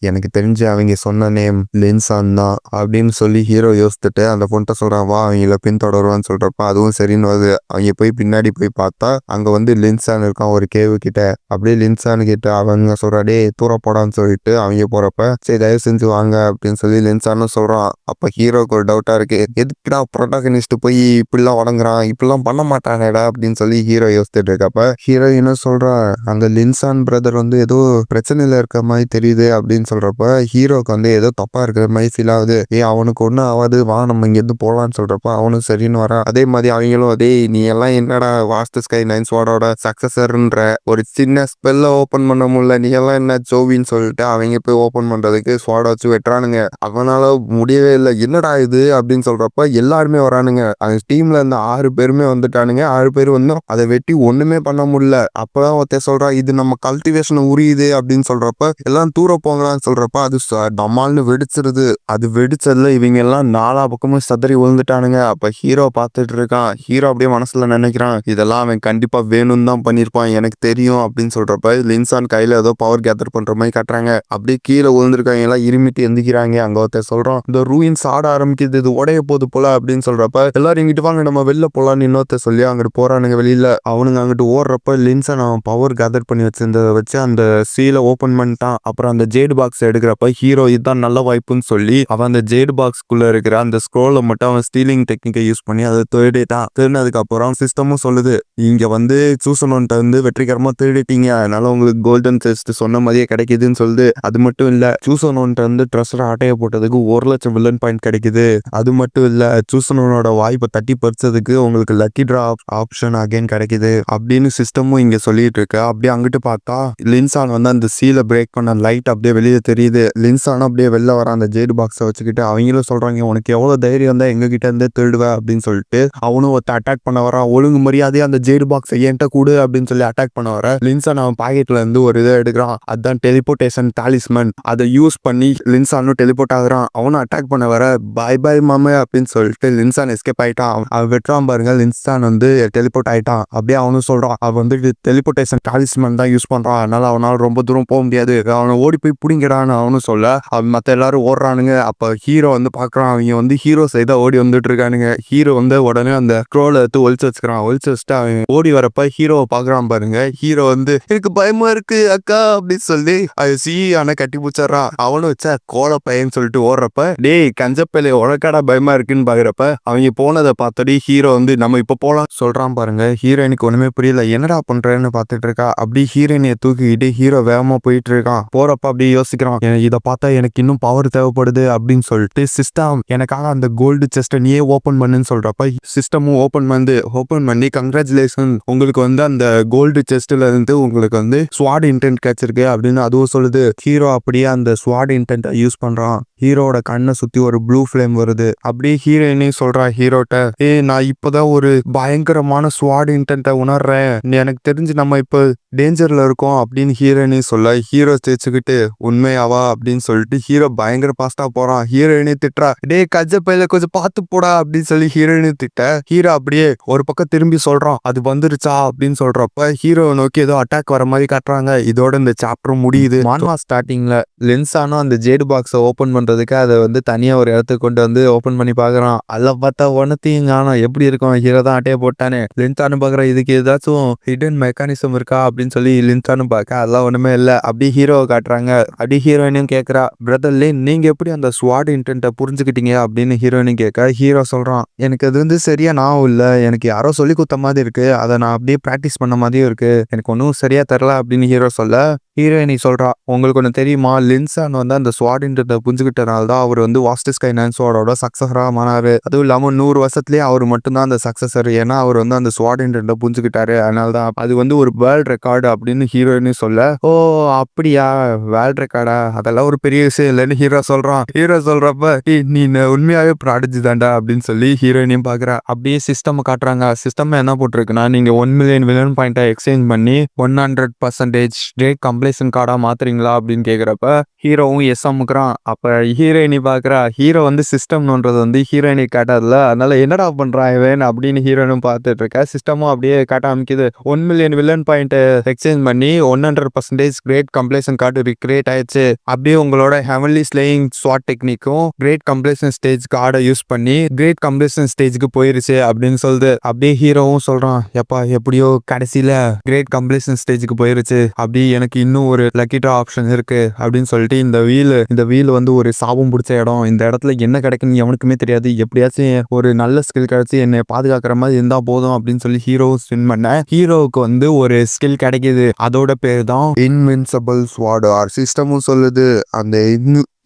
Speaker 1: எனக்கு தெரிஞ்சு அவங்க சொன்ன நேம் லின்சான் தான் அப்படின்னு சொல்லி ஹீரோ யோசிச்சுட்டு அந்த பொண்ணை சொல்றான் வா அவங்கள பின்தொடருவான்னு சொல்றப்ப அதுவும் சரின்னு வருது. அவங்க போய் பின்னாடி போய் பார்த்தா அங்க வந்து லின்சான் இருக்கான் ஒரு கேவு கிட்ட. அப்படியே லின்சான் கிட்ட அவங்க சொல்றா டே தூர போடான்னு சொல்லிட்டு அவங்க போறப்ப சொல்றப்ப சரி தயவு செஞ்சு வாங்க அப்படின்னு சொல்லி லின்சானும் சொல்றான். அப்ப ஹீரோக்கு ஒரு டவுட்டா இருக்கு, எதுக்குடா ப்ரொட்டாகனிஸ்ட் போய் இப்படிலாம் வணங்குறான், இப்படிலாம் பண்ண மாட்டானேடா அப்படின்னு சொல்லி ஹீரோ யோசிச்சுட்டு இருக்கப்ப ஹீரோயினும் சொல்றா அங்க லின்சான் பிரதர் வந்து ஏதோ பிரச்சனையில இருக்க மாதிரி தெரியுது அப்படின்னு சொல்றப்ப ஹீரோக்கு வந்து ஏதோ தப்பா இருக்கிற மாதிரி ஃபீல் ஆகுது. அவனுக்கு ஒன்றும் ஆகாது, வா நம்ம இங்கேருந்து போகலான்னு சொல்றப்ப அவனும் சரின்னு வரான். அதே மாதிரி அவங்களும் அதே நீ எல்லாம் என்னடா வாஸ்ட் ஸ்கை 9 ஸ்வாடோட சக்சஸர்ன்ற ஒரு சின்ன ஸ்பெல்ல ஓபன் பண்ண முடியல, நீ எல்லாம் என்ன ஜோவின்னு சொல்லிட்டு அவங்க போய் ஓபன் பண்றதுக்கு ஸ்வாட வச்சு வெட்டுறானுங்க. அவனால முடியவே இல்லை, என்னடா இது அப்படின்னு சொல்றப்ப எல்லாருமே வரானுங்க. அந்த டீம்ல இருந்த 6 பேருமே வந்துட்டானுங்க. 6 பேர் வந்து அதை வெட்டி ஒண்ணுமே பண்ண முடியல. அப்பதான் ஒருத்தர் சொல்றா இது நம்ம கல்டிவேஷன் உரியுது அப்படின்னு சொல்றப்ப எல்லாம் தூர போங்களான்னு சொல்றப்ப அது டமால்னு வெடிச்சிருது. அது வெடிச்சதுல இவங்க எல்லாம் 4 பக்கமும் சதறி விழுந்துட்டானுங்க. அப்ப ஹீரோ பார்த்துட்டு இருக்கான். ஹீரோ அப்படியே மனசுல நினைக்கிறான் இதெல்லாம் அவன் கண்டிப்பா வேணும்னு தான் பண்ணிருப்பான் எனக்கு தெரியும் அப்படின்னு சொல்றப்ப லின்சான் கையில ஏதோ பவர் கேதர் பண்ற மாதிரி காட்டுறாங்க. அப்படியே கீழே விழுந்திருக்காங்க, எல்லாம் இருமிட்டு எந்திக்கிறாங்க. அங்க ஒருத்தர் சொல்றான் இந்த ரூயின்ஸ் ஆட ஆரம்பிக்குது, இது உடைய போது போல அப்படின்னு சொல்றப்ப எல்லாரும் இங்கிட்டு வாங்க நம்ம வெளில போலான்னு இன்னொருத்தர் சொல்லி அங்கிட்டு போறானுங்க. வெளியில அவனுங்க அங்கிட்டு ஓடுறப்ப லின்சான் அவன் பவர் கேதர் பண்ணி வச்சிருந்ததை வச்சு அந்த சீலை ஓபன் பண்ணிட்டான். அப்புறம் அந்த ஜேடு பாக்ஸ் எடுக்கிறப்ப ஹீரோ இதுதான் நல்ல வாய்ப்புன்னு சொல்லி அவன் அந்த ஜேடு பாக்ஸ்குள்ள இருக்கிற அந்த ஸ்க்ரோலை மட்டும் அவன் ஸ்டீலிங் டெக்னிக்கை யூஸ் பண்ணி அதை திருடிட்டான். திருடினதுக்கு அப்புறம் சிஸ்டமும் சொல்லுது இங்க வந்து சூசனோன்ட்ட வந்து வெற்றிகரமா திருடிட்டீங்க, அதனால உங்களுக்கு கோல்டன் செஸ்ட் சொன்ன மாதிரியே கிடைக்குதுன்னு சொல்லுது. அது மட்டும் இல்ல சூசனோன்ட்ட வந்து ட்ரெஸ்ஸரை ஆட்டைய போட்டதுக்கு 1,00,000 வில்லன் பாயிண்ட் கிடைக்குது. அது மட்டும் இல்ல சூசனோனோட வாய்ப்பை தட்டி பறிச்சதுக்கு உங்களுக்கு லக்கி டிரா ஆப்ஷன் அகைன் கிடைக்குது அப்படின்னு சிஸ்டமும் இங்க சொல்லிட்டு இருக்கு. அப்படியே அங்கிட்டு பார்த்தா லின்சான் வந்து அந்த சீலை பிரேக் பண்ண லைட் அப்படியே வெளியே தெரியுது. லின்சானும் அப்படியே வெளில வர அந்த ஜேடு பாக்ஸை வச்சுக்கிட்டு அவங்களும் சொல்றாங்க உனக்கு எவ்வளவு தைரியம் இருந்தா எங்க கிட்ட இருந்தே திருடுவ அப்படின்னு சொல்லிட்டு அவனும் ஒருத்த அட்டாக் பண்ண வரான். ஒழுங்கு மரியாதையா அந்த ஜேடு பாக்ஸை என்கிட்ட கூடு அப்படின்னு சொல்லி அட்டாக் பண்ண வர லின்சான் அவன் பாக்கெட்ல இருந்து ஒரு இதை எடுக்கிறான். அதுதான் டெலிபோர்டேஷன் டாலிஸ்மன். அதை யூஸ் பண்ணி லின்சானும் டெலிபோர்ட் ஆகுறான். அவனும் அட்டாக் பண்ண வர பாய் பாய் மாமே அப்படின்னு சொல்லிட்டு லின்சான் எஸ்கேப் ஆயிட்டான். அவன் வெட்டுறான் பாருங்க, லின்சான் வந்து டெலிபோர்ட் ஆயிட்டான். அப்படியே அவனும் சொல்றான் அவன் வந்து டெலிபோர்டேஷன் டாலிஸ்மன் தான் யூஸ் பண்றான், அதனால அவனால ரொம்ப தூரம் போக முடியாது, அவனை ஓடி போய் பிடிங்கிறான்னு அவனும் சொல்ல அவன் மத்த எல்லாரும் ஓடுறானுங்க. அப்ப ஹீரோ வந்து பாக்குறான் அவங்க வந்து ஹீரோ சைடா ஓடி வந்துட்டு இருக்கானுங்க. ஹீரோ வந்து உடனே அந்த ஸ்க்ரோலை எடுத்து ஒளிச்சு வச்சுக்கிறான். ஒளிச்சு வச்சுட்டு அவன் ஓடி வரப்ப ஹீரோவை பாக்குறான் பாருங்க. ஹீரோ வந்து எனக்கு பயமா இருக்கு அக்கா அப்படின்னு சொல்லி அது ஆனா கட்டி பூச்சான். அவனும் வச்ச கோல பையன்னு சொல்லிட்டு ஓடுறப்ப டேய் கஞ்சப்பையில உனக்காடா பயமா இருக்குன்னு பாக்குறப்ப அவங்க போனதை பார்த்தடி ஹீரோ வந்து நம்ம இப்ப போலாம் சொல்றான் பாருங்க. ஹீரோயினுக்கு ஒண்ணுமே புரியல, என்னடா பண்றேன்னு பாத்துட்டு இருக்கா. அப்படி ஹீரோயினியை தூக்கிக்கிட்டு ஹீரோ வேகமா போயிட்டு இருக்கான். போறப்ப அப்படியே யோசிக்கிறான் இதை பார்த்தா எனக்கு இன்னும் பவர் தேவைப்படுது அப்படின்னு சொல்லிட்டு சிஸ்டம் எனக்காக அந்த கோல்டு செஸ்ட்டை நீயே ஓபன் பண்ணுன்னு சொல்றப்ப சிஸ்டமும் ஓபன் பண்ணி கங்க்ராச்சுலேஷன் உங்களுக்கு வந்து அந்த கோல்டு செஸ்ட்ல இருந்து உங்களுக்கு வந்து ஸ்வாட் இன்டென்ட் கிடைச்சிருக்கு அப்படின்னு அதுவும் சொல்லுது. ஹீரோ அப்படியே அந்த ஸ்வாட் இன்டென்ட் யூஸ் பண்றான். ஹீரோட கண்ணை சுத்தி ஒரு ப்ளூ ஃபிளேம் வருது. அப்படியே ஹீரோயினே சொல்றா ஹீரோட்ட நான் இப்பதான் ஒரு பயங்கரமான ஸ்வாட் இன்டென்ட்டை உணர்றேன், எனக்கு தெரிஞ்சு நம்ம இப்ப டேஞ்சர்ல இருக்கோம் அப்படின்னு ஹீரோயினே சொல்ல ஹீரோ தேய்ச்சிக்கிட்டு உண்மையாவா அப்படின்னு சொல்லிட்டு ஹீரோ பயங்கர பாஸ்டா போறான். ஹீரோயினே திட்டுறா டே கஜ பையில கொஞ்சம் பார்த்து போடா அப்படின்னு சொல்லி ஹீரோயினே திட்ட ஹீரோ அப்படியே ஒரு பக்கம் திரும்பி சொல்றான் அது வந்துருச்சா அப்படின்னு சொல்றப்ப ஹீரோ நோக்கி ஏதோ அட்டாக் வர மாதிரி காட்டுறாங்க. இதோட இந்த சாப்டர் முடியுது. மான்வா ஸ்டார்டிங்ல லின்சானும் அந்த ஜேடு பாக்ஸை ஓபன் பண்றதுக்கு அதை வந்து தனியா ஒரு இடத்துக்கு கொண்டு வந்து ஓபன் பண்ணி பாக்குறான். அதில் பார்த்தா ஒன்னத்தையும் காணோம். எப்படி இருக்கும், ஹீரோ தான் அட்டையை போட்டானே. லின்சானு பாக்குறான் இதுக்கு ஏதாச்சும் ஹிடன் மெக்கானிசம் இருக்கா அப்படின்னு சொல்லி லின்சானு பார்க்க அதெல்லாம் ஒண்ணுமே இல்லை. அப்படி ஹீரோவை காட்டுறாங்க. அப்படி ஹீரோயினும் கேட்கறா பிரதர் லின் நீங்க எப்படி அந்த ஸ்வாட் இன்டென்ட்டை புரிஞ்சுக்கிட்டீங்க அப்படின்னு ஹீரோயினும் கேட்க ஹீரோ சொல்றான் எனக்கு அது வந்து சரியா நான் இல்லை, எனக்கு யாரோ சொல்லி கொடுத்த மாதிரி இருக்கு, அதை நான் அப்படியே ப்ராக்டிஸ் பண்ண மாதிரியும் இருக்கு, எனக்கு ஒன்றும் சரியா தரல அப்படின்னு ஹீரோ சொல்ல ஹீரோயினி சொல்றா உங்களுக்கு ஒன்று தெரியுமா, லின்சான் வந்து அந்த ஸ்வாட் இன்டென்ட்டை புரிஞ்சுக்கிட்டனால தான் அவர் வந்து வாஸ்ட் ஸ்கை 9 ஸ்வாடோட சக்சஸரா மாறாரு. அதுவும் இல்லாம 100 வருஷத்துலயே அவர் மட்டும்தான் அந்த சக்சஸர், ஏன்னா அவர் வந்து அந்த ஸ்வாட் இன்டென்ட்டை புரிஞ்சுக்கிட்டாரு, அதனால தான் அது வந்து ஒரு வேர்ல்ட் ரெக்கார்டு அப்படின்னு ஹீரோயினி சொல்ல ஓ அப்படியா வேர்ல்ட் ரெக்கார்டா, அதெல்லாம் ஒரு பெரிய விஷயம் இல்லைன்னு ஹீரோ சொல்றான். ஹீரோ சொல்றப்ப நீ உண்மையாவே ப்ராடஜி தாண்டா அப்படின்னு சொல்லி ஹீரோயினையும் பாக்குறா. அப்படியே சிஸ்டம் காட்டுறாங்க. சிஸ்டம் என்ன போட்டிருக்குன்னா நீங்க 1 மில்லியன் வில்லன் பாயிண்டை எக்ஸ்சேஞ்ச் பண்ணி 100% ரேட் கம்ப்ளீஷன் கார்டா மாத்துறீங்களா அப்படின்னு கேக்குறப்ப ஹீரோவும் எஸ் அமுக்குறான். அப்ப ஹீரோயினி பாக்குறா. ஹீரோ வந்து சிஸ்டம்ன்றது வந்து ஹீரோயினி காட்டாதுல, அதனால என்னடா பண்றான் இவன் அப்படின்னு ஹீரோயினும் பார்த்துட்டு இருக்க. சிஸ்டமும் அப்படியே காட்ட அமைக்குது. 1 மில்லியன் வில்லன் பாயிண்ட் எக்ஸ்சேஞ்ச் பண்ணி 100% கிரேட் கம்ப்ளீஷன் கார்டு கிரியேட் ஆயிடுச்சு. அப்படியே உங்களோட ஹெவன்லி ஸ்லேயிங் ஸ்வாட் டெக்னிக்கும் கிரேட் கம்ப்ளீஷன் ஸ்டேஜ் கார்டை யூஸ் பண்ணி கிரேட் கம்ப்ளீஷன் ஸ்டேஜ்க்கு போயிருச்சு அப்படின்னு சொல்லுது. அப்படியே ஹீரோவும் சொல்றான் எப்பா எப்படியோ கடைசியில கிரேட் கம்ப்ளீஷன் ஸ்டேஜ்க்கு போயிருச்சு, அப்படி எனக்கு இன்னும் இன்னும் ஒரு லக்கி ட்ரா ஆப்ஷன் இருக்கு அப்படின்னு சொல்லிட்டு இந்த வீல் வந்து ஒரு சாபம் பிடிச்ச இடம். இந்த இடத்துல என்ன கிடைக்குன்னு எவனுக்குமே தெரியாது. எப்படியாச்சும் ஒரு நல்ல ஸ்கில் கிடைச்சி என்னை பாதுகாக்கிற மாதிரி இருந்தா போதும் அப்படின்னு சொல்லி ஹீரோ ஸ்பின் பண்ண ஹீரோவுக்கு வந்து ஒரு ஸ்கில் கிடைக்குது. அதோட பேர் தான்
Speaker 2: இன்வின்சிபிள் ஸ்வாட் ஆர் சிஸ்டமும் சொல்லுது. அந்த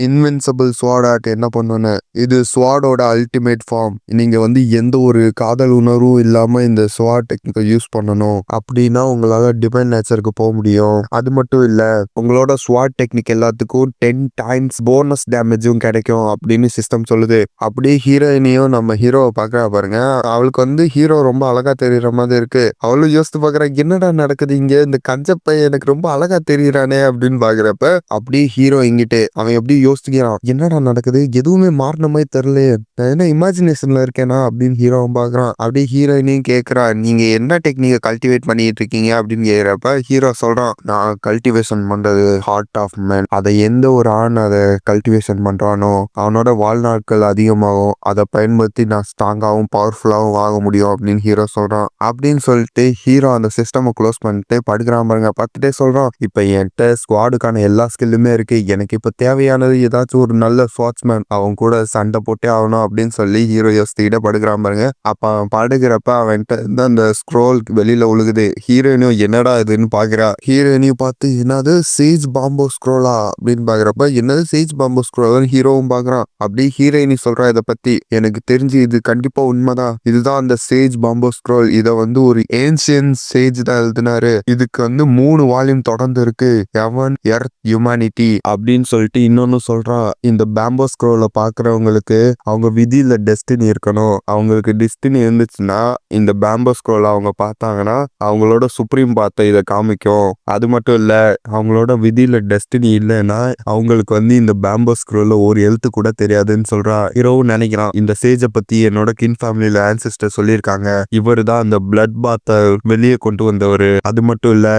Speaker 2: இன்வின்சிபிள் ஸ்வாட் ஆர்ட் என்ன பண்ணுன்னு, இது ஸ்வாடோட அல்டிமேட் ஃபார்ம். நீங்க வந்து எந்த ஒரு காதல் உணர்வும் இல்லாம இந்த ஸ்வாட் டெக்னிக்கை யூஸ் பண்ணணும் அப்படின்னா உங்களால டிவைன் நேச்சருக்கு போக முடியும். அது மட்டும் இல்ல, உங்களோட ஸ்வாட் டெக்னிக் எல்லாத்துக்கும் 10 டைம்ஸ் போனஸ் டேமேஜும் கிடைக்கும் அப்படின்னு சிஸ்டம் சொல்லுது. அப்படியே ஹீரோயினையும் நம்ம ஹீரோவை பாக்குறா பாருங்க. அவளுக்கு வந்து ஹீரோ ரொம்ப அழகா தெரியற மாதிரி இருக்கு. அவளும் யோசித்து பாக்குறா, என்னடா நடக்குது இங்க, இந்த கஞ்சப்பை எனக்கு ரொம்ப அழகா தெரியறானே அப்படின்னு பாக்குறப்ப அப்படியே ஹீரோ இங்கிட்டு அவன் எப்படி யோசிக்கிறான், என்னடா நடக்குது, எதுவுமே மாறின மாதிரி தெரியலையே, நான் என்ன இமேஜினேஷன்ல இருக்கேனா அப்படின்னு ஹீரோவும் பாக்குறான். அப்படியே ஹீரோயினையும் கேட்கறா, நீங்க என்ன டெக்னிக்கை கல்டிவேட் பண்ணிட்டு இருக்கீங்க அப்படின்னு கேட்கிறப்ப ஹீரோ சொல்றான், நான் கல்டிவேஷன் பண்றது ஹார்ட் ஆஃப் மேன். அதை எந்த ஒரு ஆண் அதை கல்டிவேஷன் பண்றானோ அவனோட வாழ்நாட்கள் அதிகமாகும். அதை பயன்படுத்தி நான் ஸ்ட்ராங்காகவும் பவர்ஃபுல்லாகவும் ஆக முடியும் அப்படின்னு ஹீரோ சொல்றான். அப்படின்னு சொல்லிட்டு ஹீரோ அந்த சிஸ்டமை க்ளோஸ் பண்ணிட்டு படுக்கிறான் பாருங்க. பார்த்துட்டே சொல்றான், இப்ப என்கிட்ட ஸ்குவாடுக்கான எல்லா ஸ்கில்லுமே இருக்கு. எனக்கு இப்ப தேவையானது ஏதாச்சும் ஒரு நல்ல ஸ்வாட்ஸ்மேன், அவன் கூட சண்டை போட்டே ஆகணும் அப்படின்னு சொல்லி ஹீரோ யோசிச்சுக்கிட்டே படுக்கிறான் பாருங்க. அப்ப அவன் படுக்கிறப்ப அவன்கிட்ட இருந்து அந்த ஸ்க்ரோல் வெளியில உழுகுது. ஹீரோயினும் என்னடா இதுன்னு பாக்குறா. ஹீரோயினையும் பார்த்து, என்னது சேஜ் பாம்போ ஸ்க்ரோலா அப்படின்னு பாக்குறப்ப, என்னது சேஜ் பாம்போ ஸ்க்ரோல் ஹீரோவும் பாக்குறான். அப்படியே ஹீரோயினி சொல்றா, இதை பத்தி எனக்கு தெரிஞ்சு இது கண்டிப்பா உண்மைதான். இதுதான் அந்த சேஜ் பாம்போ ஸ்க்ரோல். இதை வந்து ஒரு ஏன்சியன் சேஜ் தான் எழுதினாரு. இதுக்கு வந்து 3 வால்யூம் தொடர்ந்து இருக்கு, ஹெவன் எர்த் ஹியூமனிட்டி அப்படின்னு சொல்லிட்டு இன்னொன்னு சொல்றான். இந்த பேம்போ ஸ்க்ரோல பாக்குறவங்களுக்கு அவங்க விதியில டெஸ்டினி இருக்கணும். அவங்களுக்கு டெஸ்டினி இருந்துச்சுன்னா இந்த பேம்போ ஸ்க்ரோல அவங்க பார்த்தாங்கன்னா அவங்களோட சுப்ரீம் பார்த்த இதை காமிக்கும். அது மட்டும் இல்ல, அவங்களோட விதியில டெஸ்டினி இல்லைன்னா அவங்களுக்கு வந்து இந்த பேம்போ ஸ்க்ரோல ஒரு எழுத்து கூட தெரியாதுன்னு சொல்றா. ஹீரோவும் நினைக்கிறான், இந்த சேஜை பத்தி என்னோட கின் ஃபேமிலியில ஆன்சிஸ்டர் சொல்லியிருக்காங்க, இவரு தான் அந்த பிளட் பாத்தை வெளியே கொண்டு வந்தவரு. அது மட்டும் இல்ல,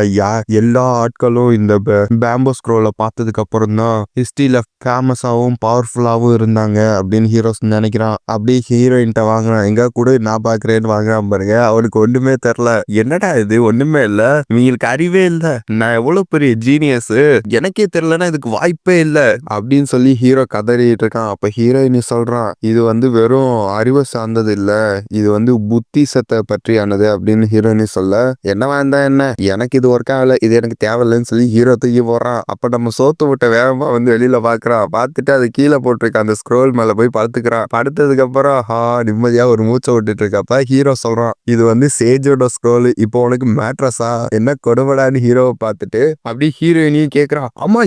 Speaker 2: எல்லா ஆட்களும் இந்த பேம்போ ஸ்க்ரோல பார்த்ததுக்கு அப்புறம் தான் ஹிஸ்டரியில ஃபேமஸாகவும் பவர்ஃபுல்லாகவும் இருந்தாங்க அப்படின்னு ஹீரோஸ் நினைக்கிறான். அப்படியே ஹீரோயின்ட்ட வாங்குறான், எங்க கூட நான் பாக்குறேன்னு வாங்குறான் பாருங்க. அவனுக்கு ஒண்ணுமே தெரியல, என்னடா இது ஒண்ணுமே இல்ல, இவங்களுக்கு அறிவே இல்ல, நான் எவ்வளவு பெரிய ஜீனியஸ், எனக்கே தெரியலன்னா இதுக்கு வாய்ப்பே இல்ல அப்படின்னு சொல்லி ஹீரோ கதறிட்டு இருக்கான். அப்ப ஹீரோயின் சொல்றான், இது வந்து வெறும் அறிவை சார்ந்தது இல்ல, இது வந்து புத்திசத்தை பற்றியானது அப்படின்னு ஹீரோயினி சொல்ல, என்ன வேண்டாம் என்ன, எனக்கு இது ஒர்க் ஆகல, இது எனக்கு தேவையில்லைன்னு சொல்லி ஹீரோ தூக்கி போறான். அப்ப நம்ம சோத்து விட்ட வேகமா வந்து வெளியில பாக்குறான். பார்த்துட்டு அது கீழே போட்டிருக்க அந்த ஸ்க்ரோல் மேல போய் படுத்துக்கிறான். படுத்ததுக்கு அப்புறம் நிம்மதியா ஒரு மூச்சை விட்டுட்டு இருக்கப்ப ஹீரோ சொல்றான், இது வந்து சேஜோட ஸ்க்ரோல், இப்போ உனக்கு மேட்ரஸா, என்ன கொடுமடான்னு ஹீரோவை பார்த்துட்டு அப்படியே ஹீரோயினையும் கேட்கறான், ஆமா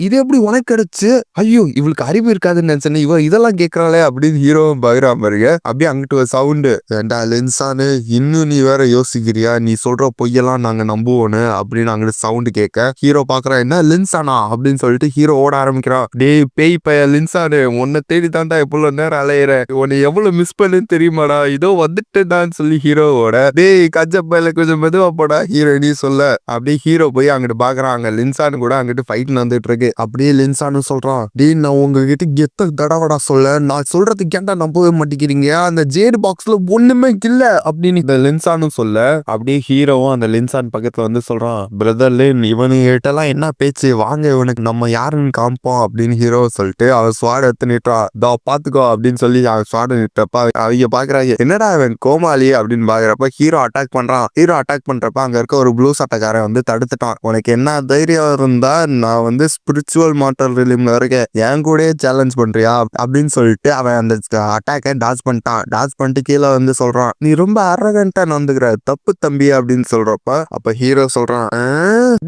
Speaker 2: இது எப்படி உனக்கு கிடைச்சு, ஐயோ இவளுக்கு அறிவு இருக்காதுன்னு நினைச்சேன், இவ இதெல்லாம் கேட்கறாளே அப்படின்னு ஹீரோவும் பகிராம பாருங்க. அப்படியே அங்கிட்டு ஒரு சவுண்டு, ஏண்டா லென்ஸானு, இன்னும் நீ வேற யோசிக்கிறியா, நீ சொல்ற பொய்யெல்லாம் நாங்க நம்புவோன்னு அப்படின்னு அங்கிட்டு சவுண்டு கேட்க ஹீரோ பாக்குறான், என்ன லென்ஸானா அப்படின்னு சொல்லிட்டு ஹீரோ ஓட ஆரம்பிக்கிறான். டேய் பேய் பைய லின்சானு, உன்னை தேடி தாண்டா எவ்வளவு நேரம் அலையிற, உன்னை எவ்வளவு மிஸ் பண்ணுன்னு தெரியுமாடா, இதோ வந்துட்டுதான் சொல்லி ஹீரோவோட, டேய் கஜ பையில கொஞ்சம் மெதுவா போடா ஹீரோயினி சொல்ல. அப்படியே ஹீரோ போய் அங்கிட்டு பாக்குறாங்க, லின்சானு கூட அங்கிட்டு ஃபைட் நடந்துட்டு இருக்கு. அப்படியே லின்சானு சொல்றான், டேய் நான் உங்ககிட்ட எத்த தடவடா சொல்ல, நான் சொல்றதுக்கு ஏன்டா நம்பவே மாட்டேங்கிறீங்க, அந்த ஜேடு பாக்ஸ்ல ஒண்ணுமே இல்ல அப்படின்னு இந்த லின்சானு சொல்ல. அப்படியே ஹீரோவும் அந்த லின்சான் பக்கத்துல வந்து சொல்றான், பிரதர் லின், இவனுகிட்டலாம் என்ன பேச்சு, வாங்க இவனுக்கு நம்ம யாருன்னு காமிப்போம் அப்படின்னு ஹீரோ சொல்லிட்டு அவன் ஸ்வாட் எடுத்து நிட்டா, தோ பாத்துக்கோ அப்படின்னு சொல்லி அவன் ஸ்வாட் நிட்டப்ப அவங்க பாக்குறாங்க, என்னடா அவன் கோமாளி அப்படின்னு பாக்குறப்ப ஹீரோ அட்டாக் பண்றான். ஹீரோ அட்டாக் பண்றப்ப அங்க இருக்க ஒரு ப்ளூ சட்டக்காரன் வந்து தடுத்துட்டான். உனக்கு என்ன தைரியம் இருந்தா நான் வந்து ஸ்பிரிச்சுவல் மார்டல் ரிலிம்ல இருக்கேன், என் கூட சேலஞ்ச் பண்றியா அப்படின்னு சொல்லிட்டு அவன் அந்த அட்டாக்கை டாச் பண்ணிட்டான். டாச் பண்ணிட்டு கீழே வந்து சொல்றான், நீ ரொம்ப அரகண்டா நடந்துக்கிற, தப்பு தம்பி அப்படின்னு சொல்றப்ப அப்ப ஹீரோ சொல்றான்,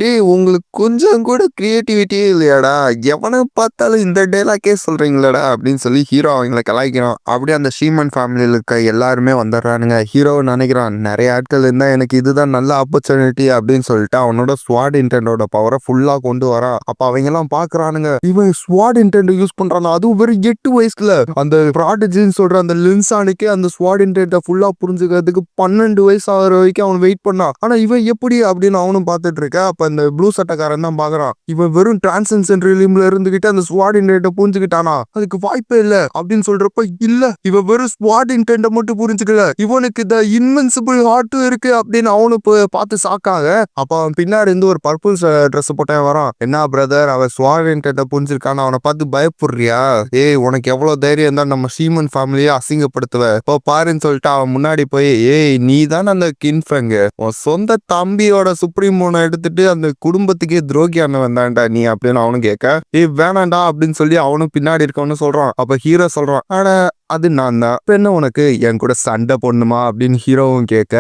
Speaker 2: டேய் உங்களுக்கு கொஞ்சம் கூட கிரியேட்டிவிட்டியே இல்லையாடா, எவனை பார்த்தாலும் இந்த டைலாக்கே சொல்றீங்களடா அப்படின்னு சொல்லி ஹீரோ அவங்களை கலாய்க்கிறான். அப்படியே அந்த ஷீமன் ஃபேமிலியில இருக்க எல்லாருமே வந்துடுறானுங்க. ஹீரோ நினைக்கிறான், நிறைய ஆட்கள் இருந்தா எனக்கு இதுதான் நல்ல ஆப்பர்ச்சுனிட்டி அப்படின்னு சொல்லிட்டு அவனோட ஸ்வாட் இன்டென்டோட பவரை ஃபுல்லா கொண்டு வரான். அப்ப அவங்க எல்லாம் பாக்குறானுங்க, இவன் ஸ்வாட் இன்டென்ட் யூஸ் பண்றான், அதுவும் வெறும் 8 வயசுல. அந்த ப்ராடஜின்னு சொல்ற அந்த லின்சானுக்கு அந்த ஸ்வாட் இன்டென்ட்டை ஃபுல்லா புரிஞ்சுக்கிறதுக்கு 12 வயசு ஆகிற வரைக்கும் அவன் வெயிட் பண்ணான். ஆனா இவன் எப்படி அப்படின்னு அவனும் பார்த்துட்டு இருக்க. அப்ப அந்த ப்ளூ சட்டக்காரன் தான் பாக்குறான், இவன் வெறும் டிரான்சென்சென்ட் ரிலிம்ல இருந்துகிட்டு அந்த
Speaker 1: அந்த ஸ்வாட் இன்டென்ட்டை புரிஞ்சுக்கிட்டானா? அதுக்கு வாய்ப்பே இல்ல அப்படின்னு சொல்றப்ப, இல்ல இவ வெறும் ஸ்வாட் இன்டென்ட்டை மட்டும் புரிஞ்சுக்கல, இவனுக்கு த இன்வின்சிபிள் ஹார்ட்டும் இருக்கு அப்படின்னு அவனு பார்த்து சாக்காக. அப்ப அவன் பின்னாடி இருந்து ஒரு பர்பிள் ட்ரெஸ் போட்டேன் வரான். என்ன பிரதர், அவன் ஸ்வாட் இன்டென்ட்டை புரிஞ்சிருக்கான, அவனை பார்த்து பயப்படுறியா? ஏய் உனக்கு எவ்வளவு தைரியம் இருந்தா நம்ம சீமன் ஃபேமிலியை அசிங்கப்படுத்துவ? இப்போ பாருன்னு சொல்லிட்டு அவன் முன்னாடி போய், ஏய் நீ தானே அந்த கின்ஃபெங், உன் சொந்த தம்பியோட சுப்ரீம் மோனை எடுத்துட்டு அந்த குடும்பத்துக்கே துரோகியான வந்தான்டா நீ அப்படின்னு அவனும் கேட்க, ஏய் வேணாண்டா அப்படின்னு சொல்லி அவனும் பின்னாடி இருக்கவனு சொல்றான். அப்ப ஹீரோ சொல்றான், ஆனா அது நான் தான். இப்ப என்ன உனக்கு என் கூட சண்டை போடணுமா அப்படின்னு ஹீரோவும் கேட்க,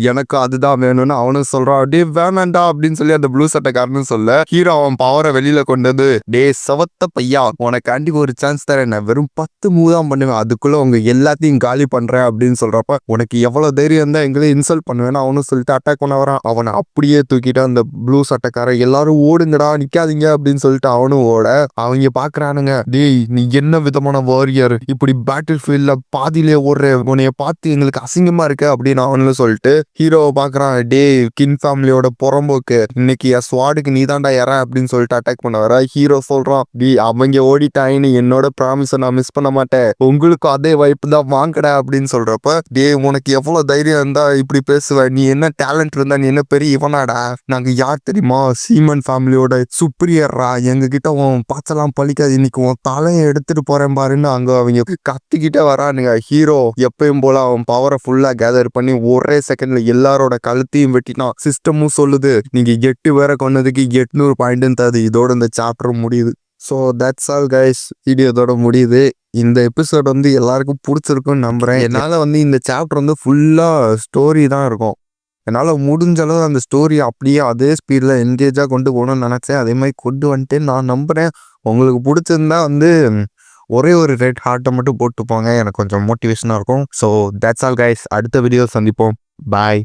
Speaker 1: எனக்கு அதுதான் வேணும்னு அவனும் சொல்றான். அப்படியே வேணாண்டா அப்படின்னு சொல்லி அந்த ப்ளூ சட்டைக்காரனும் சொல்ல, ஹீரோ அவன் பவரை வெளியில கொண்டது, டே சவத்த பையா உனக்காண்டி ஒரு சான்ஸ் தரேன், நான் வெறும் 10 மூவ் தான் பண்ணுவேன், அதுக்குள்ள உங்க எல்லாத்தையும் காலி பண்றேன் அப்படின்னு சொல்றப்ப, உனக்கு எவ்வளவு தைரியம் இருந்தா எங்களே இன்சல்ட் பண்ணுவேன்னு அவனும் சொல்லிட்டு அட்டாக் பண்ண வரான். அவனை அப்படியே தூக்கிட்டு அந்த ப்ளூ சட்டைக்காரன், எல்லாரும் ஓடுங்கடா நிக்காதீங்க அப்படின்னு சொல்லிட்டு அவனும் ஓட, அவங்க பாக்குறானுங்க, டேய் நீ என்ன விதமான வாரியர், இப்படி பேட்டில் ஃபீல்ட்ல பாதியிலே ஓடுற, உன்னைய பார்த்து எங்களுக்கு அசிங்கமா இருக்கு அப்படின்னு அவனு சொல்லிட்டு ஹீரோவை பாக்குறான். டே கின் ஃபேமிலியோட புறம்போக்கு, இன்னைக்கு என் ஸ்வாடுக்கு நீ தாண்டா ஏற அப்படின்னு சொல்லிட்டு அட்டாக் பண்ண வர. ஹீரோ சொல்றான், டி அவங்க ஓடிட்டாயின்னு என்னோட ப்ராமிஸை நான் மிஸ் பண்ண மாட்டேன், உங்களுக்கும் அதே வாய்ப்பு தான் வாங்கடா அப்படின்னு சொல்றப்ப, டே உனக்கு எவ்வளவு தைரியம் இருந்தா இப்படி பேசுவ, நீ என்ன டேலண்ட் இருந்தா நீ என்ன பெரிய இவனாடா, நாங்க யார் தெரியுமா, சீமன் ஃபேமிலியோட சுப்ரியர்ரா, எங்க கிட்ட உன் பாச்செல்லாம் பழிக்காது, இன்னைக்கு உன் தலையை எடுத்துட்டு போறேன் பாருன்னு அங்க அவங்க கத்திக்கிட்டே வரானுங்க. ஹீரோ எப்பயும் போல அவன் பவரை ஃபுல்லா கேதர் பண்ணி ஒரே செகண்ட்ல எல்லாரோட கழுத்தையும் வெட்டினான். சிஸ்டமும் சொல்லுது, நீங்க 8 பேரை கொன்னதுக்கு 800 பாயிண்ட் தருது. இதோட இந்த சாப்டர் முடியுது. So that's all guys, video இதோட முடியுது. இந்த எபிசோட் எல்லாருக்கும் பிடிச்சிருக்குன்னு நம்புறேன். என்னால இந்த சாப்டர் ஃபுல்லா ஸ்டோரி தான் இருக்கும். என்னால் முடிஞ்ச அளவு அந்த ஸ்டோரி அப்படியே அதே ஸ்பீடில் என்கேஜாக கொண்டு போகணும்னு நினச்சேன். அதே மாதிரி கொண்டு வந்துட்டு நான் நம்புகிறேன். உங்களுக்கு பிடிச்சிருந்தா ஒரே ஒரு ரெட் ஹார்ட்டை மட்டும் போட்டு போங்க, எனக்கு கொஞ்சம் மோட்டிவேஷனாக இருக்கும். ஸோ தட்ஸ் ஆல் கைஸ், அடுத்த வீடியோ சந்திப்போம். பாய்.